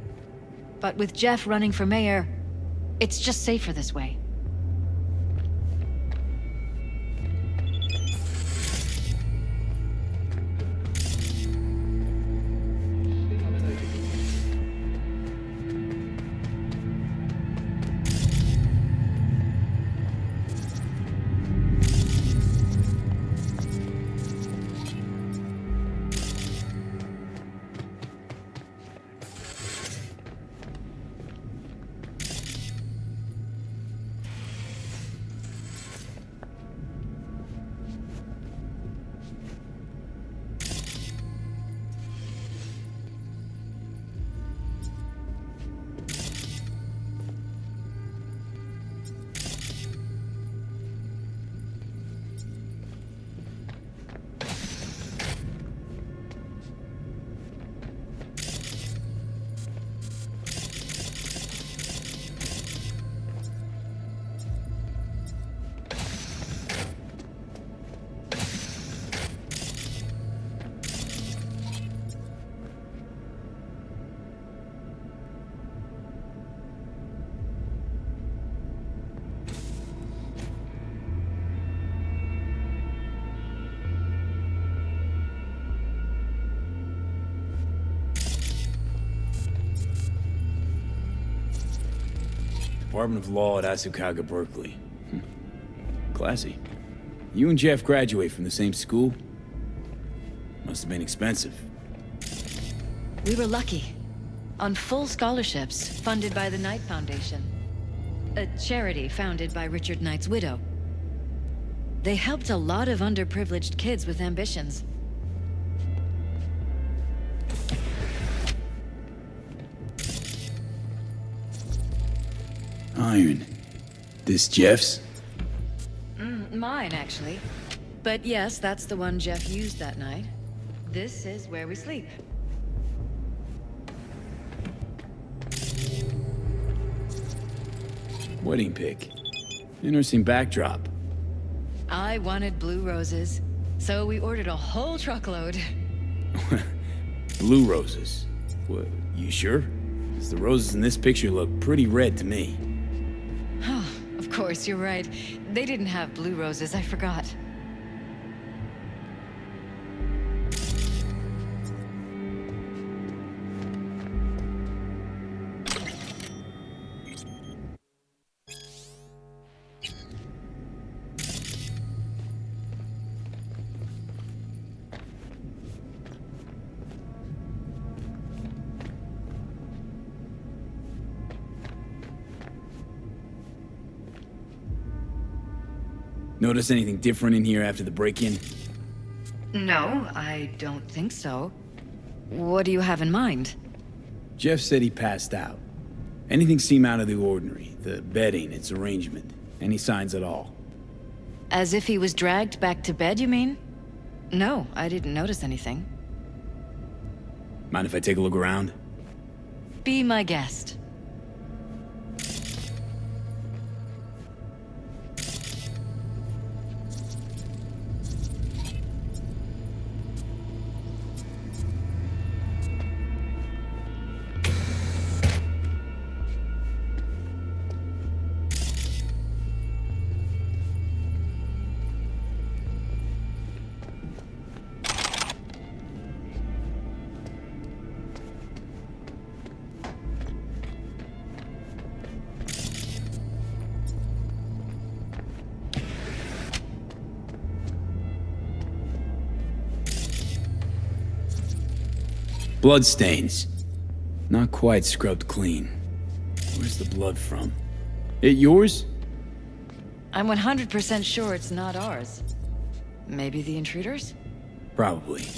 But with Jeff running for mayor, it's just safer this way. Department of Law at Asukaga, Berkeley. Classy. You and Jeff graduate from the same school? Must have been expensive. We were lucky. On full scholarships, funded by the Knight Foundation. A charity founded by Richard Knight's widow. They helped a lot of underprivileged kids with ambitions. Iron. This Jeff's? Mine, actually. But yes, that's the one Jeff used that night. This is where we sleep. Wedding pic. Interesting backdrop. I wanted blue roses, so we ordered a whole truckload. Blue roses. What, you sure? 'Cause the roses in this picture look pretty red to me. Oh, of course, you're right. They didn't have blue roses, I forgot. Notice anything different in here after the break-in? No, I don't think so. What do you have in mind? Jeff said he passed out. Anything seem out of the ordinary? The bedding, its arrangement? Any signs at all? As if he was dragged back to bed, you mean? No, I didn't notice anything. Mind if I take a look around? Be my guest. Bloodstains. Not quite scrubbed clean. Where's the blood from? It yours? I'm 100% sure it's not ours. Maybe the intruders? Probably.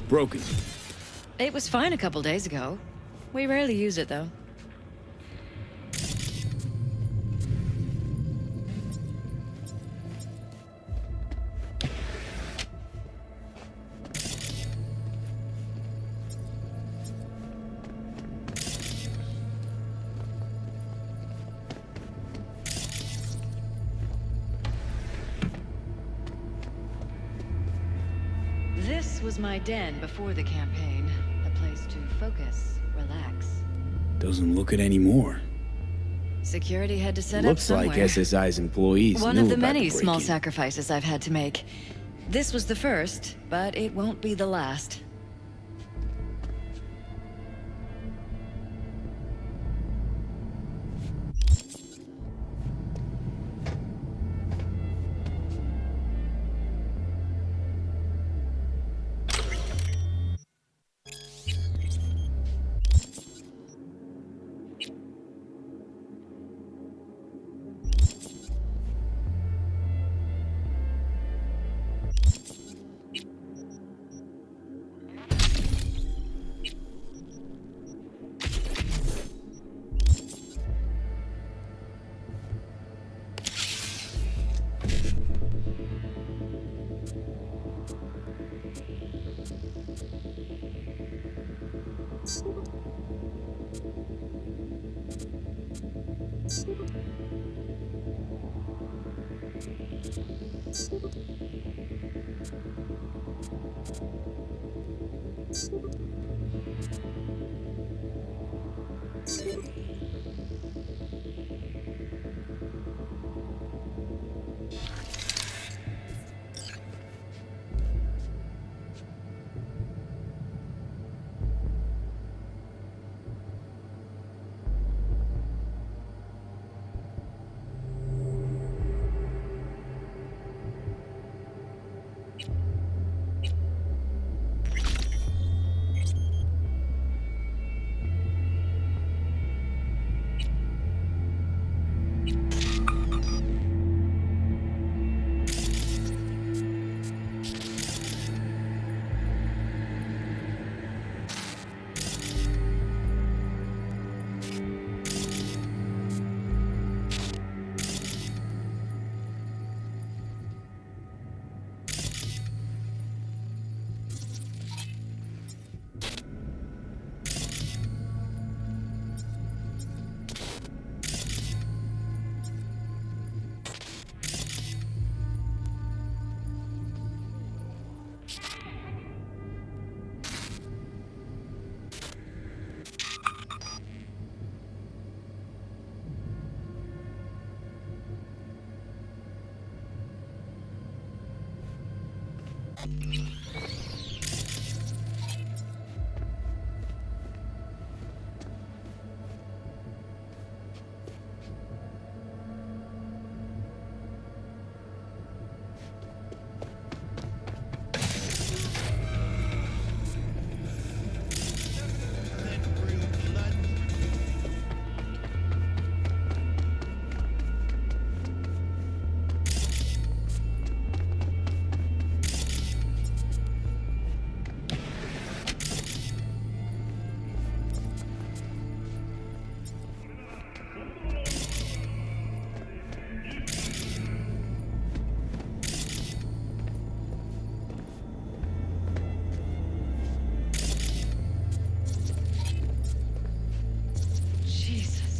Broken. It was fine a couple days ago. We rarely use it, though. This was my den before the campaign. A place to focus, relax. Doesn't look it anymore. Security had to set up Looks somewhere. like SSI's employees One knew of the about many the small break-in. sacrifices I've had to make. This was the first, but it won't be the last.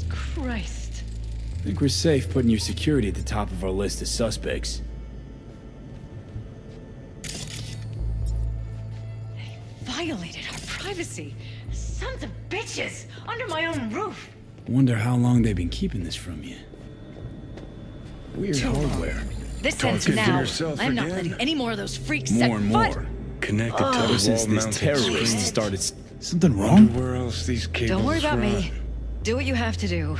Christ. I think we're safe putting your security at the top of our list of suspects. They violated our privacy. Sons of bitches! Under my own roof! Wonder how long they've been keeping this from you. Weird Too long. hardware. This ends Talking to now. yourself I'm not again? letting any more of those freaks More set and foot. more. Connected to Ever the since this wall-mounted terrorist screen. started... Something Wonder wrong? where else these cables Don't worry about run. me. Do what you have to do.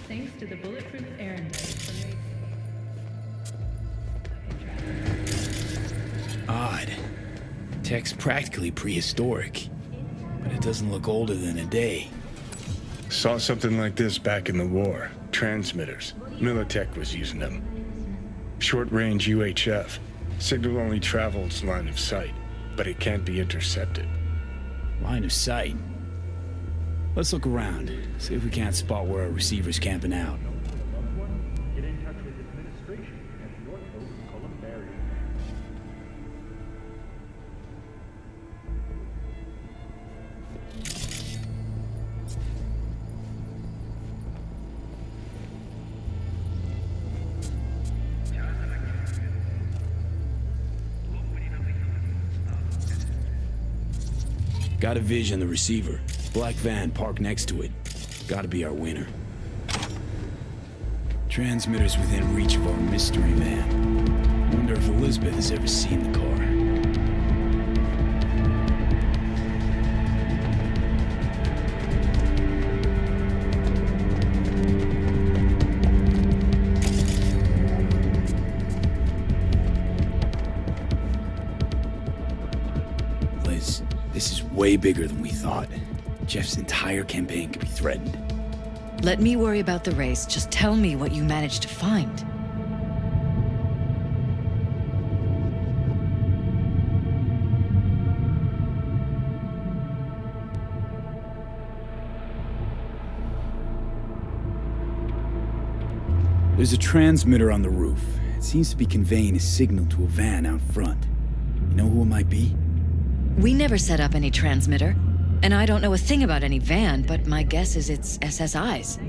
Thanks to the bulletproof errand. Odd. Tech's practically prehistoric. But it doesn't look older than a day. Saw something like this back in the war. Transmitters. Militech was using them. Short-range UHF. Signal only travels line of sight, but it can't be intercepted. Line of sight. Let's look around. See if we can't spot where our receiver's camping out. Get in touch with administration at North Oak Columbarium. Got a vision, the receiver. Black van parked next to it. Gotta be our winner. Transmitters within reach of our mystery van. Wonder if Elizabeth has ever seen the car. This is way bigger than we thought. Jeff's entire campaign could be threatened. Let me worry about the race. Just tell me what you managed to find. There's a transmitter on the roof. It seems to be conveying a signal to a van out front. You know who it might be? We never set up any transmitter. And I don't know a thing about any van, but my guess is it's SSI's.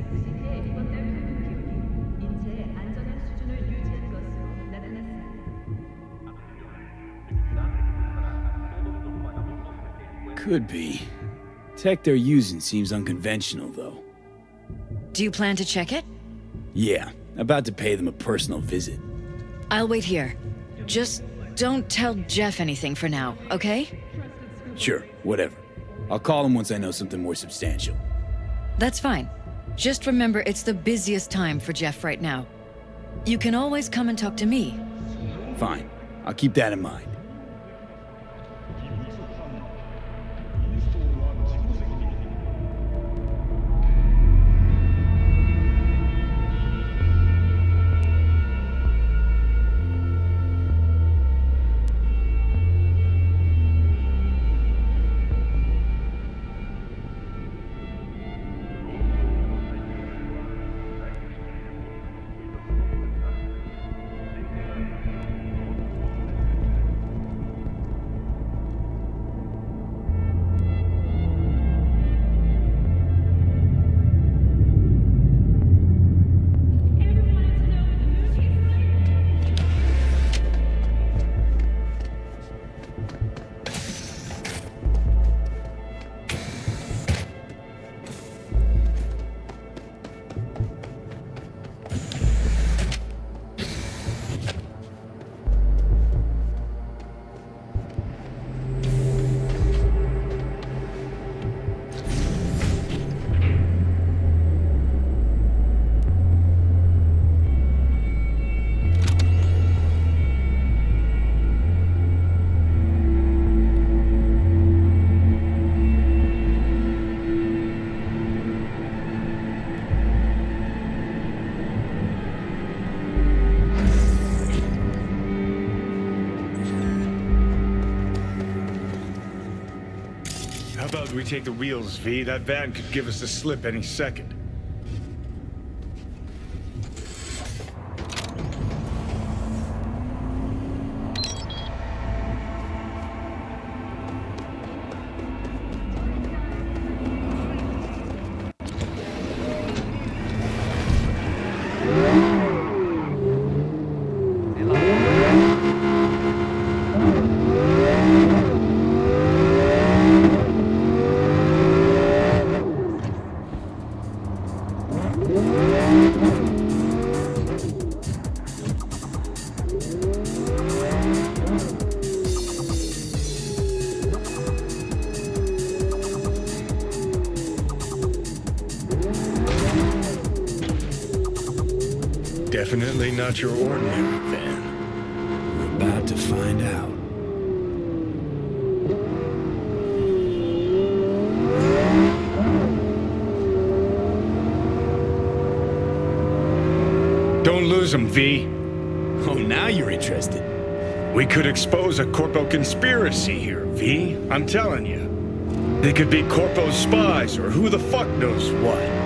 Could be. Tech they're using seems unconventional, though. Do you plan to check it? Yeah, about to pay them a personal visit. I'll wait here. Just don't tell Jeff anything for now, okay? Sure, whatever. I'll call him once I know something more substantial. That's fine. Just remember it's the busiest time for Jeff right now. You can always come and talk to me. Fine. I'll keep that in mind. How about we take the wheels, V? That van could give us the slip any second. Definitely not your ordinary van. We're about to find out. Don't lose him, V. Oh, now you're interested. We could expose a Corpo conspiracy here, V. I'm telling you. They could be Corpo spies or who the fuck knows what.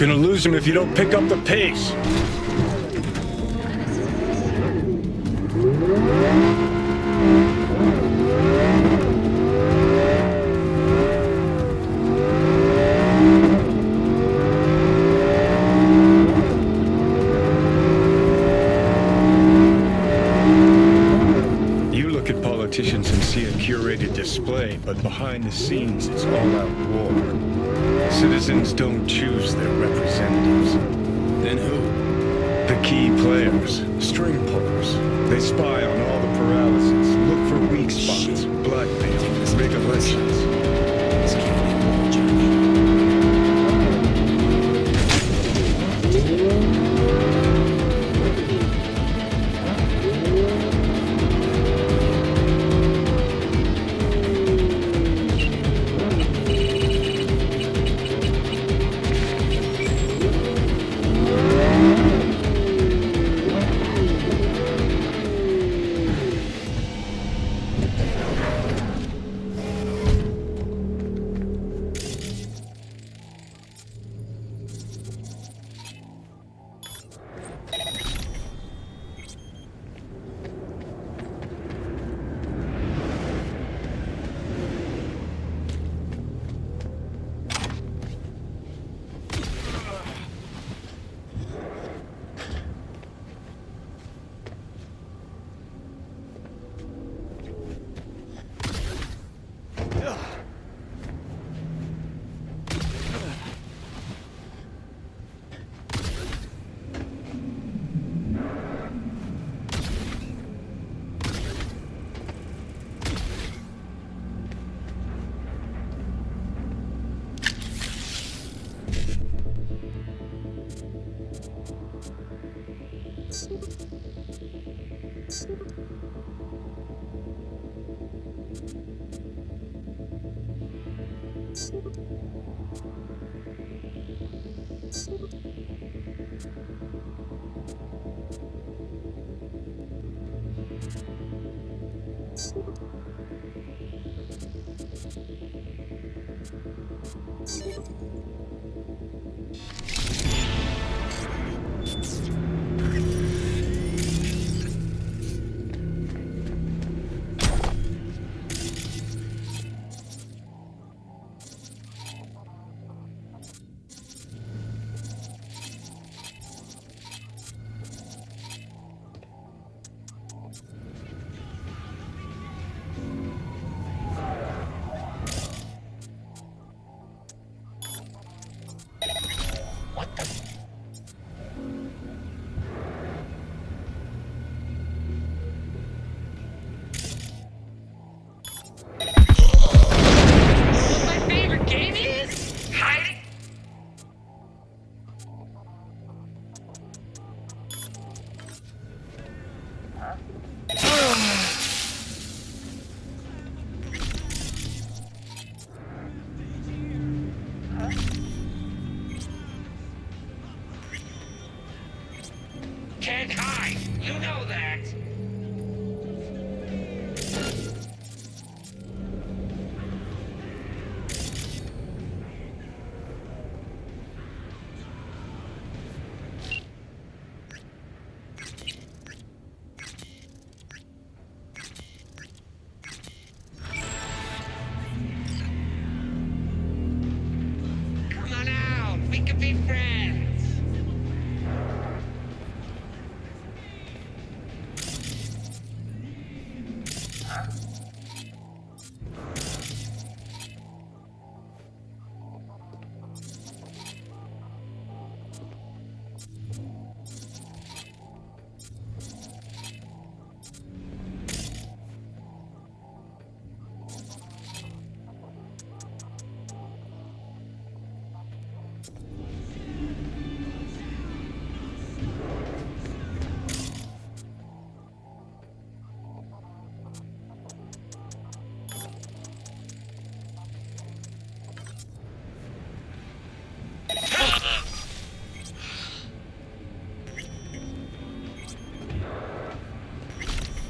Gonna lose him if you don't pick up the pace. politicians can see a curated display, but behind the scenes it's all-out war. Citizens don't choose their representatives. Then who? The key players, string pullers. They spy on all the paralysis, look for weak spots, blackmail, rig elections. This can't be war, Johnny. Can't hide. You know that. Come on out. We could be friends.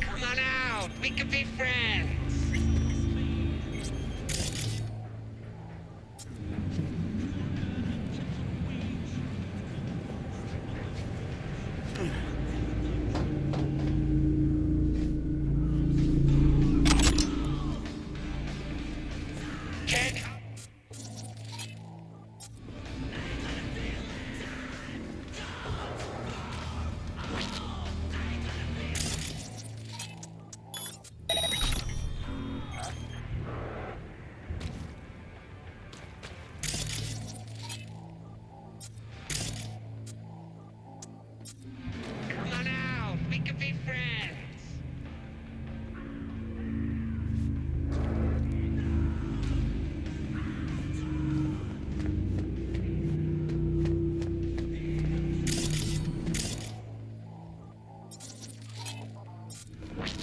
Come on out. We could be friends. Can't.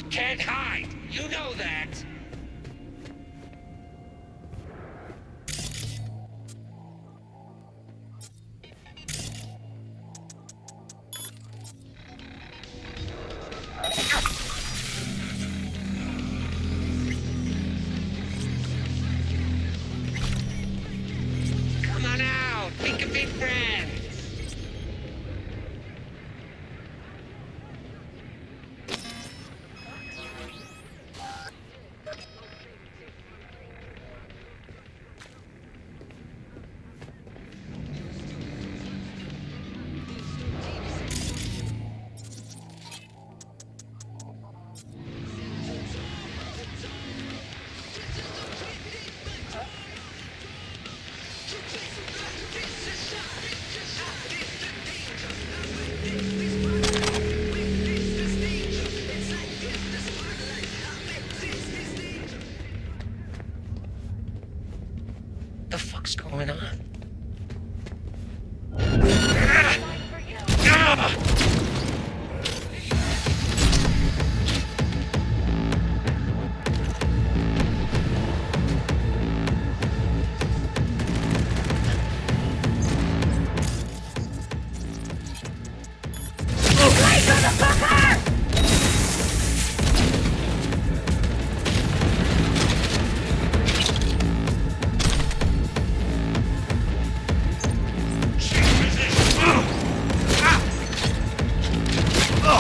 can't hide. You know that. Come on out. We can be friends. The fuck's going on?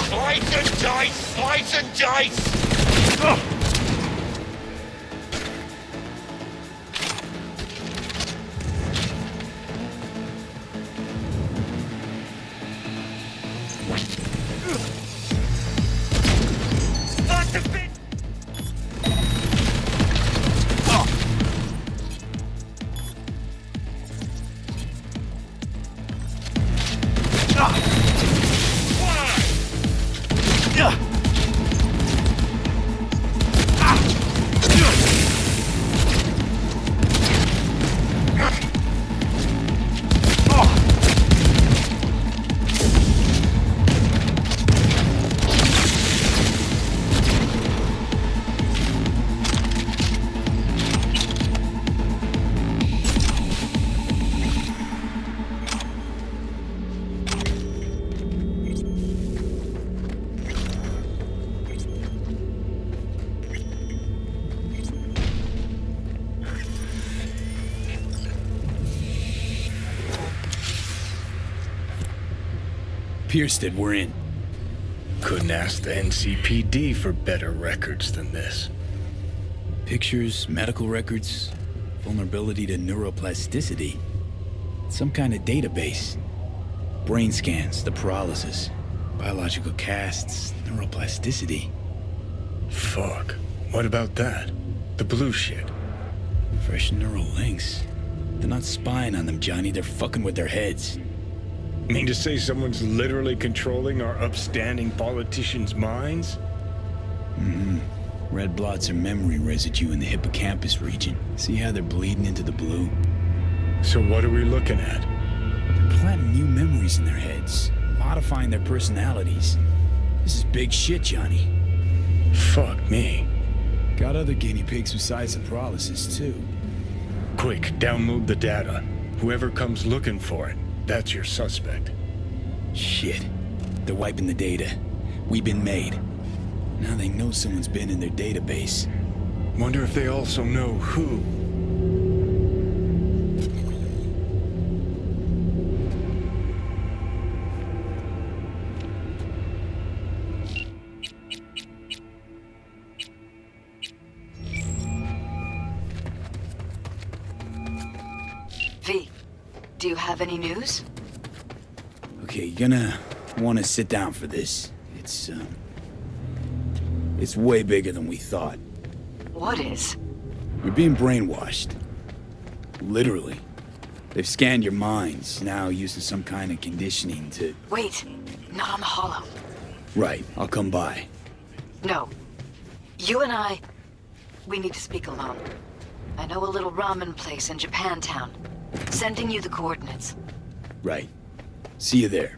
Slice and dice! Slice and dice! Pierced it, we're in. Couldn't ask the NCPD for better records than this. Pictures, medical records, vulnerability to neuroplasticity. Some kind of database. Brain scans, the paralysis, biological casts, neuroplasticity. Fuck. What about that? The blue shit. Fresh neural links. They're not spying on them, Johnny. They're fucking with their heads. Mean to say someone's literally controlling our upstanding politicians' minds? Mm-hmm. Red blots are memory residue in the hippocampus region. See how they're bleeding into the blue? So what are we looking at? They're planting new memories in their heads, modifying their personalities. This is big shit, Johnny. Fuck me. Got other guinea pigs besides the paralysis, too. Quick, download the data. Whoever comes looking for it, that's your suspect. Shit. They're wiping the data. We've been made. Now they know someone's been in their database. Wonder if they also know who. V, do you have any news? Okay, you're gonna want to sit down for this. It's way bigger than we thought. What is? You're being brainwashed. Literally. They've scanned your minds, now using some kind of conditioning to... Wait, not on the hollow. Right, I'll come by. No. You and I, we need to speak alone. I know a little ramen place in Japantown. Sending you the coordinates. Right. See you there.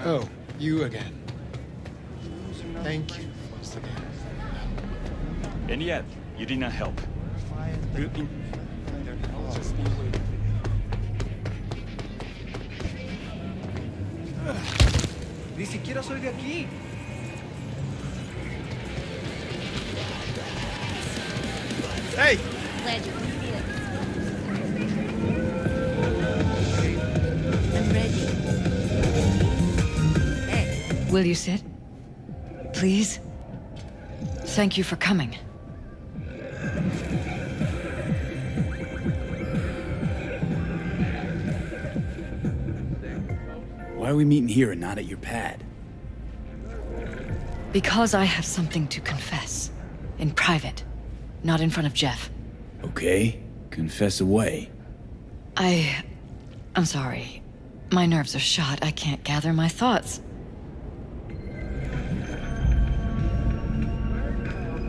Oh, you again. Thank you once again. And yet, you did not help. Ni siquiera soy de aquí. Hey! Glad you can see it. I'm ready. Hey, will you sit? Please? Thank you for coming. Why are we meeting here and not at your pad? Because I have something to confess. In private. Not in front of Jeff. Okay, confess away. I'm sorry. My nerves are shot. I can't gather my thoughts.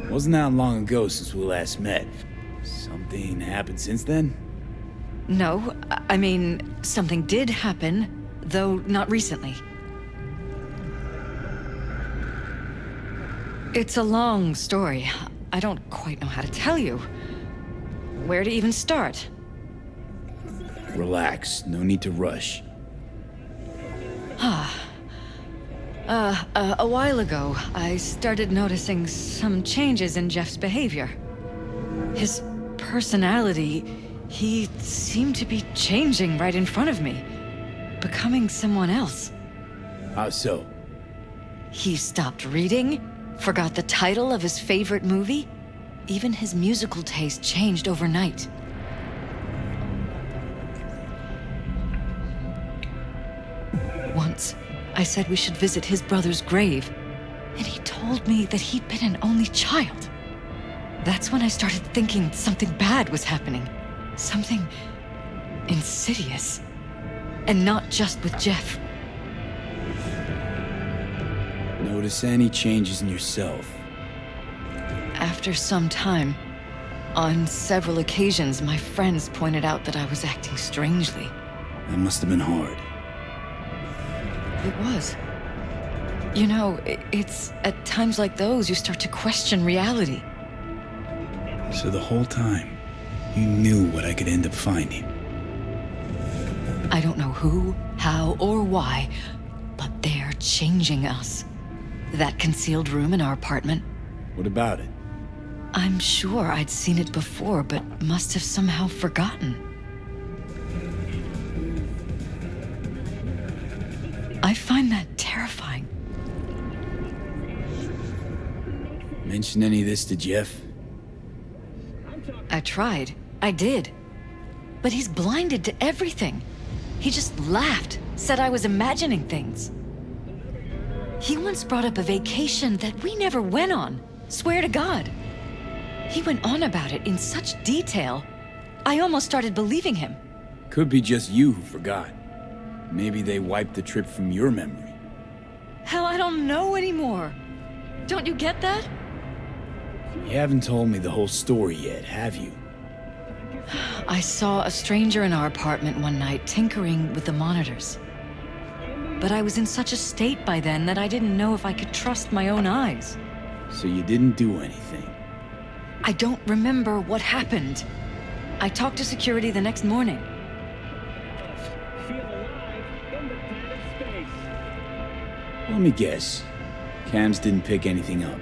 Wasn't that long ago since we last met. Something happened since then? No, I mean, something did happen, though not recently. It's a long story. I don't quite know how to tell you. Where to even start? Relax, no need to rush. A while ago, I started noticing some changes in Jeff's behavior. His personality, he seemed to be changing right in front of me. Becoming someone else. How so? He stopped reading, forgot the title of his favorite movie. Even his musical taste changed overnight. Once, I said we should visit his brother's grave, and he told me that he'd been an only child. That's when I started thinking something bad was happening. Something insidious. And not just with Jeff. Notice any changes in yourself? After some time, on several occasions, my friends pointed out that I was acting strangely. That must have been hard. It was. You know, it's at times like those you start to question reality. So the whole time, you knew what I could end up finding. I don't know who, how, or why, but they're changing us. That concealed room in our apartment. What about it? I'm sure I'd seen it before, but must have somehow forgotten. I find that terrifying. Mention any of this to Jeff? I tried. I did. But he's blinded to everything. He just laughed, said I was imagining things. He once brought up a vacation that we never went on. Swear to God. He went on about it in such detail, I almost started believing him. Could be just you who forgot. Maybe they wiped the trip from your memory. Hell, I don't know anymore. Don't you get that? You haven't told me the whole story yet, have you? I saw a stranger in our apartment one night tinkering with the monitors. But I was in such a state by then that I didn't know if I could trust my own eyes. So you didn't do anything? I don't remember what happened. I talked to security the next morning. Let me guess. Cams didn't pick anything up.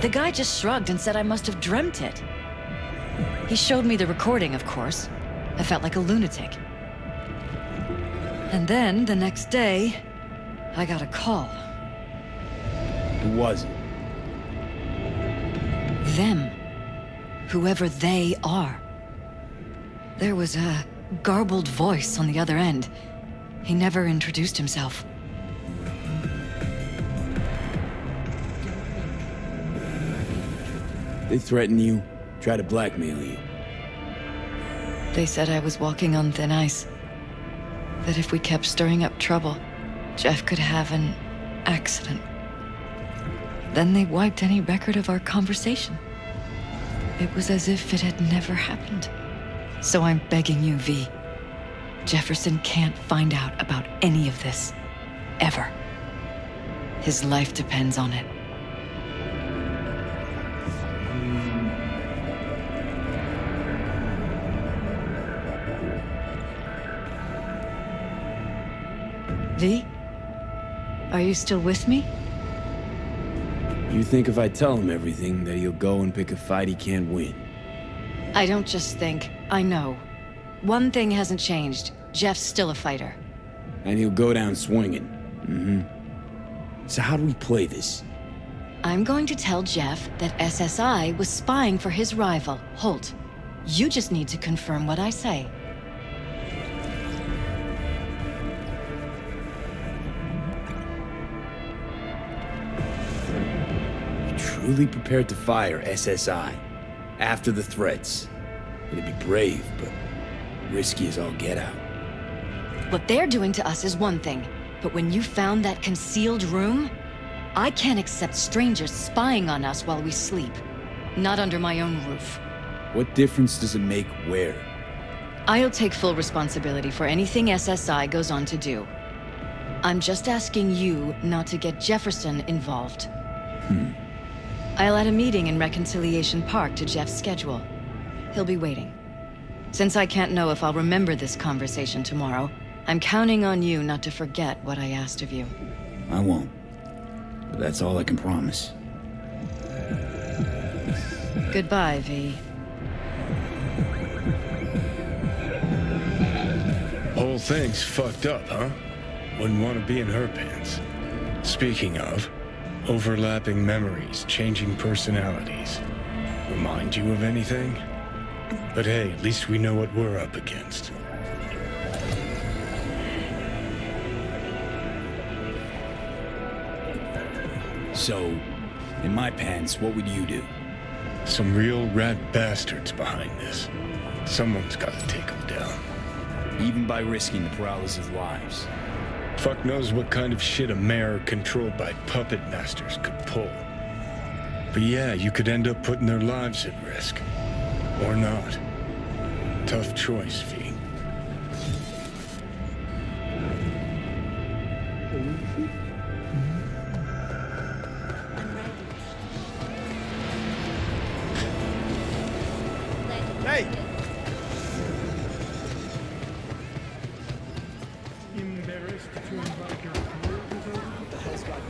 The guy just shrugged and said I must have dreamt it. He showed me the recording, of course. I felt like a lunatic. And then, the next day, I got a call. Who was it? Them. Whoever they are. There was a garbled voice on the other end. He never introduced himself. They threatened you, try to blackmail you. They said I was walking on thin ice. That if we kept stirring up trouble, Jeff could have an accident. Then they wiped any record of our conversation. It was as if it had never happened. So I'm begging you, V. Jefferson can't find out about any of this. Ever. His life depends on it. V? Are you still with me? You think if I tell him everything, that he'll go and pick a fight he can't win? I don't just think, I know. One thing hasn't changed. Jeff's still a fighter. And he'll go down swinging. So how do we play this? I'm going to tell Jeff that SSI was spying for his rival, Holt. You just need to confirm what I say. Truly prepared to fire SSI after the threats. It'd be brave, but risky as all get out. What they're doing to us is one thing, but when you found that concealed room, I can't accept strangers spying on us while we sleep. Not under my own roof. What difference does it make where? I'll take full responsibility for anything SSI goes on to do. I'm just asking you not to get Jefferson involved. I'll add a meeting in Reconciliation Park to Jeff's schedule. He'll be waiting. Since I can't know if I'll remember this conversation tomorrow, I'm counting on you not to forget what I asked of you. I won't. But that's all I can promise. Goodbye, V. Whole thing's fucked up, huh? Wouldn't want to be in her pants. Speaking of, overlapping memories, changing personalities. Remind you of anything? But hey, at least we know what we're up against. So, in my pants, what would you do? Some real rat bastards behind this. Someone's got to take them down. Even by risking the prowlers' lives. Fuck knows what kind of shit a mayor controlled by puppet masters could pull. But yeah, you could end up putting their lives at risk. Or not. Tough choice, V. Hey! Embarrassed to invite your coworkers over? What the hell's got you?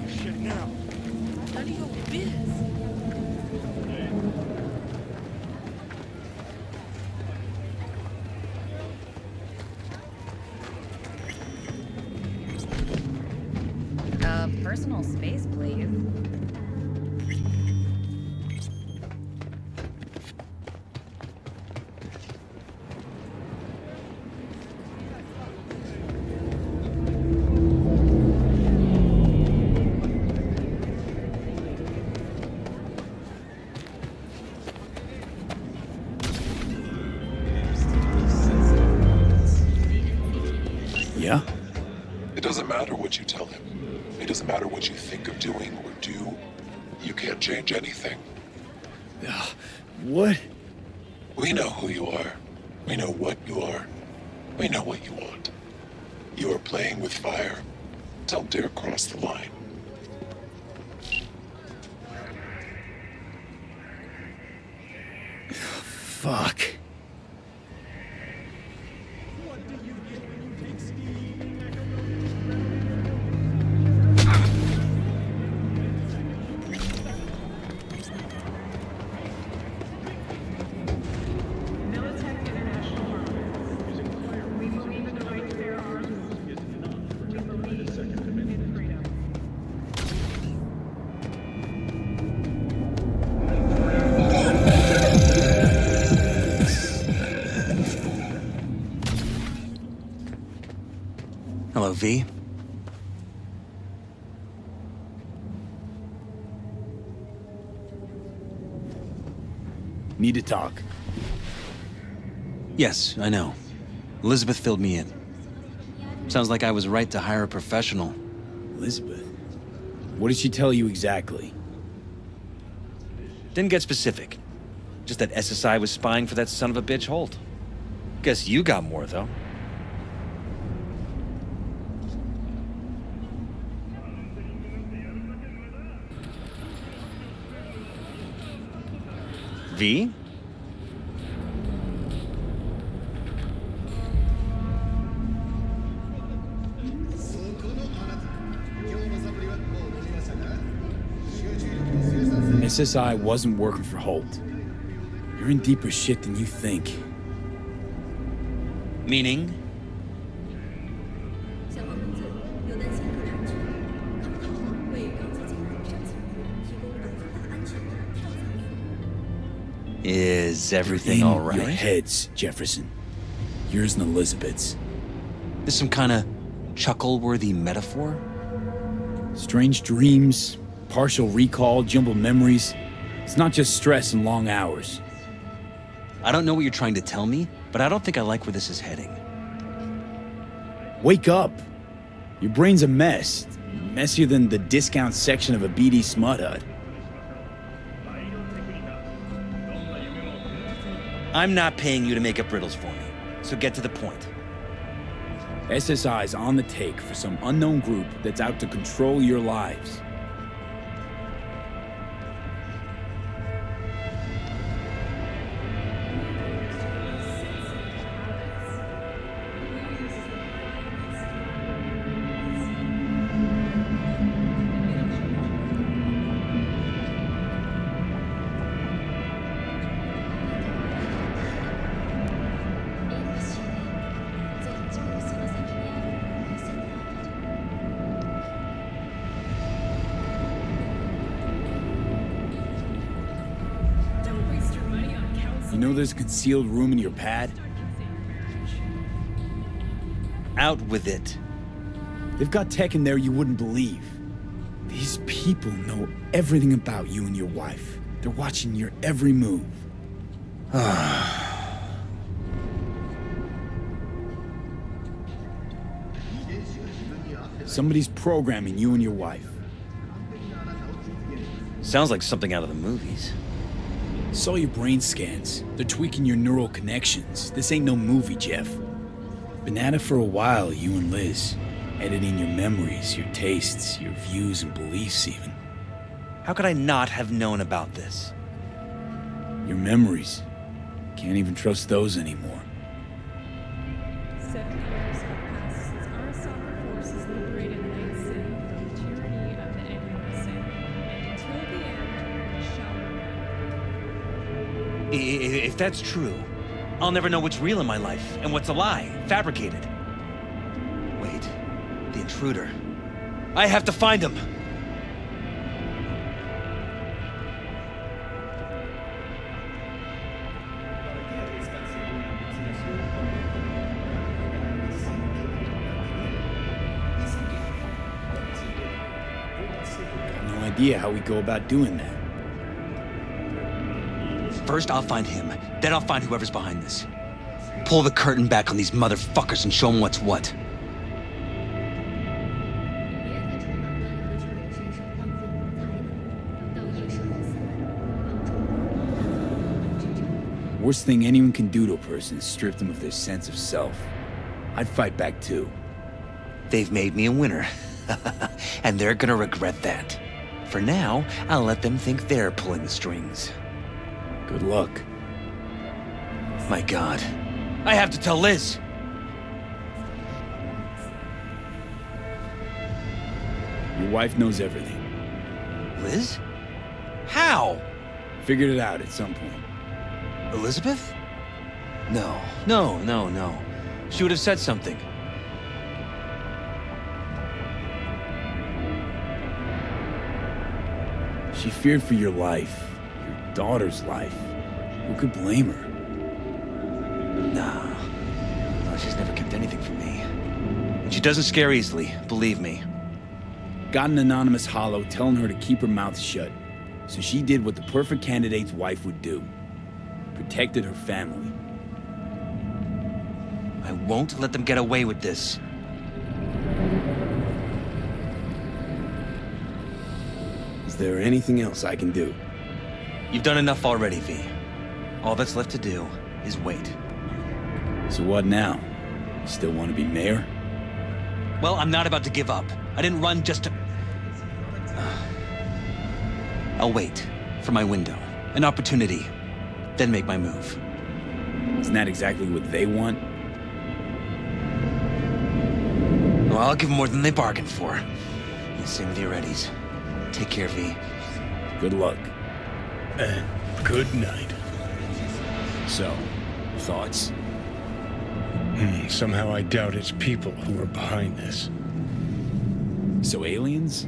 Shit now. None of your biz. Personal space, please. Yeah? It doesn't matter what you tell him. It doesn't matter what you think of doing or do. You can't change anything. What? We know who you are. We know what you are. We know what you want. You are playing with fire. Don't dare cross the line. Fuck. Hello, V. Need to talk. Yes, I know. Elizabeth filled me in. Sounds like I was right to hire a professional. Elizabeth? What did she tell you exactly? Didn't get specific. Just that SSI was spying for that son of a bitch Holt. Guess you got more, though. V? SSI wasn't working for Holt. You're in deeper shit than you think. Meaning? Is everything all right? Your heads, Jefferson. Yours and Elizabeth's. This some kind of chuckle-worthy metaphor? Strange dreams, partial recall, jumbled memories. It's not just stress and long hours. I don't know what you're trying to tell me, but I don't think I like where this is heading. Wake up! Your brain's a mess. Messier than the discount section of a BD smut hut. I'm not paying you to make up riddles for me, so get to the point. SSI's on the take for some unknown group that's out to control your lives. You know there's a concealed room in your pad? Out with it. They've got tech in there you wouldn't believe. These people know everything about you and your wife. They're watching your every move. Somebody's programming you and your wife. Sounds like something out of the movies. Saw your brain scans. They're tweaking your neural connections. This ain't no movie, Jeff. Been at it for a while, you and Liz. Editing your memories, your tastes, your views and beliefs even. How could I not have known about this? Your memories. Can't even trust those anymore. 70 years have passed since our soccer forces liberated Night City from the tyranny of the NUSA. And until the end, we shall remain. If that's true, I'll never know what's real in my life and what's a lie, fabricated. Wait, the intruder. I have to find him! Got no idea how we go about doing that. First, I'll find him. Then I'll find whoever's behind this. Pull the curtain back on these motherfuckers and show them what's what. Worst thing anyone can do to a person is strip them of their sense of self. I'd fight back too. They've made me a winner. And they're gonna regret that. For now, I'll let them think they're pulling the strings. Good luck. My God. I have to tell Liz! Your wife knows everything. Liz? How? Figured it out at some point. Elizabeth? No. No. She would have said something. She feared for your life, your daughter's life. Who could blame her? No, she's never kept anything from me. And she doesn't scare easily, believe me. Got an anonymous hollow telling her to keep her mouth shut. So she did what the perfect candidate's wife would do. Protected her family. I won't let them get away with this. Is there anything else I can do? You've done enough already, V. All that's left to do is wait. So what now? You still want to be mayor? Well, I'm not about to give up. I didn't run just to... I'll wait for my window, an opportunity, then make my move. Isn't that exactly what they want? Well, I'll give them more than they bargained for. And same with your Eddies. Take care, V. Good luck. And good night. So, thoughts? Somehow I doubt it's people who are behind this. So aliens?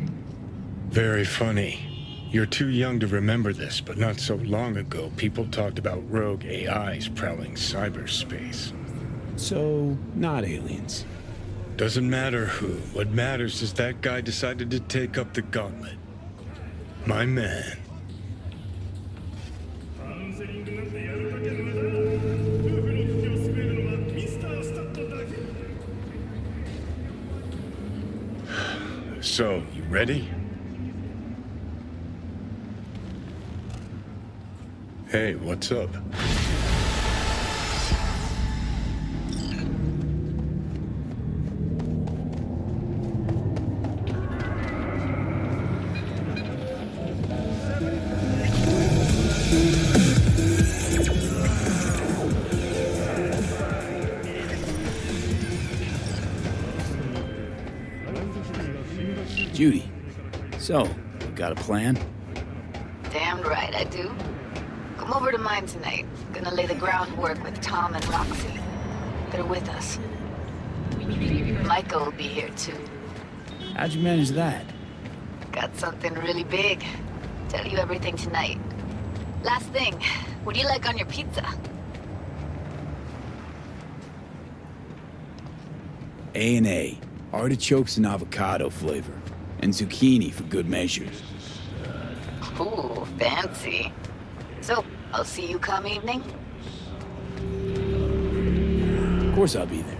Very funny. You're too young to remember this, but not so long ago, people talked about rogue AIs prowling cyberspace. So, not aliens. Doesn't matter who. What matters is that guy decided to take up the gauntlet. My man. So, you ready? Hey, what's up? Judy, so, got a plan? Damn right I do. Come over to mine tonight. Gonna lay the groundwork with Tom and Roxy. They're with us. Micah will be here too. How'd you manage that? Got something really big. Tell you everything tonight. Last thing, what do you like on your pizza? A&A. Artichokes and avocado flavor. And zucchini for good measure. Ooh, fancy. So, I'll see you come evening? Of course I'll be there.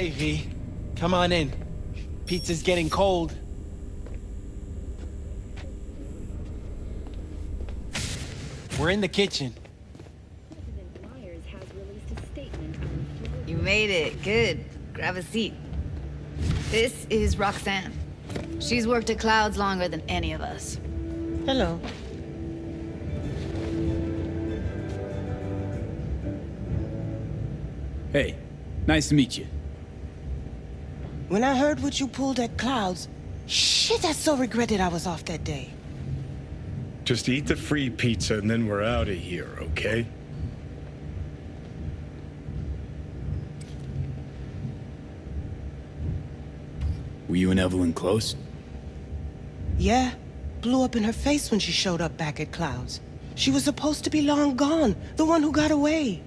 Hey, V. Come on in. Pizza's getting cold. We're in the kitchen. You made it. Good. Grab a seat. This is Roxanne. She's worked at Clouds longer than any of us. Hello. Hey, nice to meet you. When I heard what you pulled at Clouds, shit, I so regretted I was off that day. Just eat the free pizza and then we're out of here, okay? Were you and Evelyn close? Yeah, blew up in her face when she showed up back at Clouds. She was supposed to be long gone, the one who got away.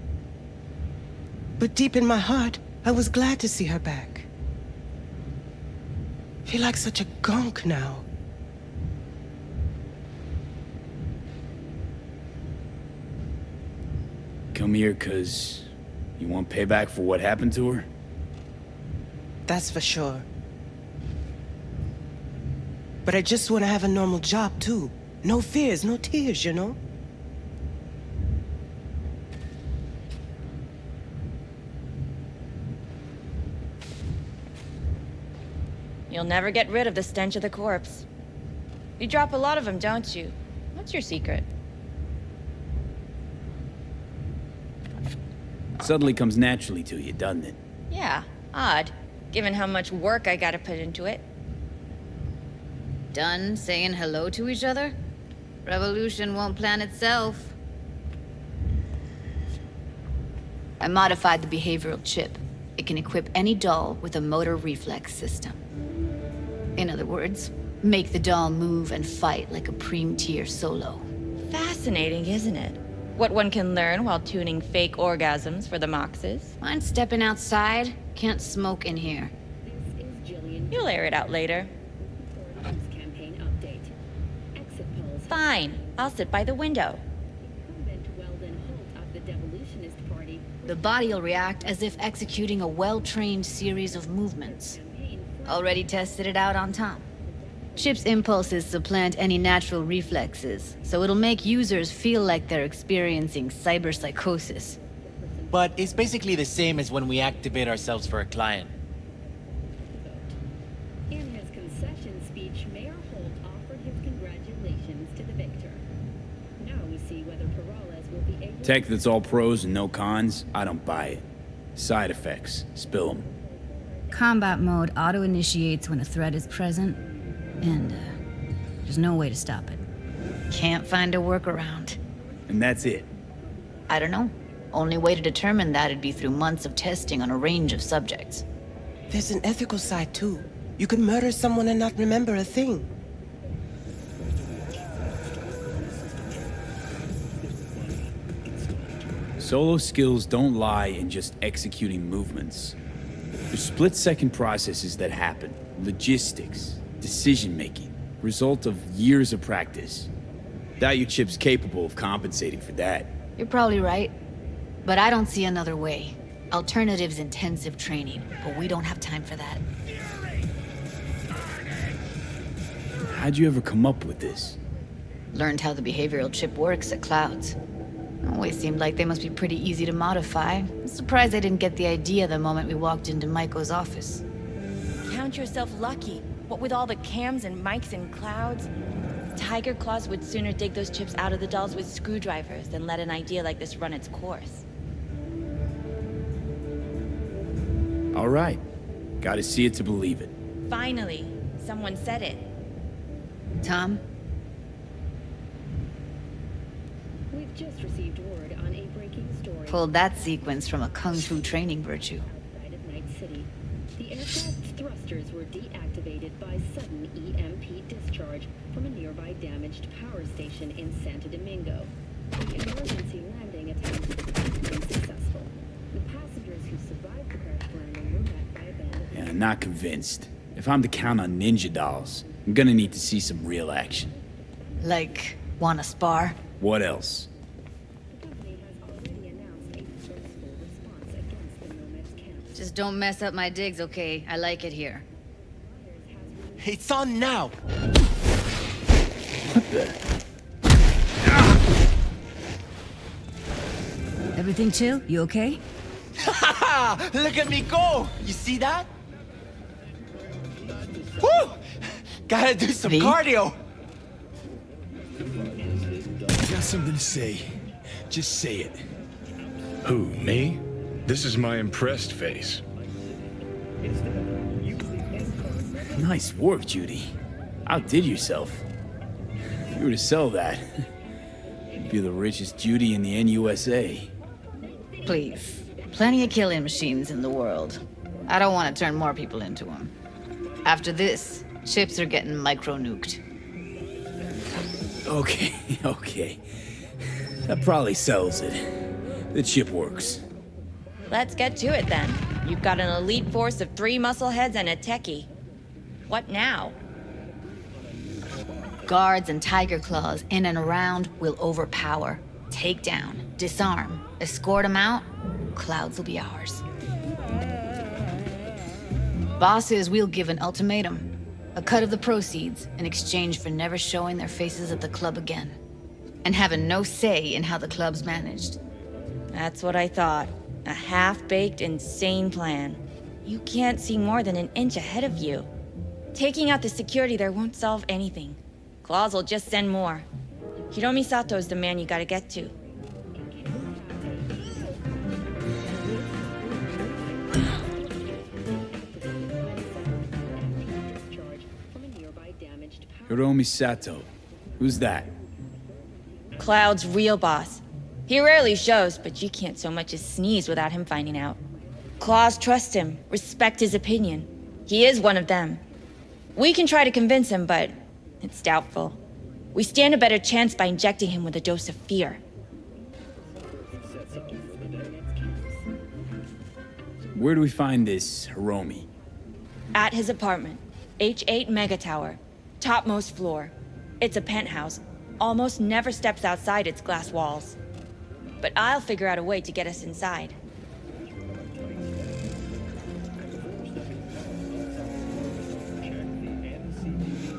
But deep in my heart, I was glad to see her back. Feel like such a gunk now. Come here 'cause you want payback for what happened to her? That's for sure. But I just want to have a normal job, too. No fears, no tears, you know? You'll never get rid of the stench of the corpse. You drop a lot of them, don't you? What's your secret? Suddenly comes naturally to you, doesn't it? Yeah, odd, given how much work I gotta put into it. Done saying hello to each other? Revolution won't plan itself. I modified the behavioral chip. It can equip any doll with a motor reflex system. In other words, make the doll move and fight like a Preem-tier solo. Fascinating, isn't it? What one can learn while tuning fake orgasms for the Moxes. Mind stepping outside? Can't smoke in here. You'll air it out later. Fine, I'll sit by the window. The body'll react as if executing a well-trained series of movements. Already tested it out on Tom. Chip's impulses supplant any natural reflexes, so it'll make users feel like they're experiencing cyberpsychosis. but it's basically the same as when we activate ourselves for a client. In his concession speech, Mayor Holt offered his congratulations to the victor. Now we see whether Perales will be able Tech that's all pros and no cons, I don't buy it. Side effects, spill them. Combat mode auto-initiates when a threat is present, and there's no way to stop it. Can't find a workaround. And that's it. I don't know. Only way to determine that'd be through months of testing on a range of subjects. There's an ethical side, too. You could murder someone and not remember a thing. Solo skills don't lie in just executing movements. There's split-second processes that happen. Logistics, decision-making, result of years of practice. Doubt your chip's capable of compensating for that. You're probably right. But I don't see another way. Alternative's intensive training, but we don't have time for that. How'd you ever come up with this? Learned how the behavioral chip works at Clouds. Always seemed like they must be pretty easy to modify. I'm surprised I didn't get the idea the moment we walked into Maiko's office. Count yourself lucky. What with all the cams and mics and Clouds? Tiger Claws would sooner dig those chips out of the dolls with screwdrivers than let an idea like this run its course. All right. Gotta see it to believe it. Finally, someone said it. Tom? We've just received word on a breaking story. Pulled that sequence from a kung fu training virtue. Outside of Night City. The aircraft's thrusters were deactivated by sudden EMP discharge from a nearby damaged power station in Santo Domingo. The emergency landing attempt was unsuccessful. The passengers who survived the crash landing were met by abandoned. Yeah, not convinced. If I'm to count on ninja dolls, I'm gonna need to see some real action. Like, wanna spar? What else? Just don't mess up my digs, okay? I like it here. It's on now! What the? Everything chill? You okay? Look at me go! You see that? Woo! Gotta do some cardio! Got something to say. Just say it. Who, me? This is my impressed face. Nice work, Judy. Outdid yourself. If you were to sell that, you'd be the richest Judy in the NUSA. Please. Plenty of killing machines in the world. I don't want to turn more people into them. After this, chips are getting micro-nuked. Okay, okay. That probably sells it. The chip works. Let's get to it then. You've got an elite force of 3 muscleheads and a techie. What now? Guards and Tiger Claws in and around will overpower, take down, disarm, escort them out. Clouds will be ours. Bosses, we'll give an ultimatum. A cut of the proceeds in exchange for never showing their faces at the club again. And having no say in how the club's managed. That's what I thought. A half-baked, insane plan. You can't see more than an inch ahead of you. Taking out the security there won't solve anything. Claws will just send more. Hiromi Sato's the man you gotta get to. Hiromi Sato. Who's that? Cloud's real boss. He rarely shows, but you can't so much as sneeze without him finding out. Claws trust him, respect his opinion. He is one of them. We can try to convince him, but it's doubtful. We stand a better chance by injecting him with a dose of fear. Where do we find this Hiromi? At his apartment, H8 Mega Tower, topmost floor. It's a penthouse, almost never steps outside its glass walls. But I'll figure out a way to get us inside.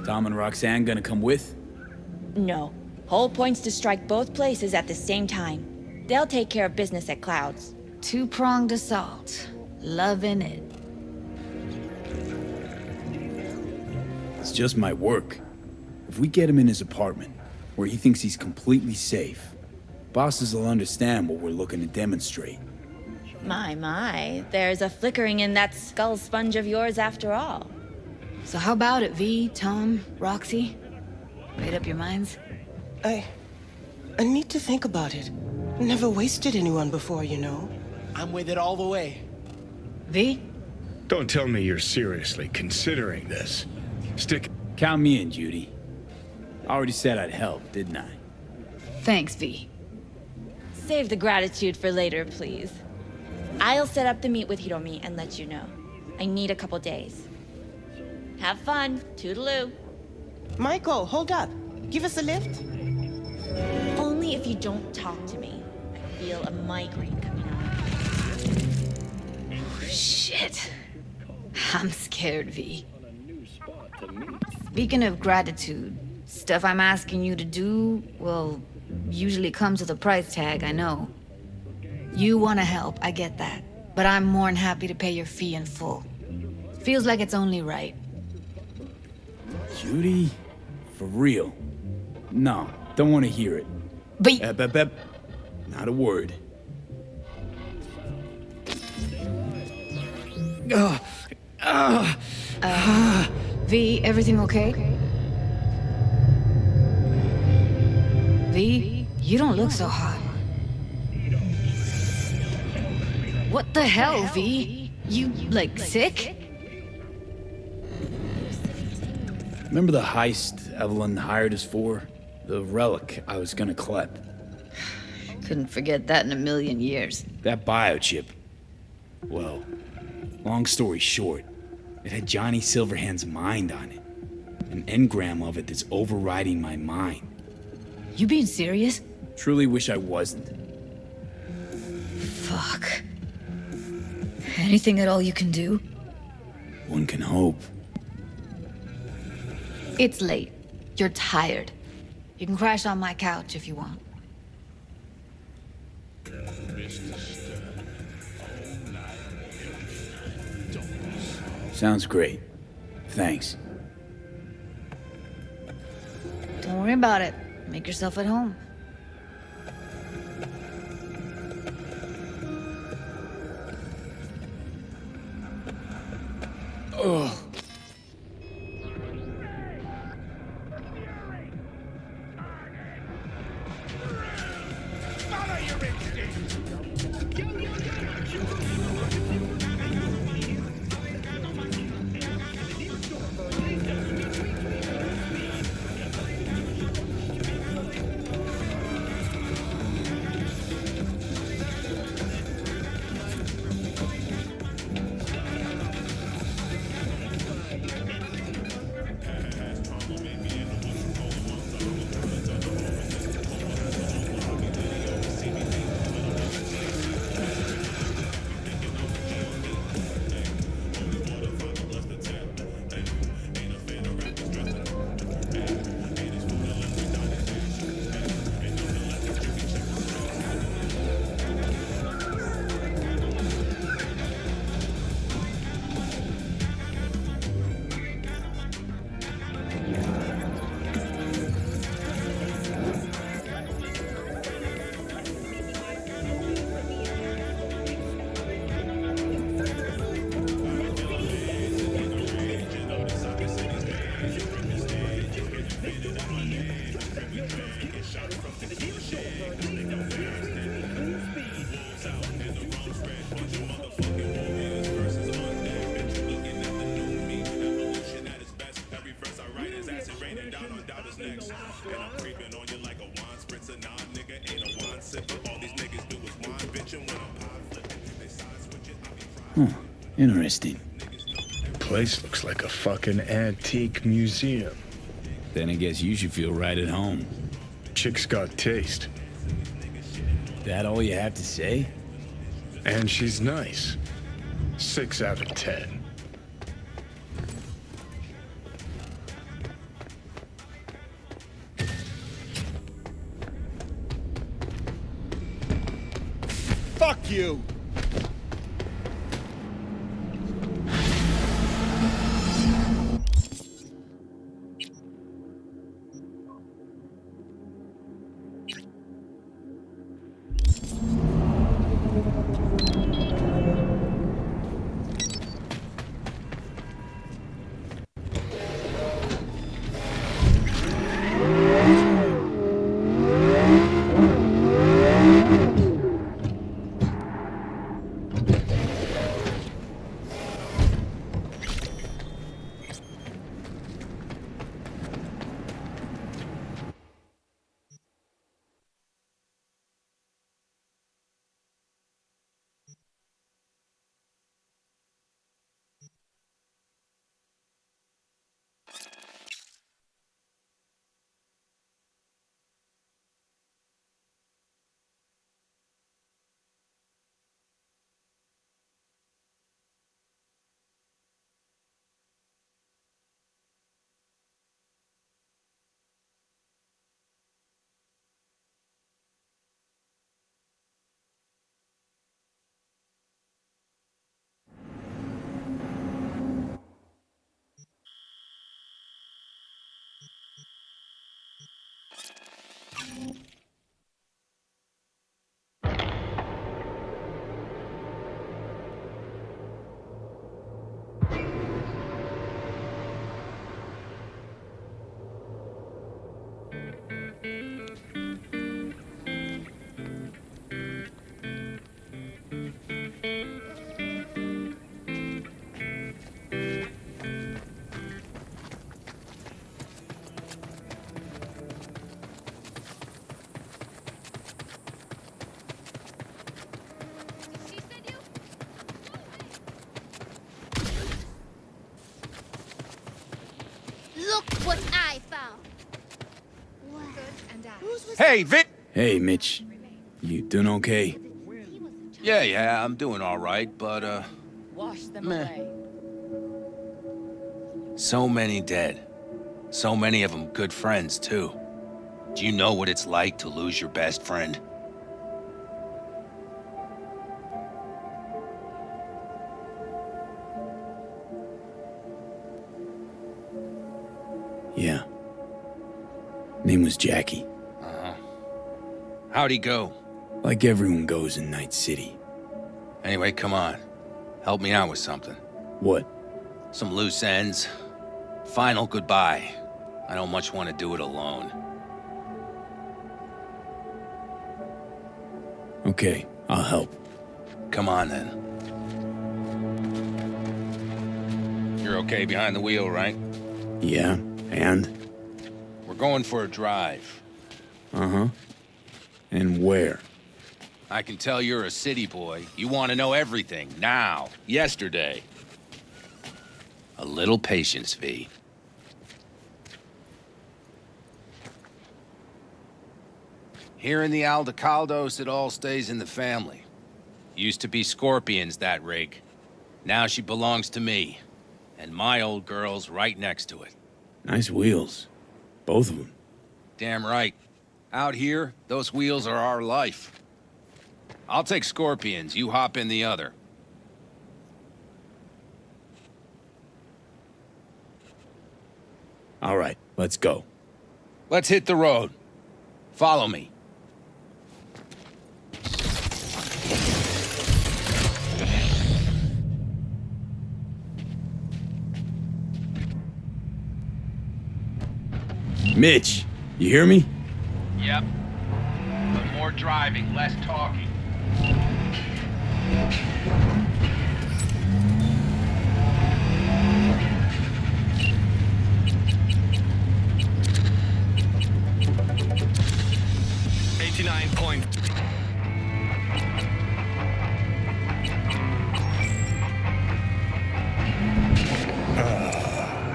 Tom and Roxanne gonna come with? No. Whole point's to strike both places at the same time. They'll take care of business at Clouds. Two-pronged assault. Loving it. It's just my work. If we get him in his apartment, where he thinks he's completely safe, bosses will understand what we're looking to demonstrate. My, there's a flickering in that skull sponge of yours after all. So how about it, V, Tom, Roxy? Made up your minds? I need to think about it. Never wasted anyone before, you know. I'm with it all the way. V? Don't tell me you're seriously considering this. Count me in, Judy. I already said I'd help, didn't I? Thanks, V. Save the gratitude for later, please. I'll set up the meet with Hiromi and let you know. I need a couple days. Have fun. Toodaloo. Michael, hold up. Give us a lift? Only if you don't talk to me. I feel a migraine coming on. Shit. I'm scared, V. Speaking of gratitude, stuff I'm asking you to do, well, usually comes with a price tag, I know. You want to help, I get that. But I'm more than happy to pay your fee in full. Feels like it's only right. Judy? For real? No, don't want to hear it. But... Not a word. V, everything okay? V, you don't look so hot. What the hell, V? You, like, sick? Remember the heist Evelyn hired us for? The relic I was gonna collect. Couldn't forget that in a million years. That biochip. Well, long story short, it had Johnny Silverhand's mind on it. An engram of it that's overriding my mind. You being serious? Truly wish I wasn't. Fuck. Anything at all you can do? One can hope. It's late. You're tired. You can crash on my couch if you want. Sounds great. Thanks. Don't worry about it. Make yourself at home. Ugh. Huh. Interesting. Place looks like a fucking antique museum. Then I guess you should feel right at home. Chick's got taste. That all you have to say? And she's nice. 6 out of 10. Fuck you! Look what I found. Hey, Vic! Hey, Mitch. You doing okay? Yeah, I'm doing all right, but, Wash them meh. away. So many dead. So many of them good friends, too. Do you know what it's like to lose your best friend? Yeah. Name was Jackie. Uh-huh. How'd he go? Like everyone goes in Night City. Anyway, come on. Help me out with something. What? Some loose ends. Final goodbye. I don't much want to do it alone. Okay, I'll help. Come on, then. You're okay behind the wheel, right? Yeah, and? We're going for a drive. Uh-huh. And where? I can tell you're a city boy. You want to know everything, now, yesterday. A little patience, V. Here in the Aldecaldos, it all stays in the family. Used to be Scorpions, that rig. Now she belongs to me. And my old girl's right next to it. Nice wheels. Both of them. Damn right. Out here, those wheels are our life. I'll take Scorpions, you hop in the other. All right, let's go. Let's hit the road. Follow me. Mitch, you hear me? Yep. But more driving, less talking.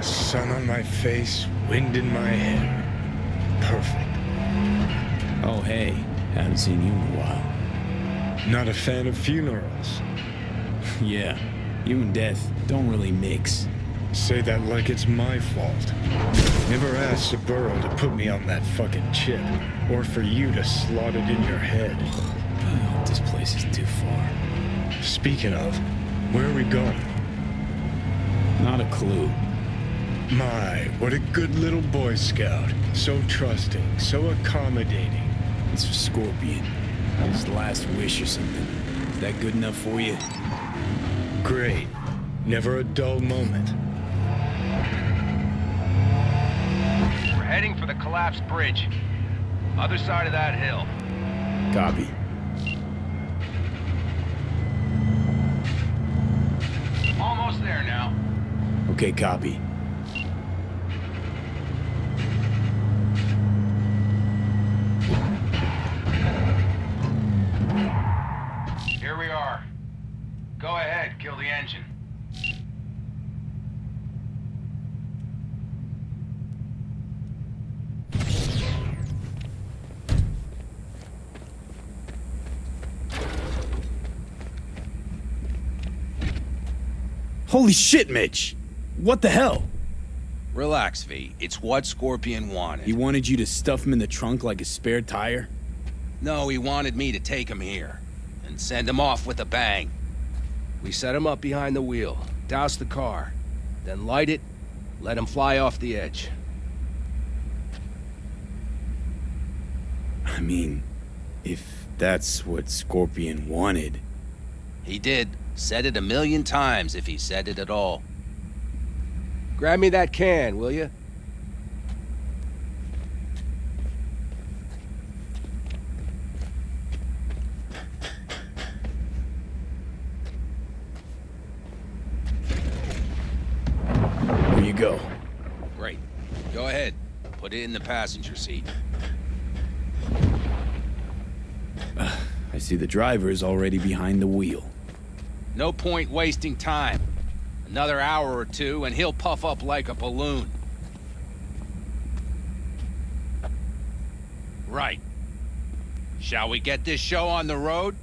Sun on my face, wind in my hair. Perfect. Oh, hey. Haven't seen you in a while. Not a fan of funerals. Yeah, you and death don't really mix. Say that like it's my fault. Never asked Saburo to put me on that fucking chip, or for you to slot it in your head. I hope this place is too far. Speaking of, where are we going? Not a clue. My, what a good little Boy Scout. So trusting, so accommodating. It's for Scorpion. His last wish or something. Is that good enough for you? Great. Never a dull moment. We're heading for the collapsed bridge. Other side of that hill. Copy. Almost there now. Okay, copy. Here we are. Go ahead, kill the engine. Holy shit, Mitch! What the hell? Relax, V. It's what Scorpion wanted. He wanted you to stuff him in the trunk like a spare tire? No, he wanted me to take him here and send him off with a bang. We set him up behind the wheel, douse the car, then light it, let him fly off the edge. I mean, if that's what Scorpion wanted. He did. Said it 1,000,000 times if he said it at all. Grab me that can, will you? Here you go. Great. Go ahead. Put it in the passenger seat. I see the driver is already behind the wheel. No point wasting time. Another hour or two, and he'll puff up like a balloon. Right. Shall we get this show on the road?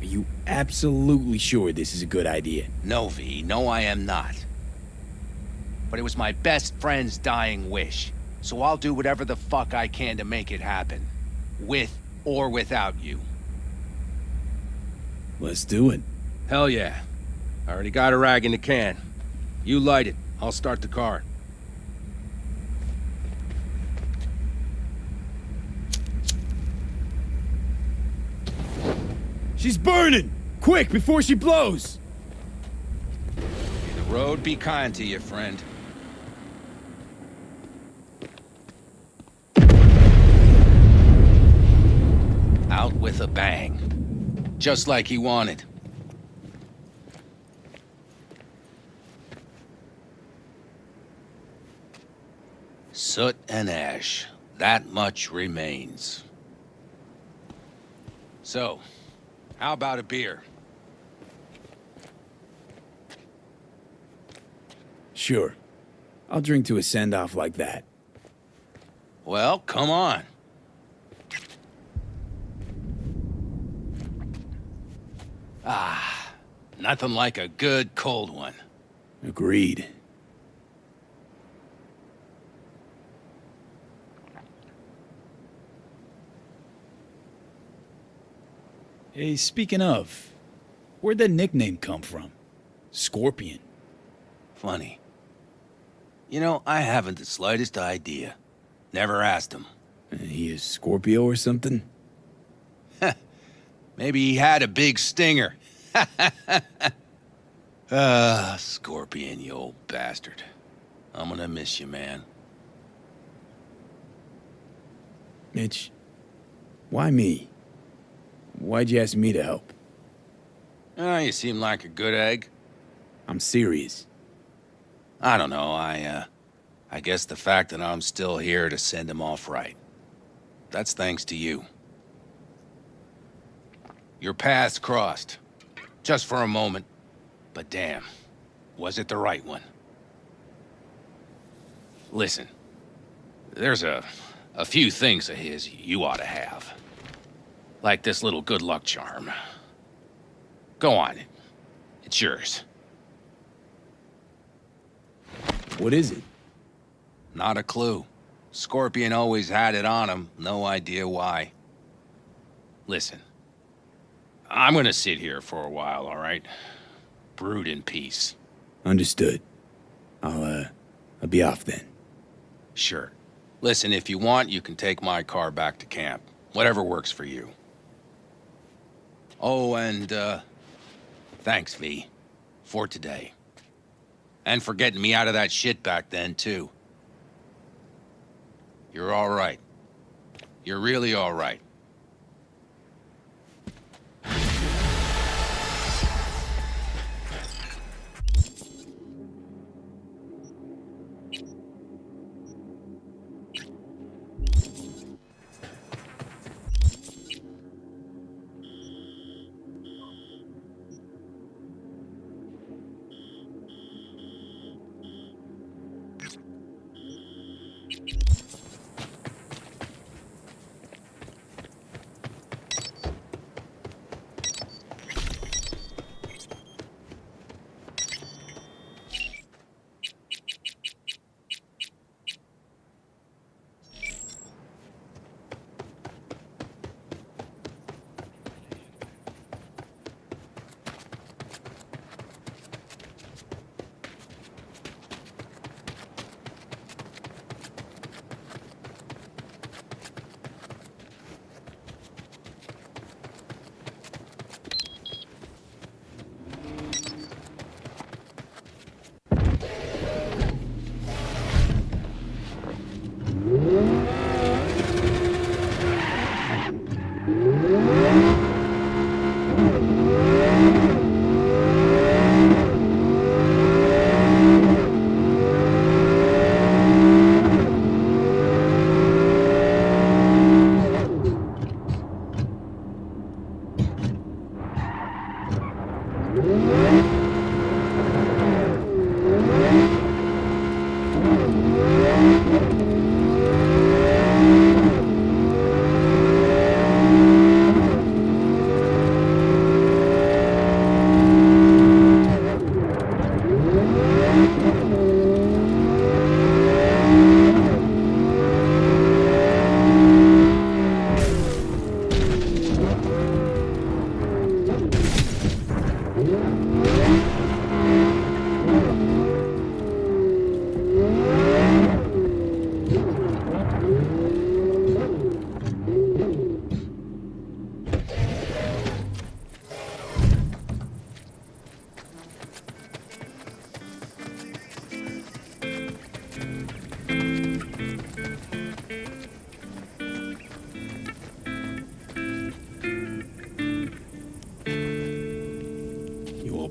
Are you absolutely sure this is a good idea? No, V. No, I am not. But it was my best friend's dying wish. So I'll do whatever the fuck I can to make it happen. With or without you. Let's do it. Hell yeah. I already got a rag in the can. You light it. I'll start the car. She's burning! Quick, before she blows! May the road be kind to you, friend. Out with a bang. Just like he wanted. Soot and ash. That much remains. So, how about a beer? Sure. I'll drink to a send-off like that. Well, come on. Ah, nothing like a good cold one. Agreed. Hey, speaking of, where'd that nickname come from? Scorpion. Funny. You know, I haven't the slightest idea. Never asked him. He is Scorpio or something? Maybe he had a big stinger. Scorpion, you old bastard. I'm gonna miss you, man. Mitch, why me? Why'd you ask me to help? You seem like a good egg. I'm serious. I don't know, I guess the fact that I'm still here to send him off right. That's thanks to you. Your paths crossed. Just for a moment. But damn, was it the right one? Listen, there's a few things of his you ought to have. Like this little good luck charm. Go on, it's yours. What is it? Not a clue. Scorpion always had it on him, no idea why. Listen, I'm gonna sit here for a while, all right? Brood in peace. Understood. I'll be off then. Sure. Listen, if you want, you can take my car back to camp. Whatever works for you. Oh, and, thanks, V. For today. And for getting me out of that shit back then, too. You're all right. You're really all right.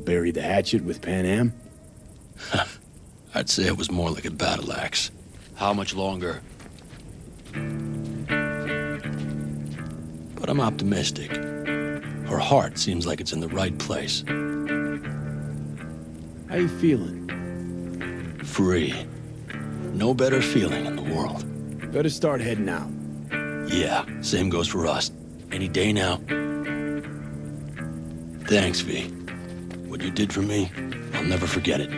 Bury the hatchet with Pan Am? I'd say it was more like a battle axe. How much longer? But I'm optimistic. Her heart seems like it's in the right place. How you feeling? Free. No better feeling in the world. Better start heading out. Yeah, same goes for us. Any day now. Thanks, V. What you did for me, I'll never forget it.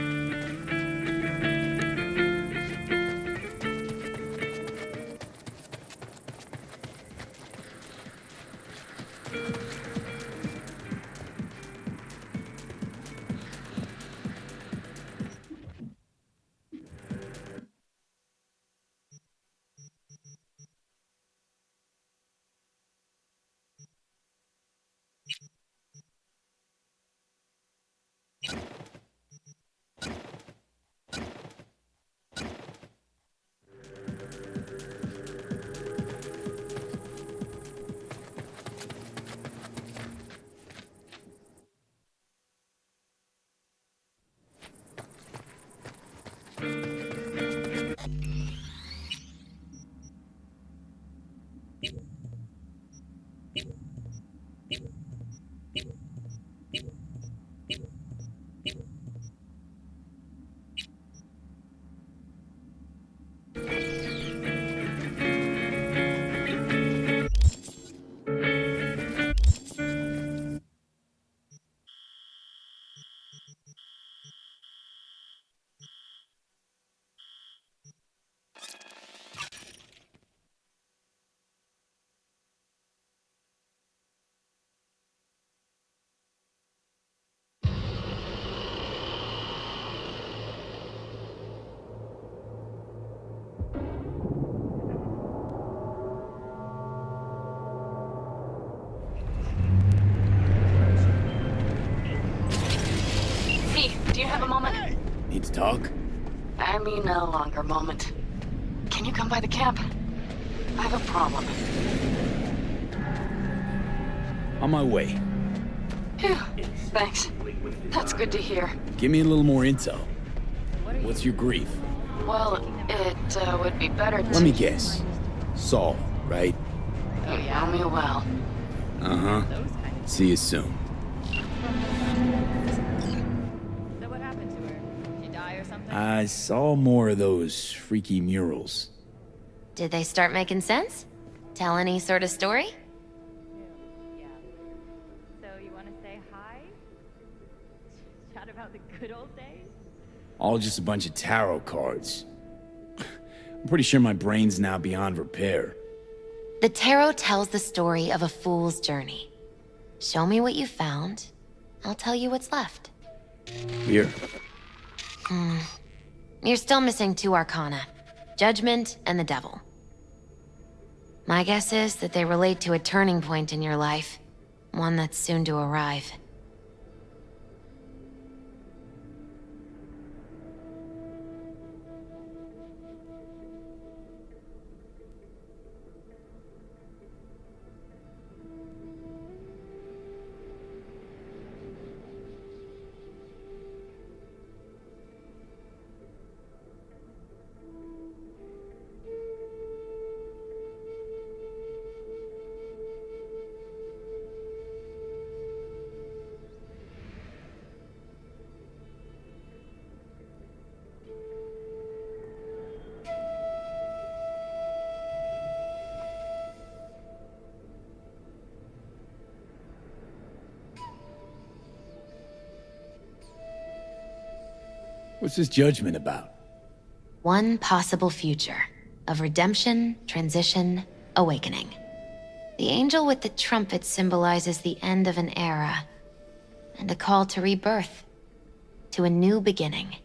me no longer, moment. Can you come by the camp? I have a problem. On my way. Phew, thanks. That's good to hear. Give me a little more intel. What's your grief? Well, it would be better to... Let me guess. Saul, right? You know me well. Uh-huh. See you soon. So what happened to her? Did she die or something? I saw more of those freaky murals. Did they start making sense? Tell any sort of story? So you want to say hi? Chat about the good old days? All just a bunch of tarot cards. I'm pretty sure my brain's now beyond repair. The tarot tells the story of a fool's journey. Show me what you found. I'll tell you what's left. Here. You're still missing 2 arcana. Judgment and the Devil. My guess is that they relate to a turning point in your life. One that's soon to arrive. What's this judgment about? One possible future of redemption, transition, awakening. The angel with the trumpet symbolizes the end of an era and a call to rebirth, to a new beginning.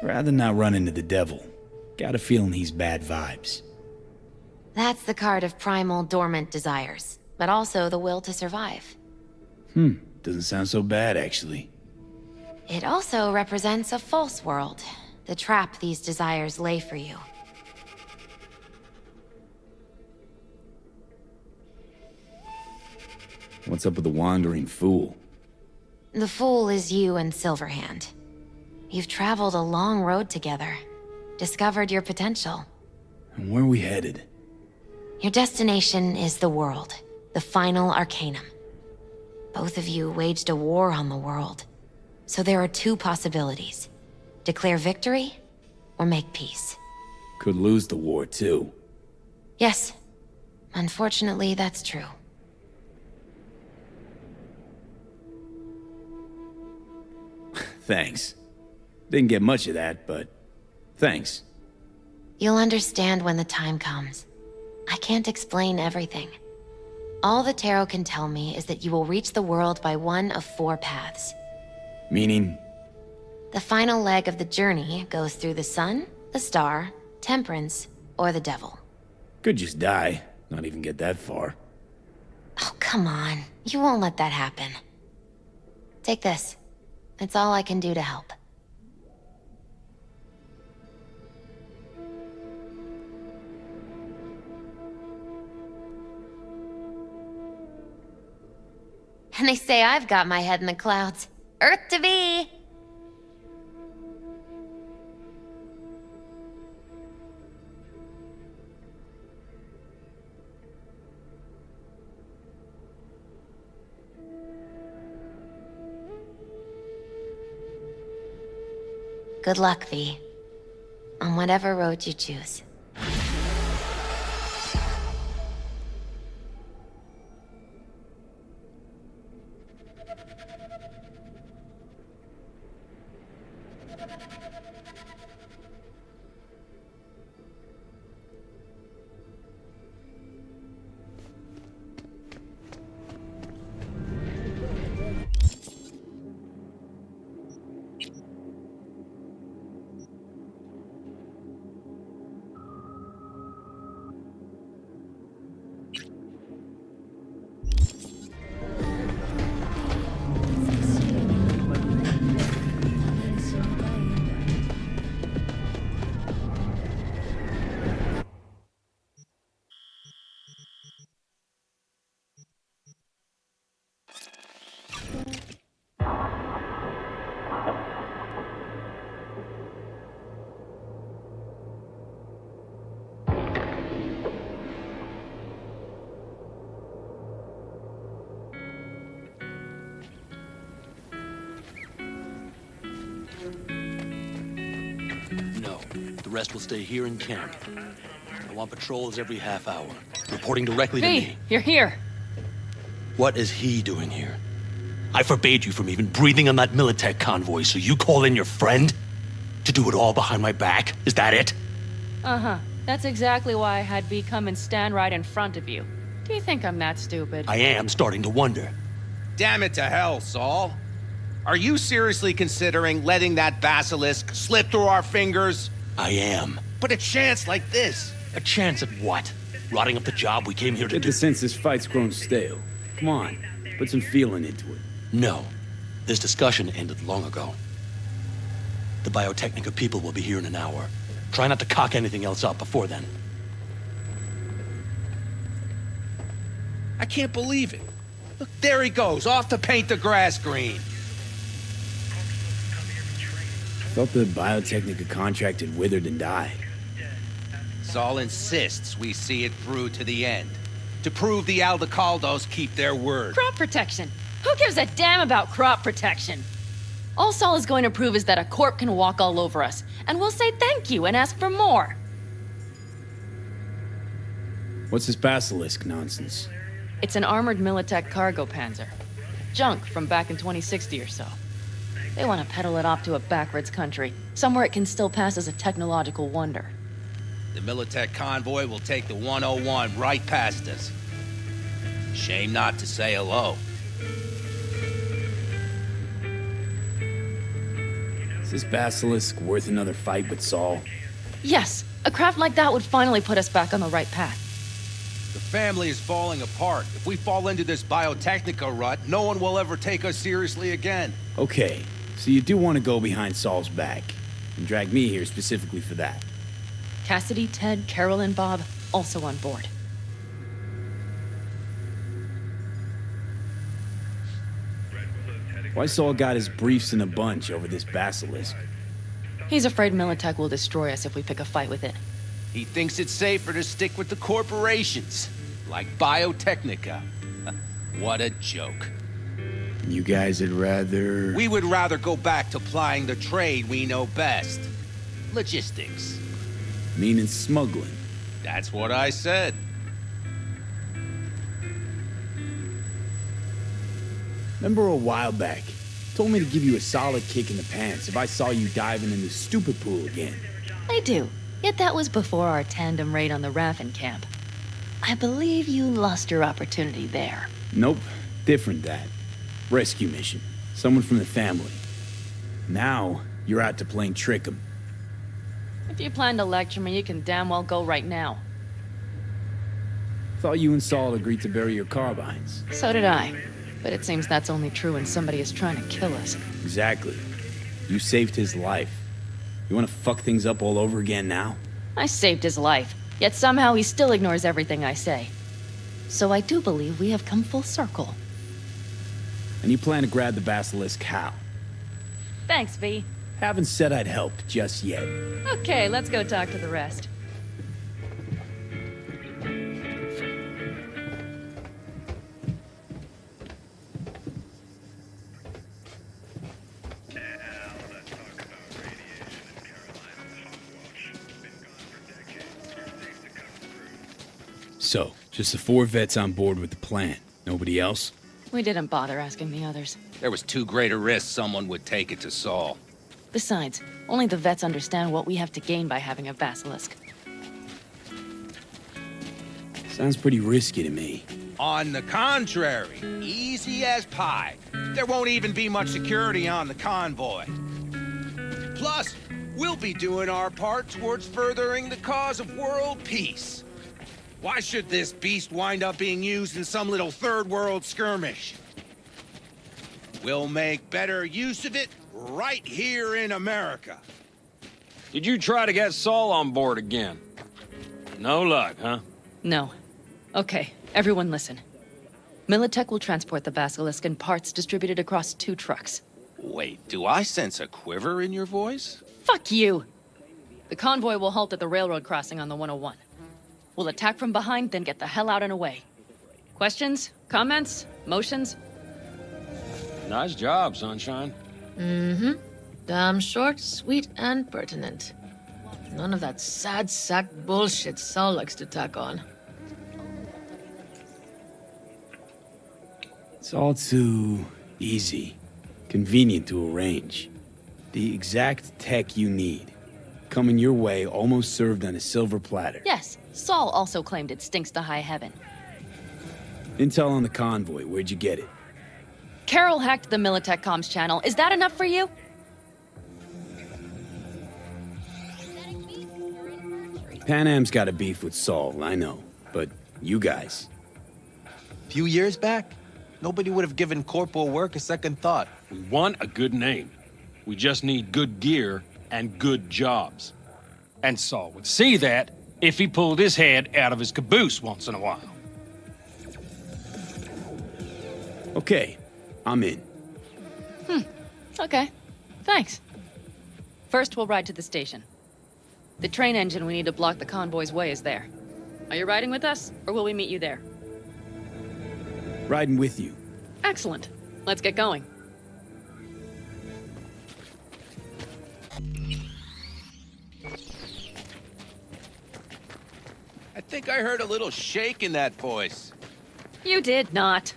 Rather not run into the devil. Got a feeling he's bad vibes. That's the card of primal, dormant desires, but also the will to survive. Doesn't sound so bad, actually. It also represents a false world, the trap these desires lay for you. What's up with the wandering fool? The fool is you and Silverhand. You've traveled a long road together, discovered your potential. And where are we headed? Your destination is the world, the final arcanum. Both of you waged a war on the world, so there are 2 possibilities. Declare victory, or make peace. Could lose the war, too. Yes, unfortunately, that's true. Thanks. Didn't get much of that, but thanks. You'll understand when the time comes. I can't explain everything. All the tarot can tell me is that you will reach the world by one of 4 paths. Meaning? The final leg of the journey goes through the sun, the star, temperance, or the devil. Could just die, not even get that far. Oh, come on. You won't let that happen. Take this. It's all I can do to help. And they say I've got my head in the clouds. Earth to be! Good luck, V. On whatever road you choose. The rest will stay here in camp. I want patrols every half hour, reporting directly to V, me. you're here. What is he doing here? I forbade you from even breathing on that Militech convoy, so you call in your friend? To do it all behind my back? Is that it? Uh-huh. That's exactly why I had V come and stand right in front of you. Do you think I'm that stupid? I am starting to wonder. Damn it to hell, Saul. Are you seriously considering letting that basilisk slip through our fingers? I am. But a chance like this. A chance at what? Rotting up the job we came here to Get do? the sense this fight's grown stale. Come on, put some feeling into it. No. This discussion ended long ago. The Biotechnica people will be here in an hour. Try not to cock anything else up before then. I can't believe it. Look, there he goes, off to paint the grass green. Thought the Biotechnica contract had withered and died. Saul insists we see it through to the end. To prove the Aldecaldos keep their word. Crop protection. Who gives a damn about crop protection? All Saul is going to prove is that a corp can walk all over us, and we'll say thank you and ask for more. What's this basilisk nonsense? It's an armored Militech cargo panzer. Junk from back in 2060 or so. They want to peddle it off to a backwards country, somewhere it can still pass as a technological wonder. The Militech convoy will take the 101 right past us. Shame not to say hello. Is this basilisk worth another fight with Saul? Yes, a craft like that would finally put us back on the right path. The family is falling apart. If we fall into this Biotechnica rut, no one will ever take us seriously again. Okay, so you do want to go behind Saul's back, and drag me here specifically for that. Cassidy, Ted, Carol, and Bob also on board. Why Saul got his briefs in a bunch over this basilisk? He's afraid Militech will destroy us if we pick a fight with it. He thinks it's safer to stick with the corporations, like Biotechnica. What a joke. You guys would rather... We would rather go back to plying the trade we know best. Logistics. Meaning smuggling. That's what I said. Remember a while back, told me to give you a solid kick in the pants if I saw you diving in the stupid pool again. I do. Yet that was before our tandem raid on the Raffen camp. I believe you lost your opportunity there. Nope, different that. Rescue mission. Someone from the family. Now, you're out to playing trick 'em. If you plan to lecture me, you can damn well go right now. Thought you and Saul agreed to bury your carbines. So did I. But it seems that's only true when somebody is trying to kill us. Exactly. You saved his life. You want to fuck things up all over again now? I saved his life, yet somehow he still ignores everything I say. So I do believe we have come full circle. And you plan to grab the basilisk how? Thanks, V. Haven't said I'd helped just yet. Okay, let's go talk to the rest. So, just the 4 vets on board with the plan. Nobody else? We didn't bother asking the others. There was too great a risk someone would take it to Saul. Besides, only the vets understand what we have to gain by having a basilisk. Sounds pretty risky to me. On the contrary, easy as pie. There won't even be much security on the convoy. Plus, we'll be doing our part towards furthering the cause of world peace. Why should this beast wind up being used in some little third world skirmish? We'll make better use of it right here in America. Did you try to get Saul on board again? No luck, huh? No. Okay, everyone listen. Militech will transport the basilisk in parts distributed across 2 trucks. Wait, do I sense a quiver in your voice? Fuck you! The convoy will halt at the railroad crossing on the 101. We'll attack from behind, then get the hell out and away. Questions? Comments? Motions? Nice job, Sunshine. Mm-hmm. Damn short, sweet, and pertinent. None of that sad sack bullshit Saul likes to tack on. It's all too easy, convenient to arrange. The exact tech you need, coming your way almost served on a silver platter. Yes, Saul also claimed it stinks to high heaven. Intel on the convoy, where'd you get it? Carol hacked the Militech comms channel. Is that enough for you? Pan Am's got a beef with Saul, I know. But you guys... Few years back, nobody would have given corporal work a second thought. We want a good name. We just need good gear and good jobs. And Saul would see that if he pulled his head out of his caboose once in a while. Okay, I'm in. Okay. Thanks. First, we'll ride to the station. The train engine we need to block the convoy's way is there. Are you riding with us, or will we meet you there? Riding with you. Excellent. Let's get going. I think I heard a little shake in that voice. You did not.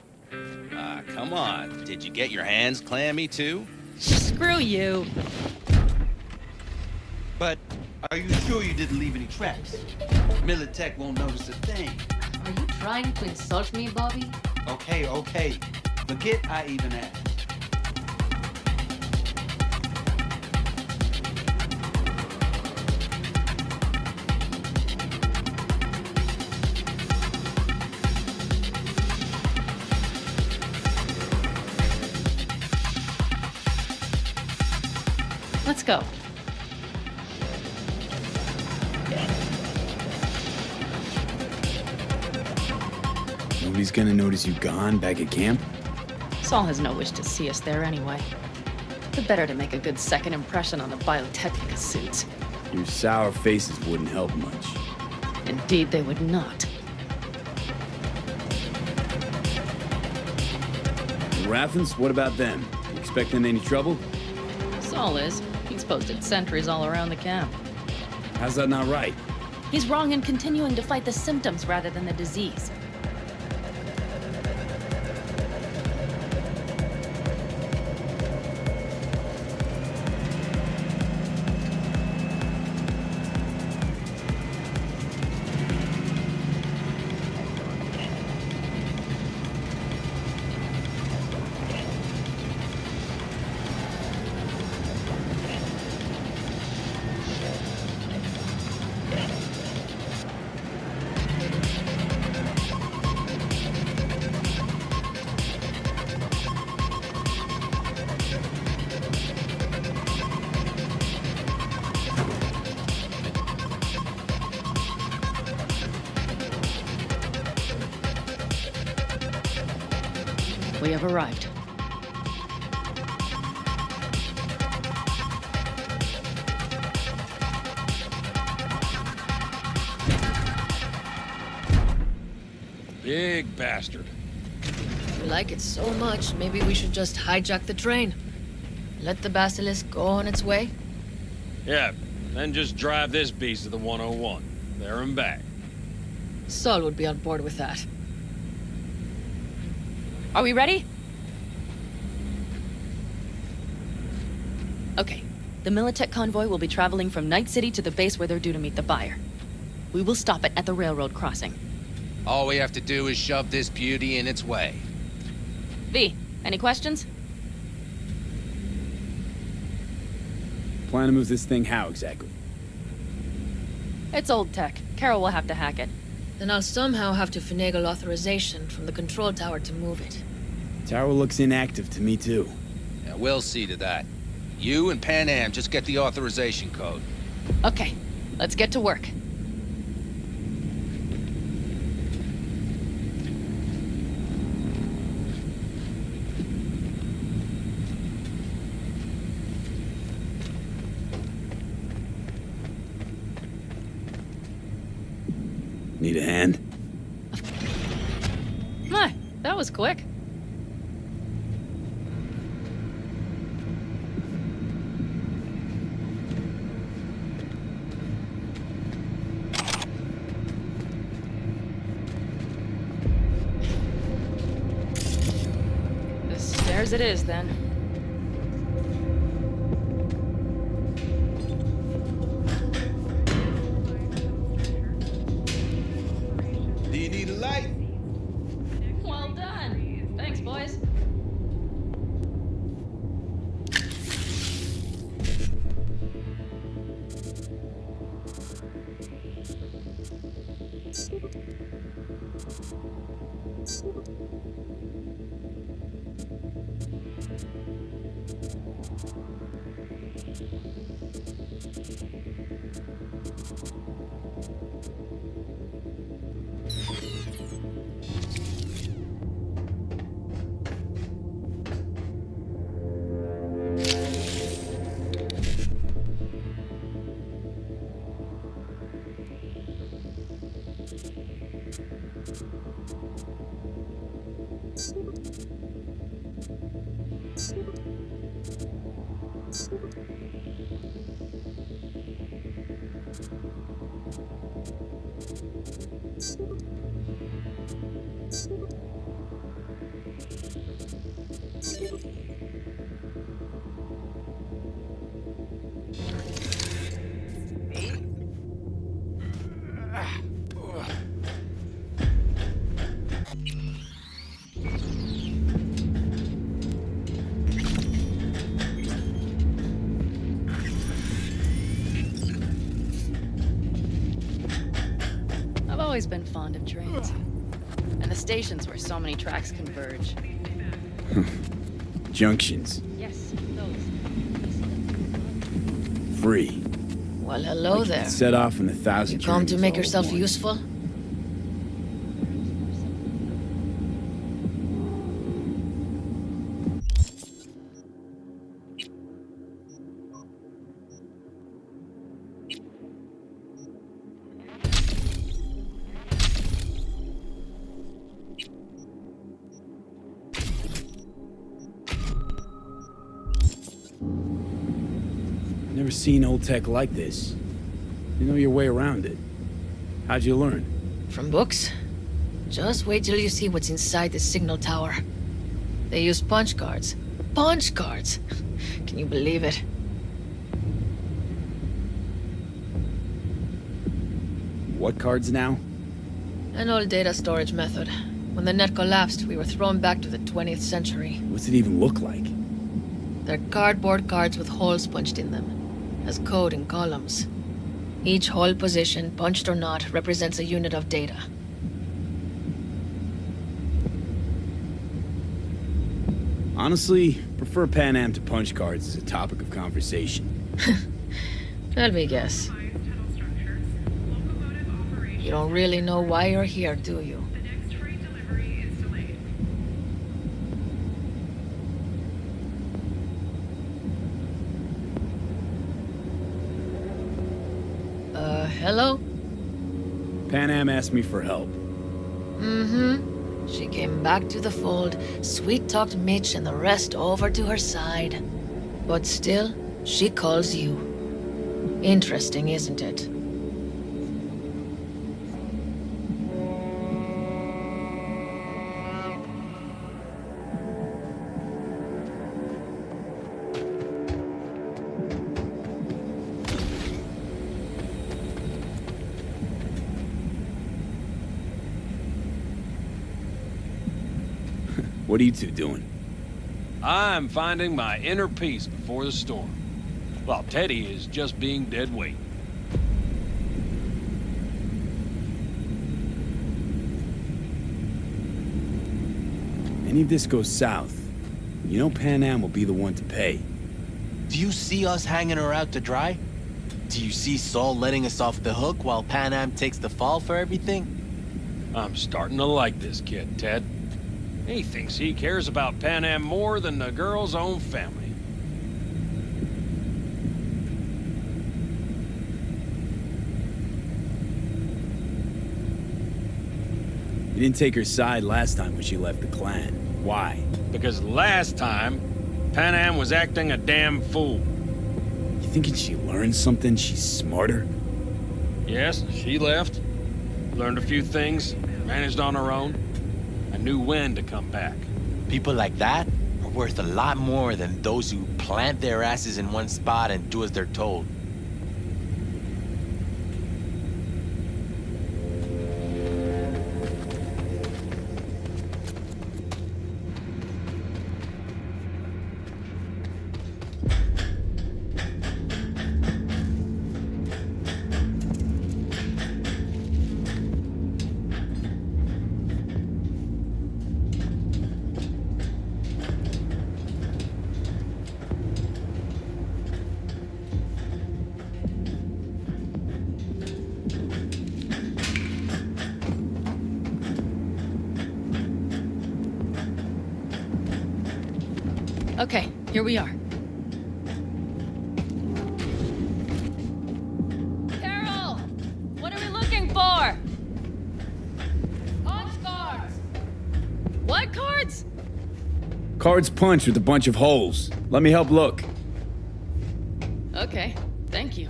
Ah, come on. Did you get your hands clammy, too? Screw you. But are you sure you didn't leave any tracks? Militech won't notice a thing. Are you trying to insult me, Bobby? Okay. Forget I even asked. Let's go. Nobody's gonna notice you gone back at camp? Saul has no wish to see us there anyway. The better to make a good second impression on the Biotechnica suits. Your sour faces wouldn't help much. Indeed, they would not. The Raffens, what about them? You expecting any trouble? Saul is. He's posted sentries all around the camp. How's that not right? He's wrong in continuing to fight the symptoms rather than the disease. We have arrived. Big bastard. If we like it so much, maybe we should just hijack the train. Let the Basilisk go on its way. Yeah, then just drive this beast to the 101. There and back. Saul would be on board with that. Are we ready? Okay. The Militech convoy will be traveling from Night City to the base where they're due to meet the buyer. We will stop it at the railroad crossing. All we have to do is shove this beauty in its way. V, any questions? Plan to move this thing how exactly? It's old tech. Carol will have to hack it. Then I'll somehow have to finagle authorization from the control tower to move it. Tower looks inactive to me too. Yeah, we'll see to that. You and Pan Am just get the authorization code. Okay, let's get to work. Need a hand? My, that was quick. as it is, then. Do you need a light? Well done. Thanks, boys. I've always been fond of trains. And the stations where so many tracks converge. Junctions. Yes, those. Free. Well, hello there. Set off in 1,000 You come to journeys make all at yourself once. useful? Never seen old tech like this. You know your way around it. How'd you learn? From books? Just wait till you see what's inside the signal tower. They use punch cards. Punch cards! Can you believe it? What cards now? An old data storage method. When the net collapsed, we were thrown back to the 20th century. What's it even look like? They're cardboard cards with holes punched in them, as code in columns. Each hole position, punched or not, represents a unit of data. Honestly, prefer Pan Am to punch cards as a topic of conversation. Let me guess. You don't really know why you're here, do you? Hello? Pan Am asked me for help. Mm-hmm. She came back to the fold, sweet-talked Mitch and the rest over to her side. But still, she calls you. Interesting, isn't it? What are you two doing? I'm finding my inner peace before the storm. While Teddy is just being dead weight. Any of this goes south, you know Pan Am will be the one to pay. Do you see us hanging her out to dry? Do you see Saul letting us off the hook while Pan Am takes the fall for everything? I'm starting to like this kid, Ted. He thinks he cares about Pan Am more than the girl's own family. You didn't take her side last time when she left the clan. Why? Because last time, Pan Am was acting a damn fool. You thinking she learned something? She's smarter? Yes, she left. Learned a few things, managed on her own. I knew when to come back. People like that are are worth a lot more than those who plant their asses in one spot and do as they're told. Okay, here we are. Carol! What are we looking for? Punch cards! What cards? Cards punched with a bunch of holes. Let me help look. Okay, thank you.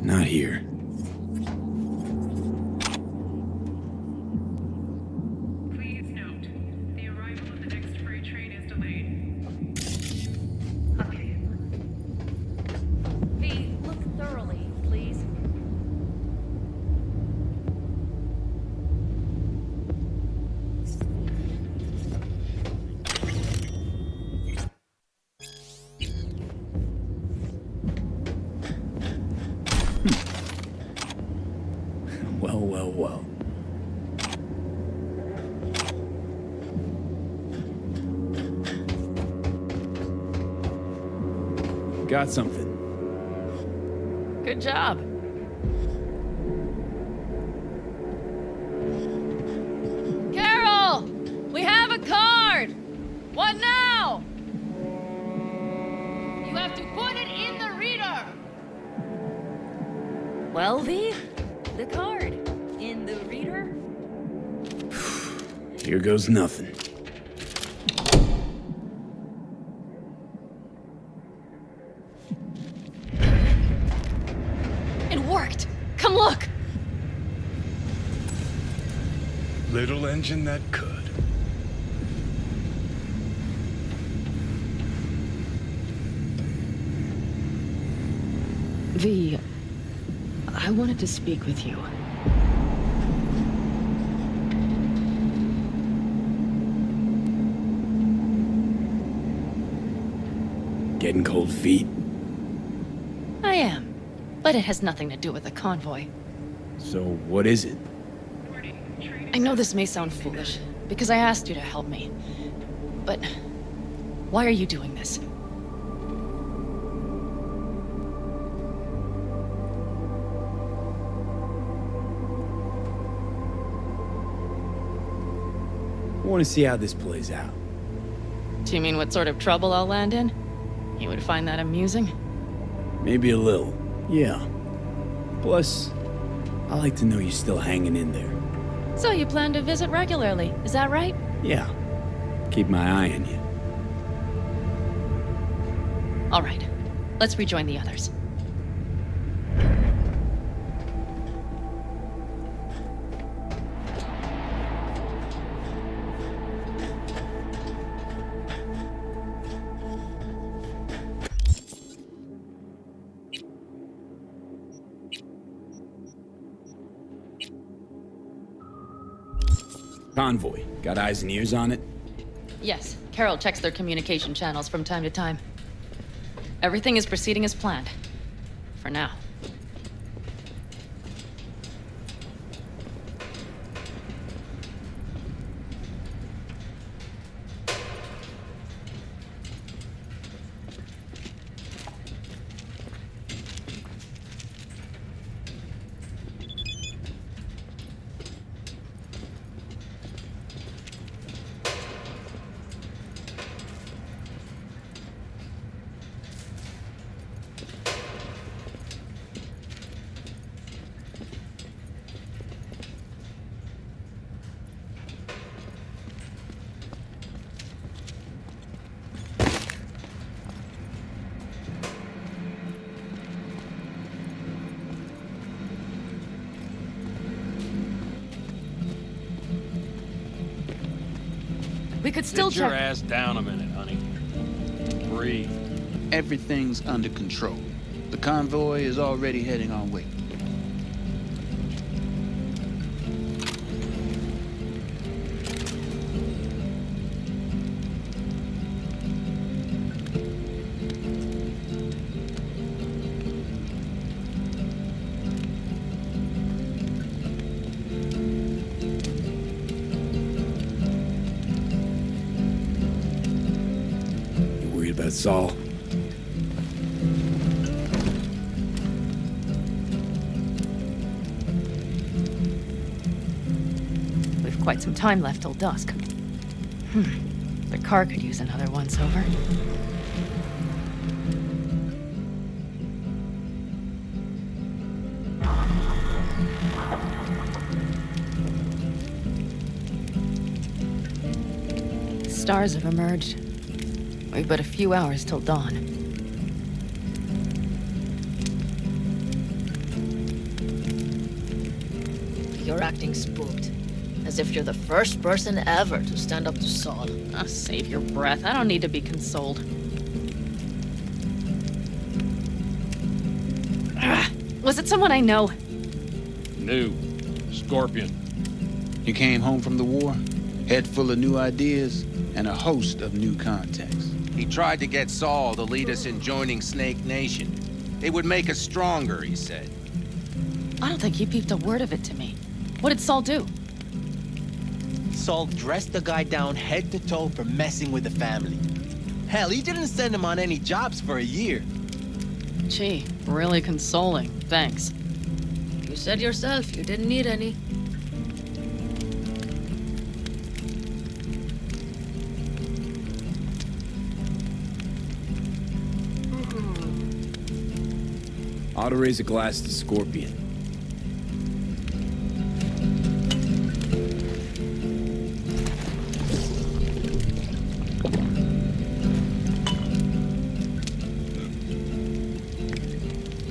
Not here. Please note, the arrival of the next freight train is delayed. Okay. V, look thoroughly, please. Well, well, well. Got something. Good job. Carol! We have a card! What now? You have to put it in the reader! Well, V, the card in the reader? Here goes nothing. It worked! Come look! Little engine that could. V, I wanted to speak with you. Getting cold feet. I am, but it has nothing to do with the convoy. So what is it? I know this may sound foolish, because I asked you to help me. But why are you doing this? I want to see how this plays out. Do you mean what sort of trouble I'll land in? You would find that amusing? Maybe a little, yeah. Plus, I like to know you're still hanging in there. So you plan to visit regularly, is that right? Yeah. Keep my eye on you. All right, let's rejoin the others. Convoy. Got eyes and ears on it? Yes, Carol checks their communication channels from time to time. Everything is proceeding as planned. For now. We could still Sit your check. ass down a minute, honey. Breathe. Everything's under control. The convoy is already heading our way. You worried about Saul? We've quite some time left till dusk. The car could use another once-over. Stars have emerged. We've but a few hours till dawn. You're acting spooked. As if you're the first person ever to stand up to Saul. Oh, save your breath. I don't need to be consoled. Was it someone I know? New. Scorpion. You came home from the war, head full of new ideas, and a host of new contacts. He tried to get Saul to lead us in joining Snake Nation. It would make us stronger, he said. I don't think he peeped a word of it to me. What did Saul do? Saul dressed the guy down head to toe for messing with the family. Hell, he didn't send him on any jobs for a year. Gee, really consoling. Thanks. You said yourself you didn't need any. Ought to raise a glass to Scorpion.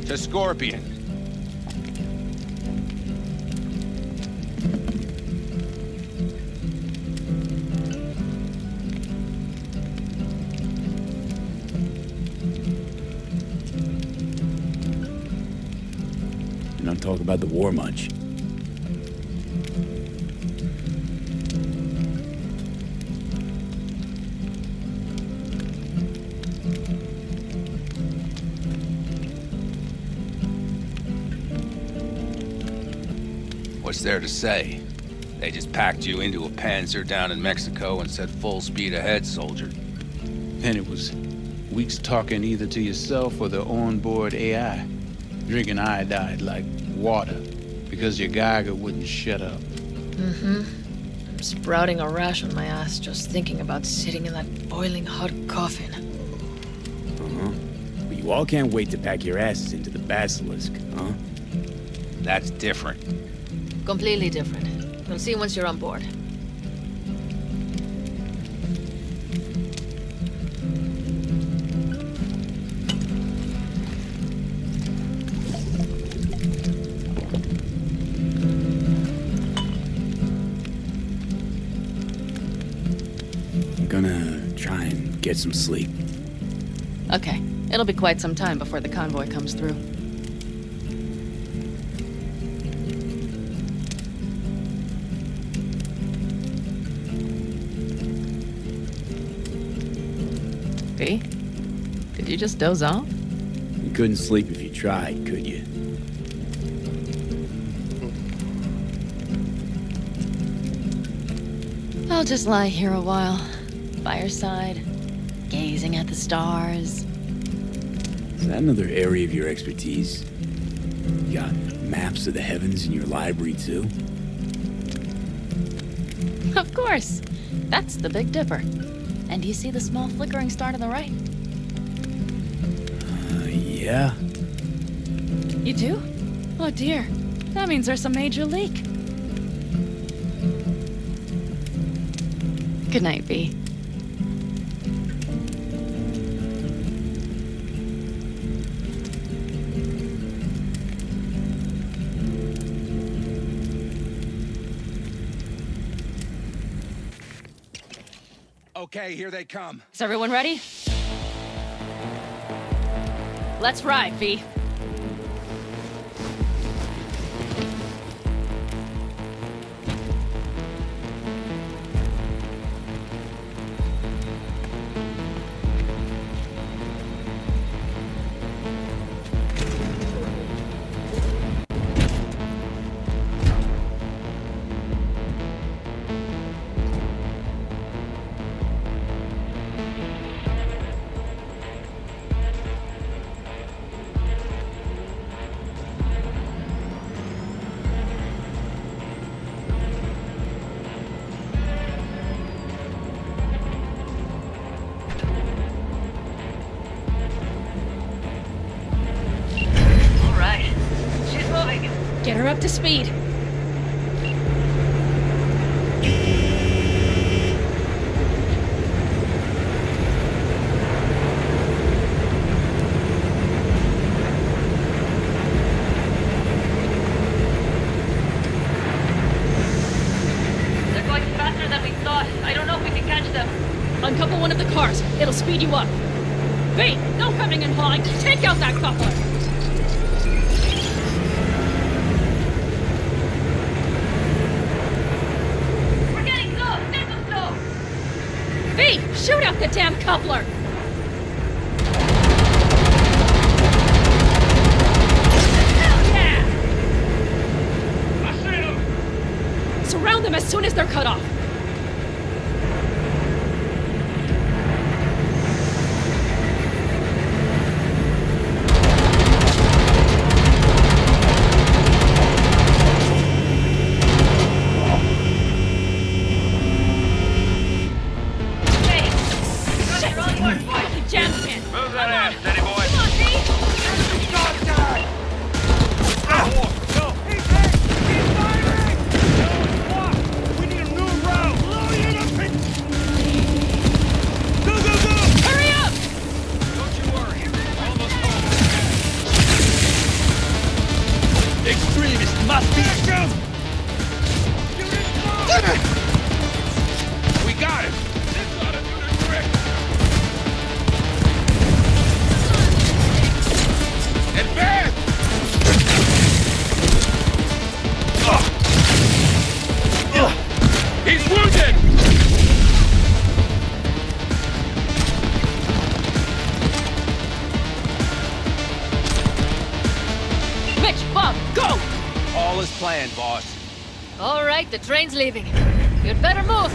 To Scorpion. You don't talk about the war much. What's there to say? They just packed you into a Panzer down in Mexico and said full speed ahead, soldier. Then it was weeks talking either to yourself or the onboard AI, drinking iodide like water because your Geiger wouldn't shut up. Mm-hmm. I'm sprouting a rash on my ass just thinking about sitting in that boiling hot coffin. Uh-huh. But you all can't wait to pack your asses into the basilisk, huh? That's different. Completely different. We'll see once you're on board. I'm gonna try and get some sleep. Okay, it'll be quite some time before the convoy comes through. B? Did you just doze off? You couldn't sleep if you tried, could you? I'll just lie here a while, by your side, gazing at the stars. Is that another area of your expertise? You got maps of the heavens in your library, too? Of course. That's the Big Dipper. And do you see the small flickering star to the right? Yeah. You do? Oh dear. That means there's a major leak. Good night, B. Okay, here they come. Is everyone ready? Let's ride, V. Get her up to speed. They're going faster than we thought. I don't know if we can catch them. Uncouple one of the cars. It'll speed you up. V, no hemming and hawing. Take out that coupler. Shoot out the damn coupler! Hell yeah! I see them! Surround them as soon as they're cut off. We got him! This ought to do the trick! Advance! He's wounded! Mitch, Bob, go! All is planned, boss. All right, the train's leaving. You'd better move.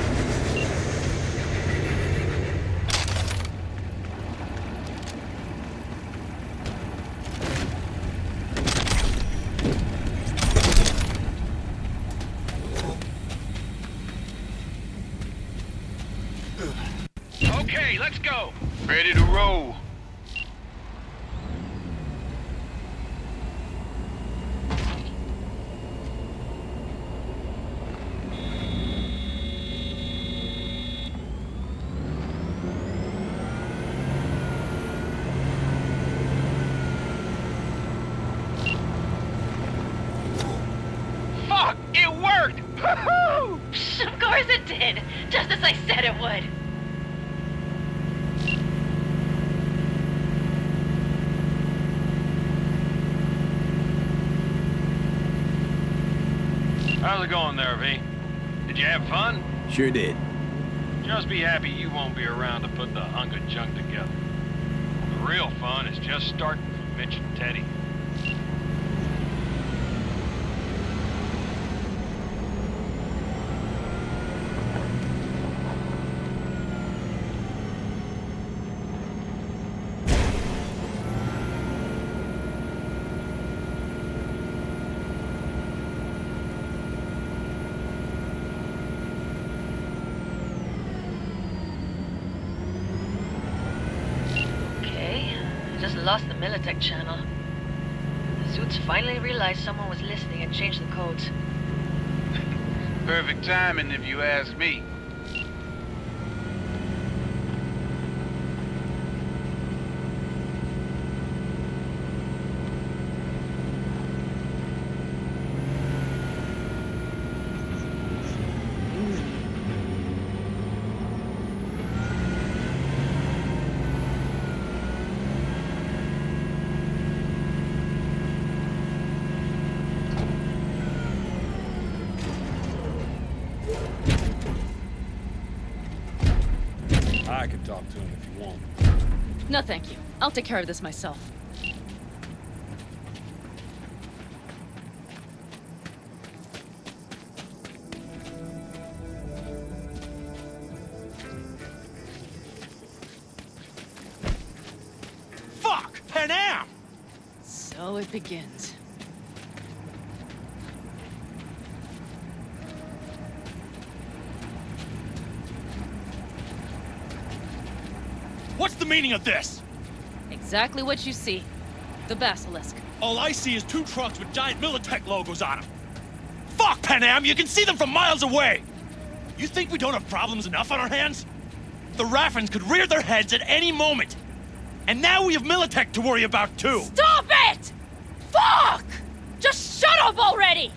Okay, let's go. Ready to roll. Fuck! It worked! Woohoo! Of course it did! Just as I said it would. How's it going there, V? Did you have fun? Sure did. Just be happy you won't be around to put the hunk of junk together. The real fun is just starting for Mitch and Teddy. Just lost the Militech channel. The suits finally realized someone was listening and changed the codes. Perfect timing if you ask me. I can talk to him if you want. No, thank you. I'll take care of this myself. Fuck! Panam! So it begins. What's the meaning of this? Exactly what you see. The Basilisk. All I see is 2 trucks with giant Militech logos on them. Fuck, Panam! You can see them from miles away! You think we don't have problems enough on our hands? The Raffens could rear their heads at any moment. And now we have Militech to worry about, too! Stop it! Fuck! Just shut up already!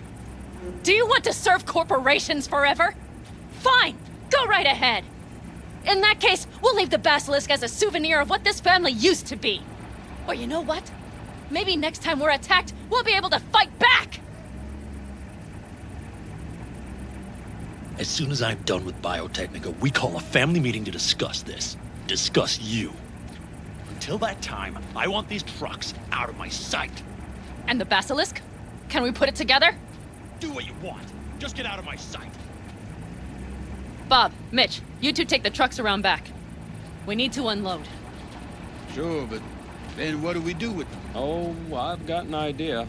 Do you want to serve corporations forever? Fine, go right ahead. In that case, we'll leave the Basilisk as a souvenir of what this family used to be. Or you know what? Maybe next time we're attacked, we'll be able to fight back! As soon as I'm done with Biotechnica, we call a family meeting to discuss this. Discuss you. Until that time, I want these trucks out of my sight. And the Basilisk? Can we put it together? Do what you want. Just get out of my sight. Bob, Mitch, you two take the trucks around back. We need to unload. Sure, but then what do we do with them? Oh, I've got an idea.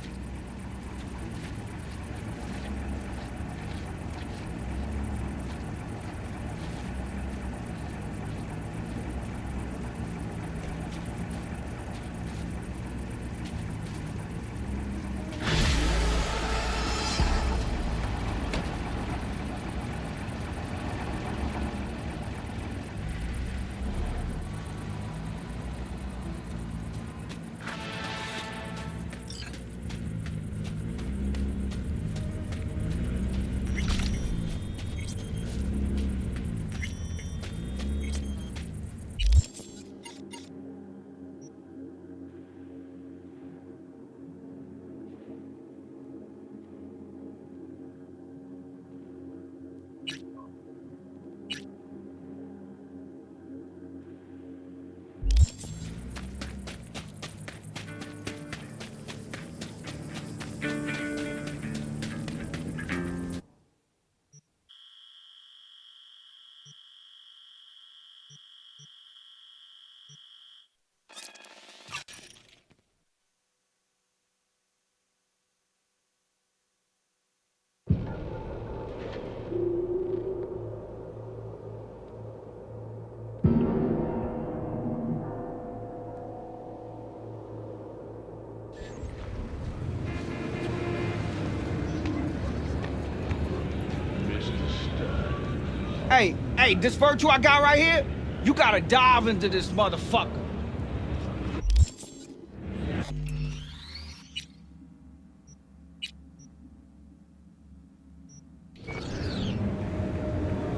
Hey, this virtue I got right here, you gotta dive into this motherfucker.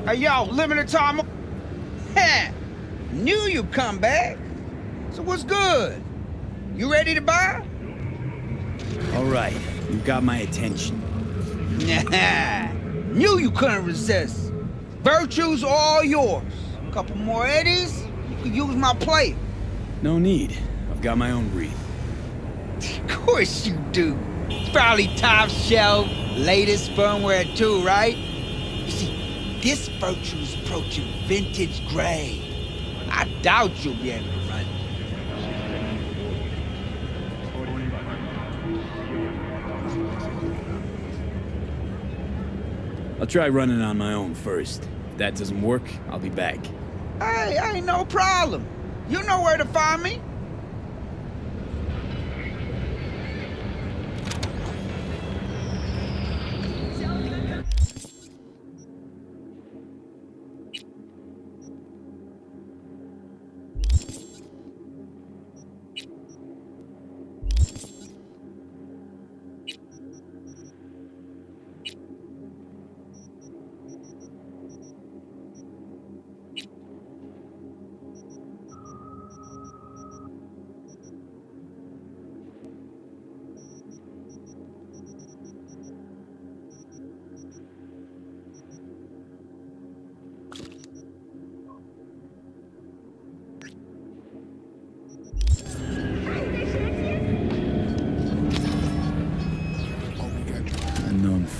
Hey, yo, limited time. Heh, knew you'd come back. So what's good? You ready to buy? All right, you've got my attention. Nah, knew you couldn't resist. Virtue's all yours. A couple more eddies, you could use my plate. No need. I've got my own wreath. Of course you do. It's probably top shelf, latest firmware too, right? You see, this Virtue's approaching vintage grade. I doubt you'll be able to run it. I'll try running on my own first. If that doesn't work, I'll be back. Hey, ain't no problem. You know where to find me.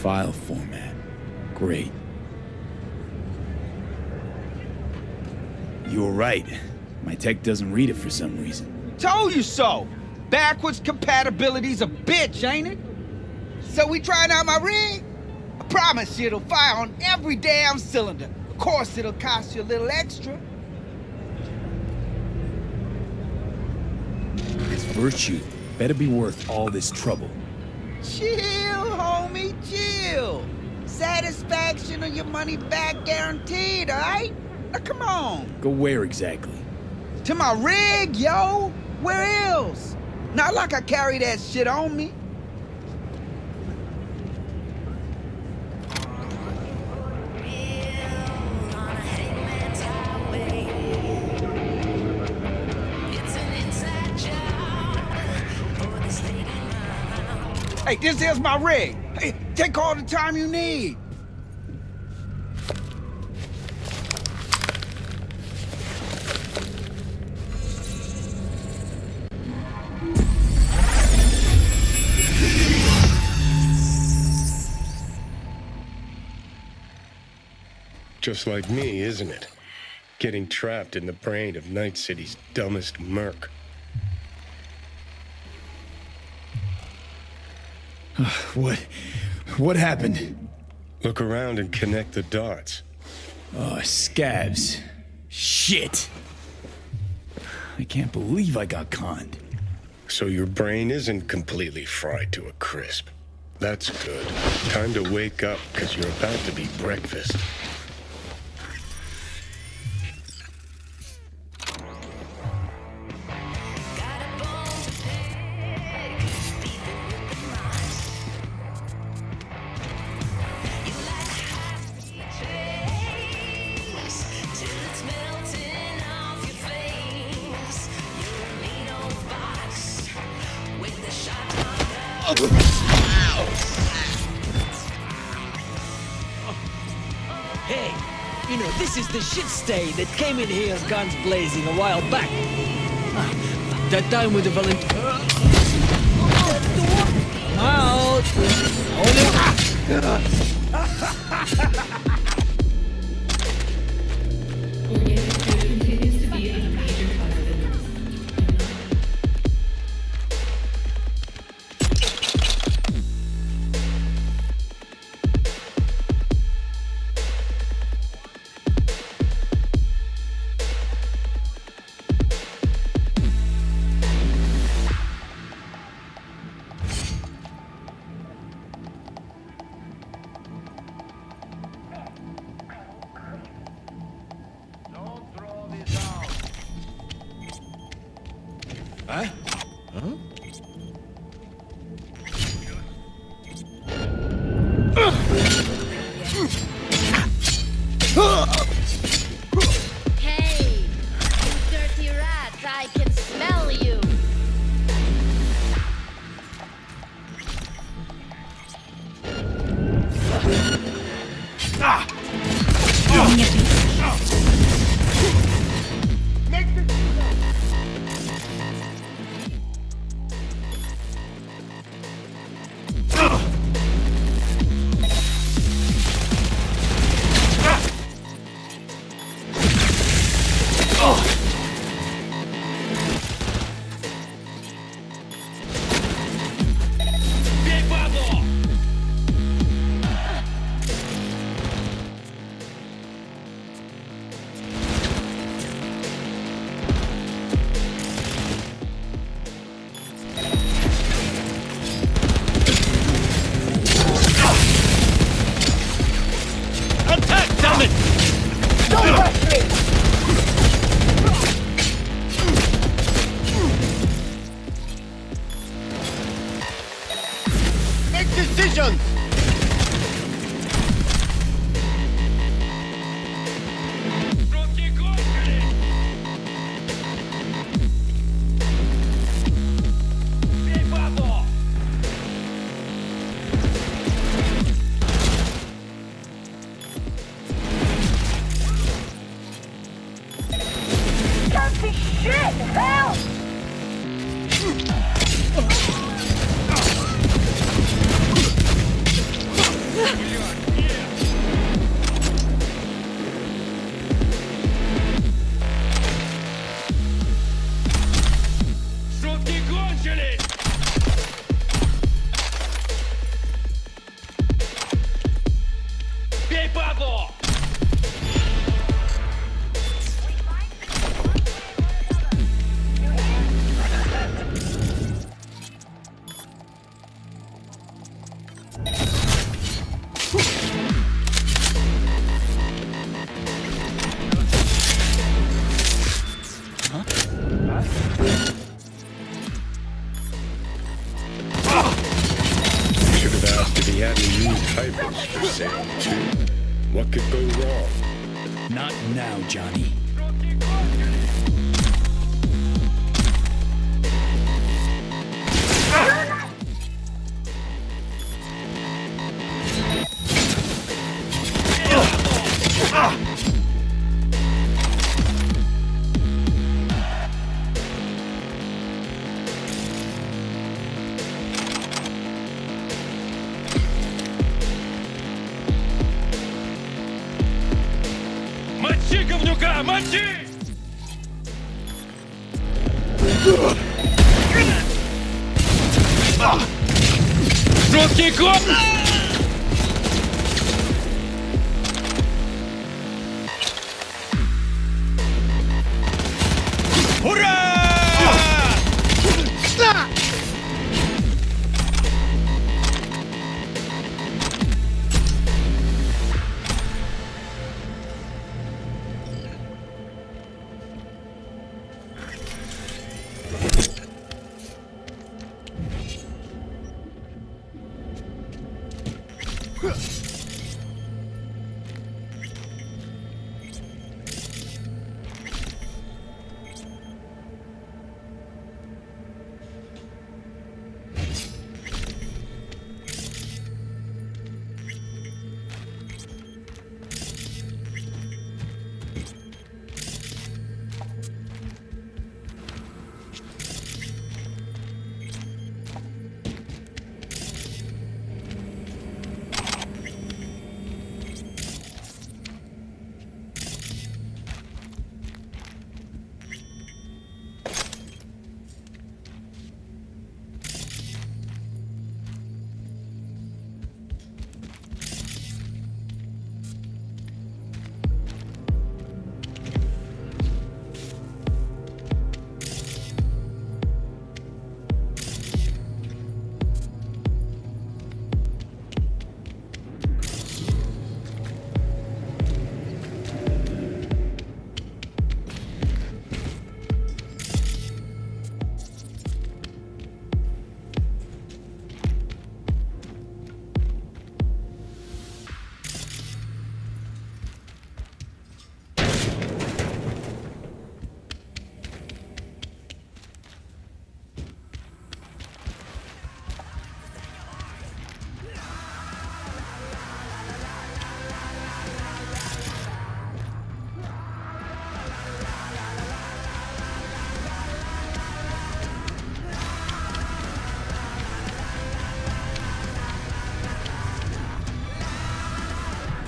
file format. Great. You're right. My tech doesn't read it for some reason. Told you so! Backwards compatibility's a bitch, ain't it? So we trying out my rig? I promise you it'll fire on every damn cylinder. Of course it'll cost you a little extra. This virtue better be worth all this trouble. Chill, homie, chill. Satisfaction or your money back guaranteed, alright? Now come on. Go where exactly? To my rig, yo! Where else? Not like I carry that shit on me. Hey, this is my rig. Hey, take all the time you need. Just like me, isn't it? Getting trapped in the brain of Night City's dumbest merc. What happened? Look around and connect the dots. Oh, scabs. Shit! I can't believe I got conned. So your brain isn't completely fried to a crisp. That's good. Time to wake up, because you're about to be breakfast. Hey, you know, this is the shit stain that came in here guns blazing a while back. That time with the Huh? Huh? Hey, you dirty rat, I can smell you. Should have asked if he had any used hybrids for sale, too. What could go wrong? Not now, Johnny. Мочи, говнюка, мочи! Жуткий коп! Ура!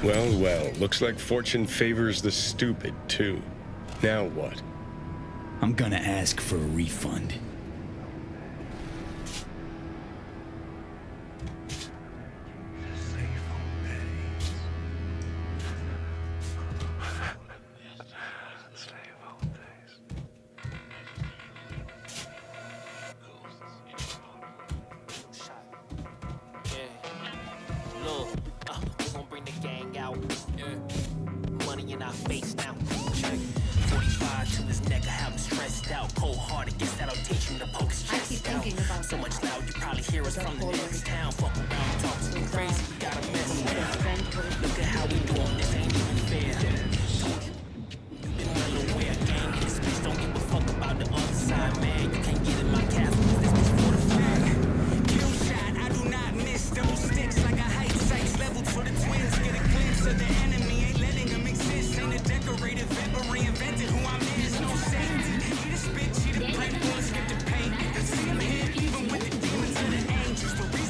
Well, well, looks like fortune favors the stupid, too. Now what? I'm gonna ask for a refund. Even with the demons and the angels,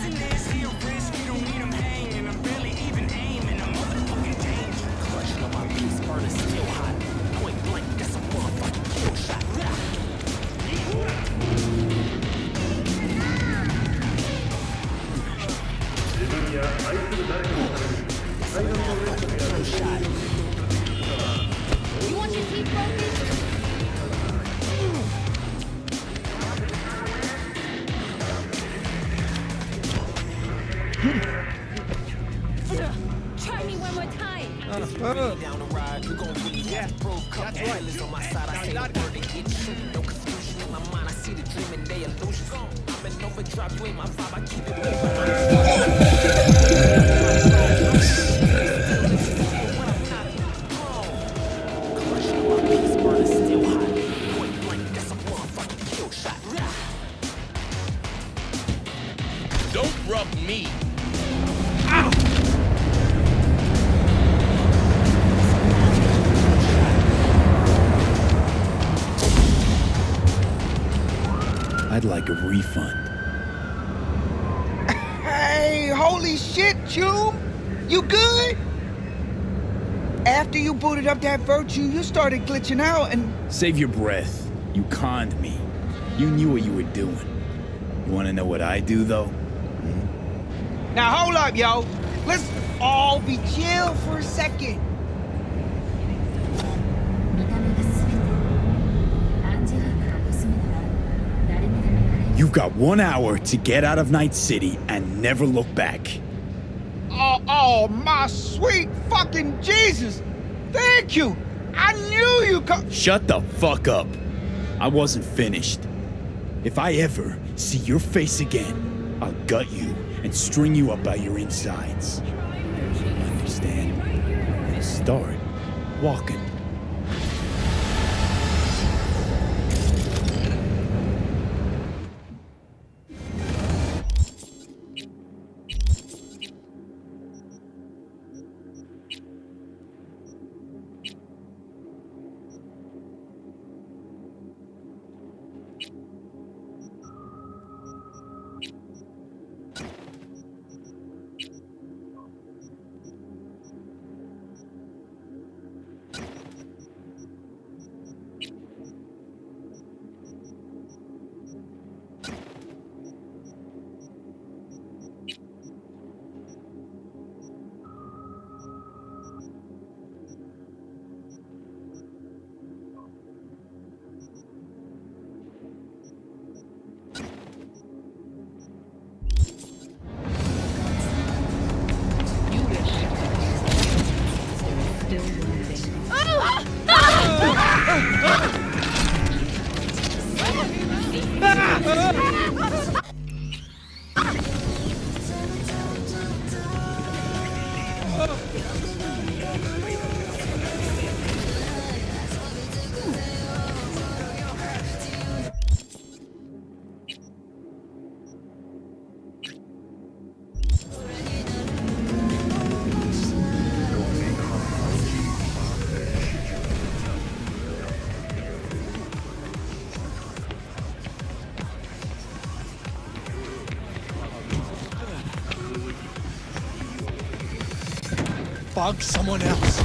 Yeah, that's right. Don't rub me. I'd like a refund. Hey, holy shit, Chum! You good? After you booted up that virtue, you started glitching out and... Save your breath. You conned me. You knew what you were doing. You want to know what I do, though? Now hold up, yo. Let's all be chill for a second. You've got 1 hour to get out of Night City and never look back. Oh, my sweet fucking Jesus! Thank you! I knew you could... Shut the fuck up. I wasn't finished. If I ever see your face again, I'll gut you and string you up by your insides. Understand? And start walking. Bug someone else.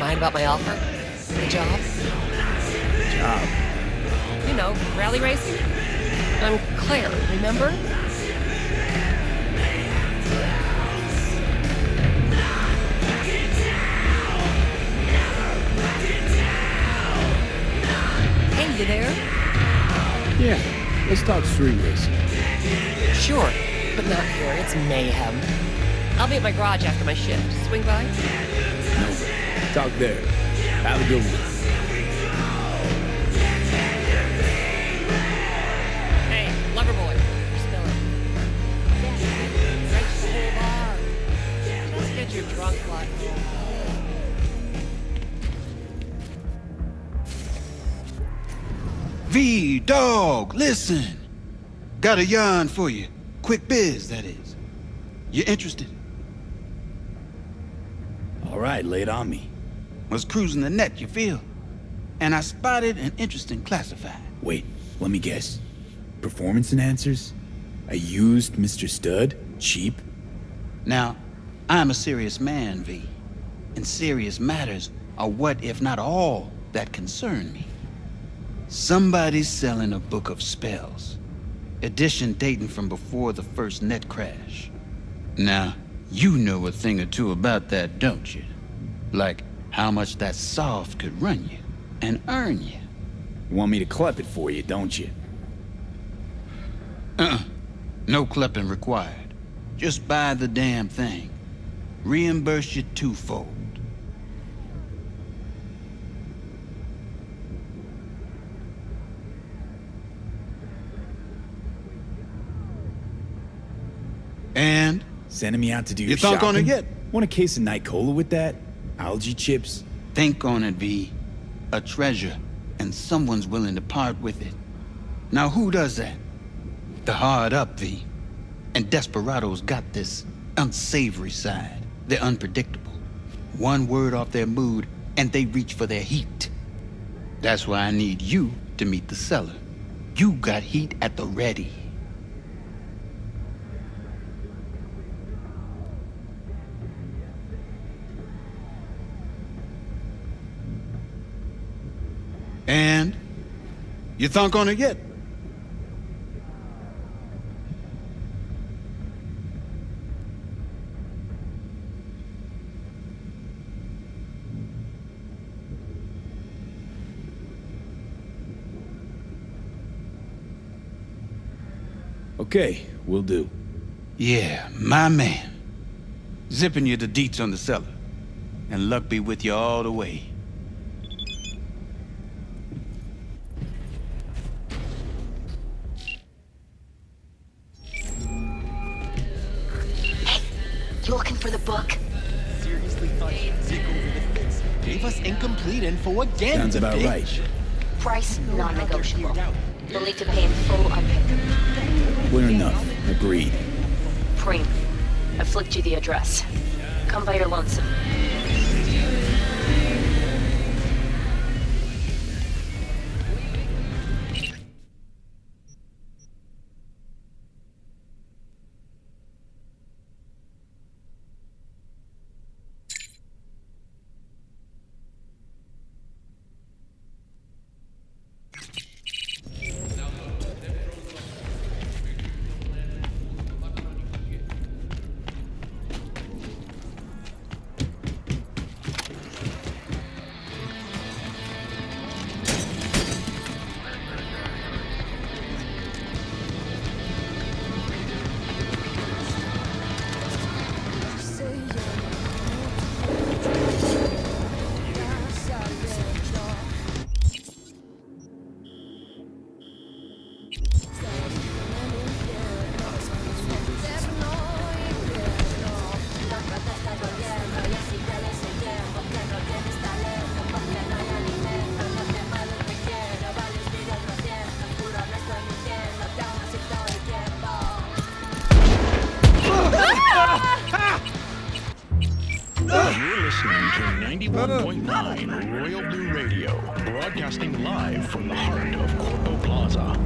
mind about my offer? The job? Job? You know, rally racing? I'm Claire, remember? Hey, you there? Yeah, let's talk street racing. Sure, but not here. It's mayhem. I'll be at my garage after my shift. Swing by? No, talk there. Have a good one. Hey, lover boy. Spill it. Drench the whole bar. Let's get your drunk luck. V, dog, listen. Got a yarn for you. Quick biz, that is. You interested? All right, lay it on me. Was cruising the net, you feel? And I spotted an interesting classified. Wait, let me guess. Performance enhancers? A used Mr. Stud? Cheap? Now, I'm a serious man, V. And serious matters are what, if not all, that concern me. Somebody's selling a book of spells. Edition dating from before the first net crash. Now, you know a thing or two about that, don't you? Like how much that soft could run you and earn you. You want me to clep it for you, don't you? No clepping required. Just buy the damn thing. Reimburse you twofold. And? Sending me out to do your You thunk on it shopping? yet? Want a case of Night Cola with that? Algae chips? Think on it, V. A treasure, and someone's willing to part with it. Now who does that? The hard up, V. And desperados got this unsavory side. They're unpredictable. One word off their mood, and they reach for their heat. That's why I need you to meet the seller. You got heat at the ready. And? You thunk on it yet? Okay, will do. Yeah, my man. Zipping you the deets on the seller. And luck be with you all the way. You looking for the book? Seriously thought she'd take over the fence. Gave us incomplete info again. Sounds about bitch. right. Price non-negotiable. You'll need to pay in full on paper. Clear enough. Agreed. Preem, I flicked you the address. Come by your lonesome. You're listening to 91.9 Royal Blue Radio, broadcasting live from the heart of Corpo Plaza.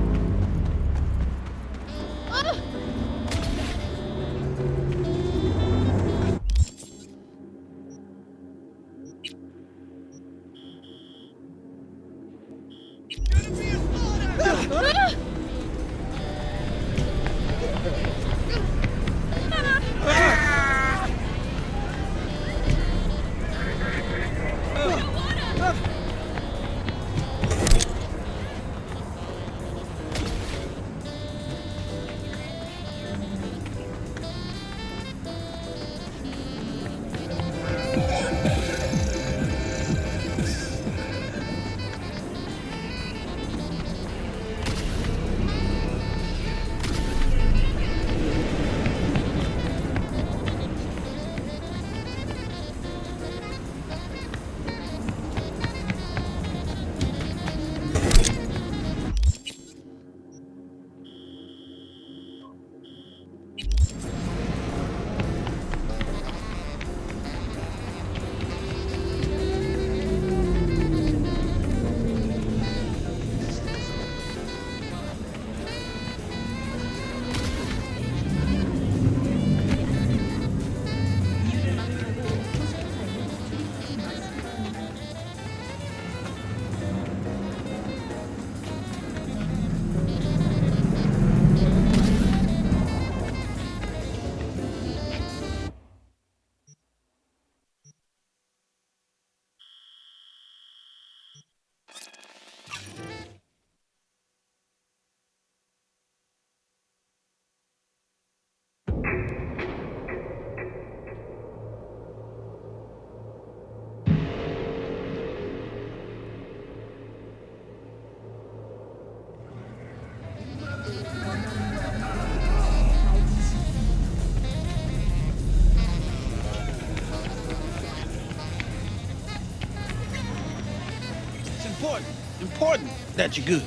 Important that you're good.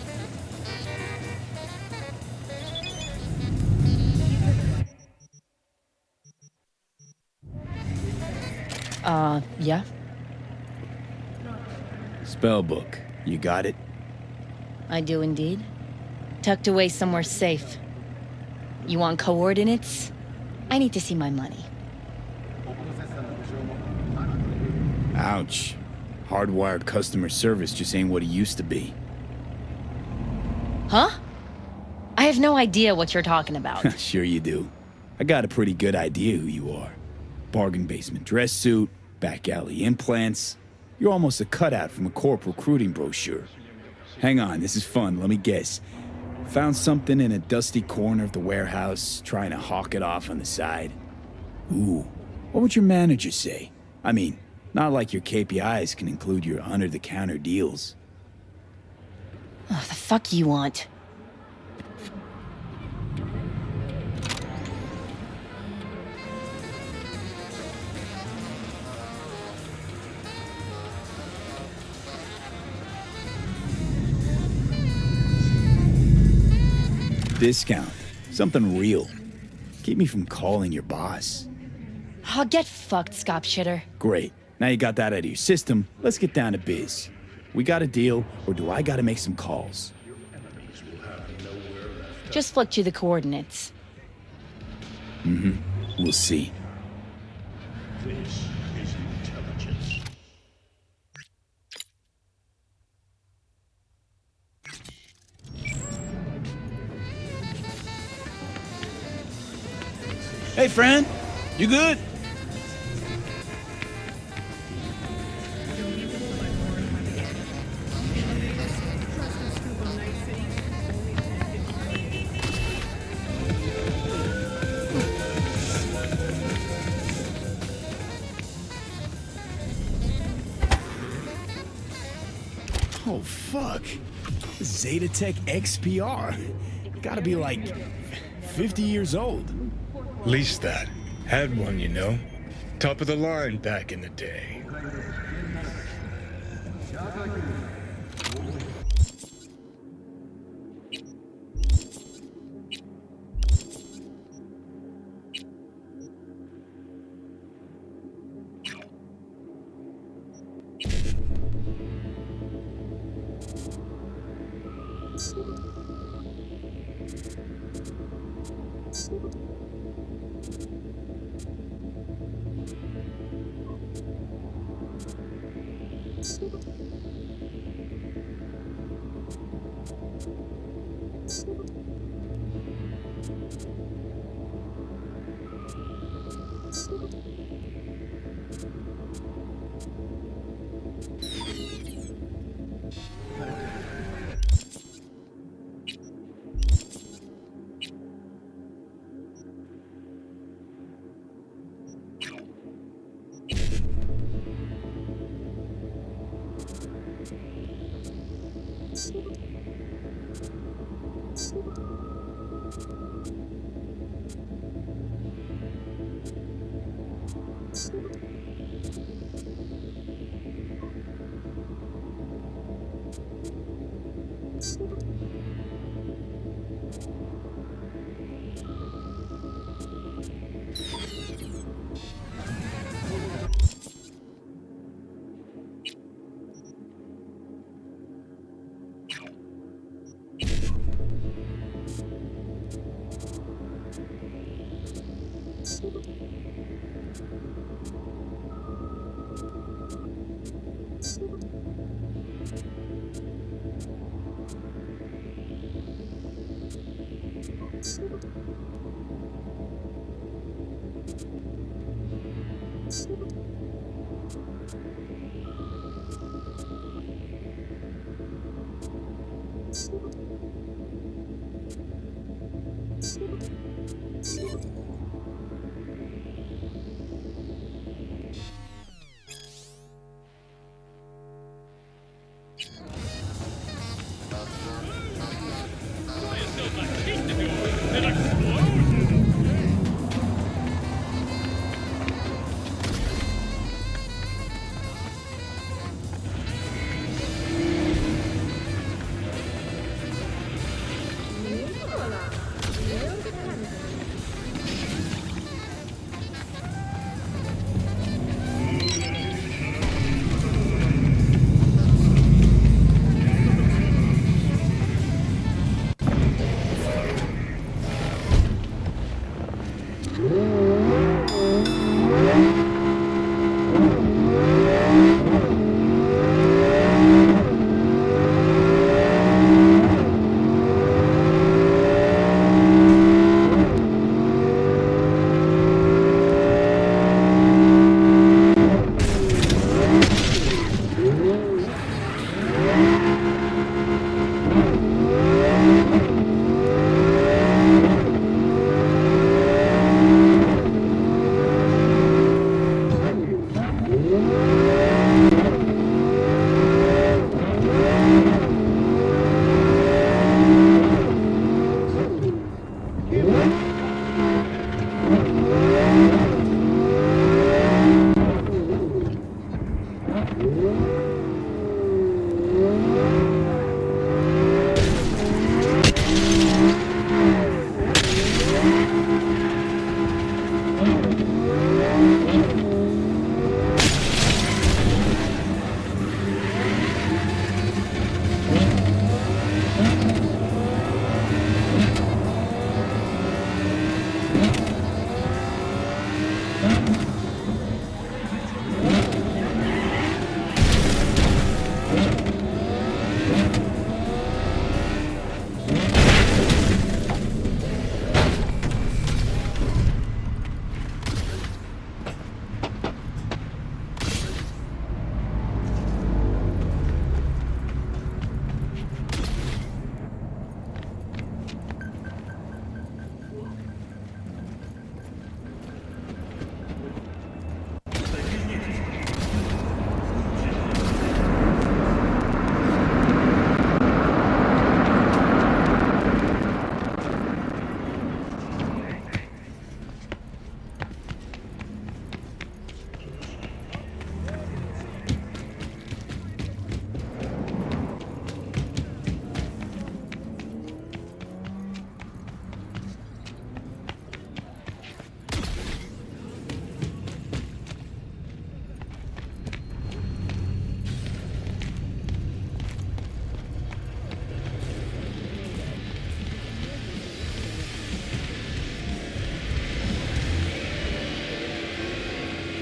Yeah? Spellbook. You got it? I do indeed. Tucked away somewhere safe. You want coordinates? I need to see my money. Ouch. Hardwired customer service just ain't what it used to be. Huh? I have no idea what you're talking about. Sure you do. I got a pretty good idea who you are. Bargain basement dress suit, back alley implants. You're almost a cutout from a corp recruiting brochure. Hang on, this is fun, let me guess. Found something in a dusty corner of the warehouse, trying to hawk it off on the side. Ooh, what would your manager say? I mean, not like your KPIs can include your under-the-counter deals. Oh, the fuck you want? Discount. Something real. Keep me from calling your boss. Oh, get fucked, scop shitter. Great. Now you got that out of your system, let's get down to biz. We got a deal, or do I gotta make some calls? Just flicked you the coordinates. We'll see. Hey, friend. You good? Oh, fuck. Zetatech XPR. Gotta be like 50 years old. Lease that. Had one, you know. Top of the line back in the day.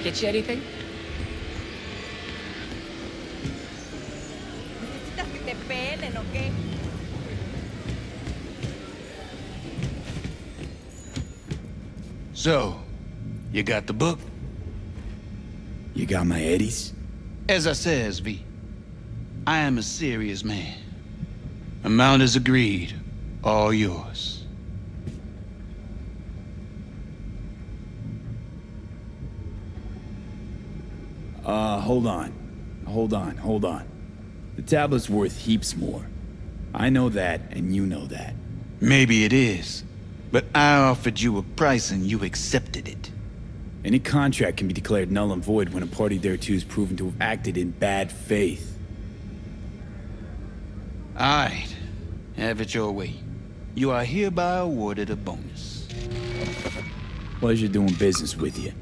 Get you anything? Necesitas que te pelen, ¿o qué? So, you got the book? You got my eddies? As I says, V, I am a serious man. Amount is agreed. All yours. Hold on. The tablet's worth heaps more. I know that, and you know that. Maybe it is, but I offered you a price and you accepted it. Any contract can be declared null and void when a party thereto is proven to have acted in bad faith. All right, have it your way. You are hereby awarded a bonus. Pleasure doing business with you.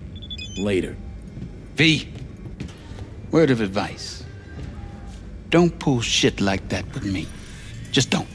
Later. V, word of advice. Don't pull shit like that with me. Just don't.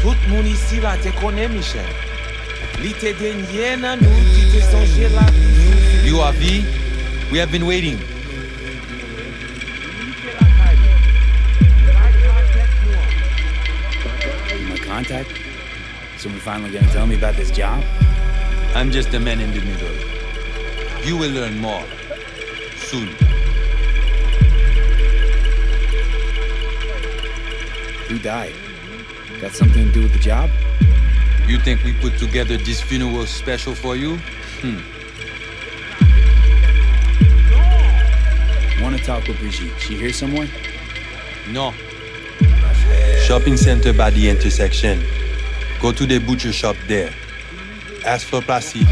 Tout moun ici la te connaît, Michel. Li te denye nan nou ki te sonje la vie. You are V? We have been waiting. My contact? Someone finally gonna tell me about this job? I'm just the man in the middle. You will learn more. Soon. Who died? Got something to do with the job? You think we put together this funeral special for you? Want to talk with Brigitte. She here somewhere? No. Shopping center by the intersection. Go to the butcher shop there. Ask for Placide.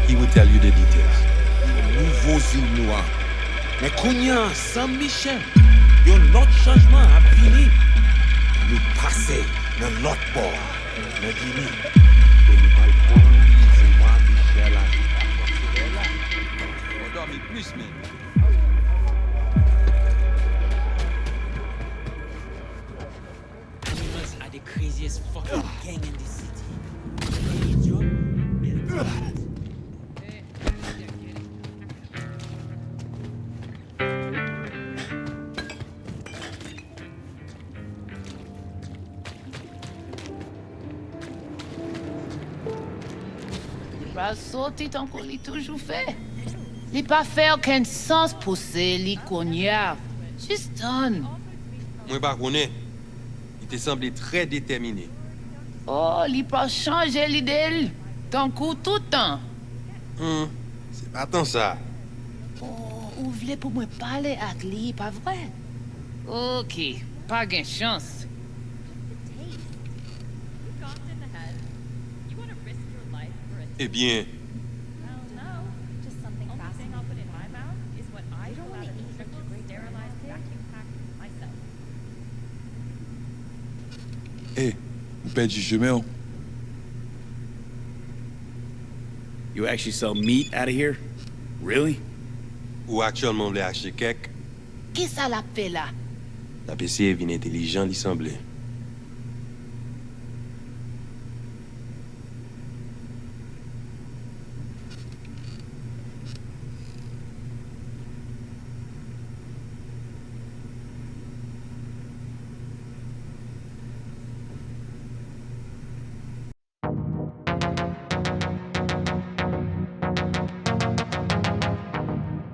He will tell you the details. Nouveau zil noir. Mais Kounia, Saint-Michel, yon lot changement a fini. Nous passer dans l'autre bord, dans Guinée. Et nous allons voir Michel à On dormit plus, mais... Humans are the craziest fucking gang in the city. Il va sortir tant qu'on l'a toujours fait. Il pas fait aucun sens pour les cognac. Juste done. Moi, pas connais. Il te semblait très déterminé. Oh, il pas changer l'idée. Tant coup tout le temps. C'est pas tant ça. Oh, vous voulez pour moi parler avec lui, pas vrai? Ok, pas de chance. Eh bien, vous perdez du chemin. You actually sell meat out of here? Really? ou actuellement voulait acheter quelque, Qui ça l'a fait là? la PC est bien intelligent, il semblait.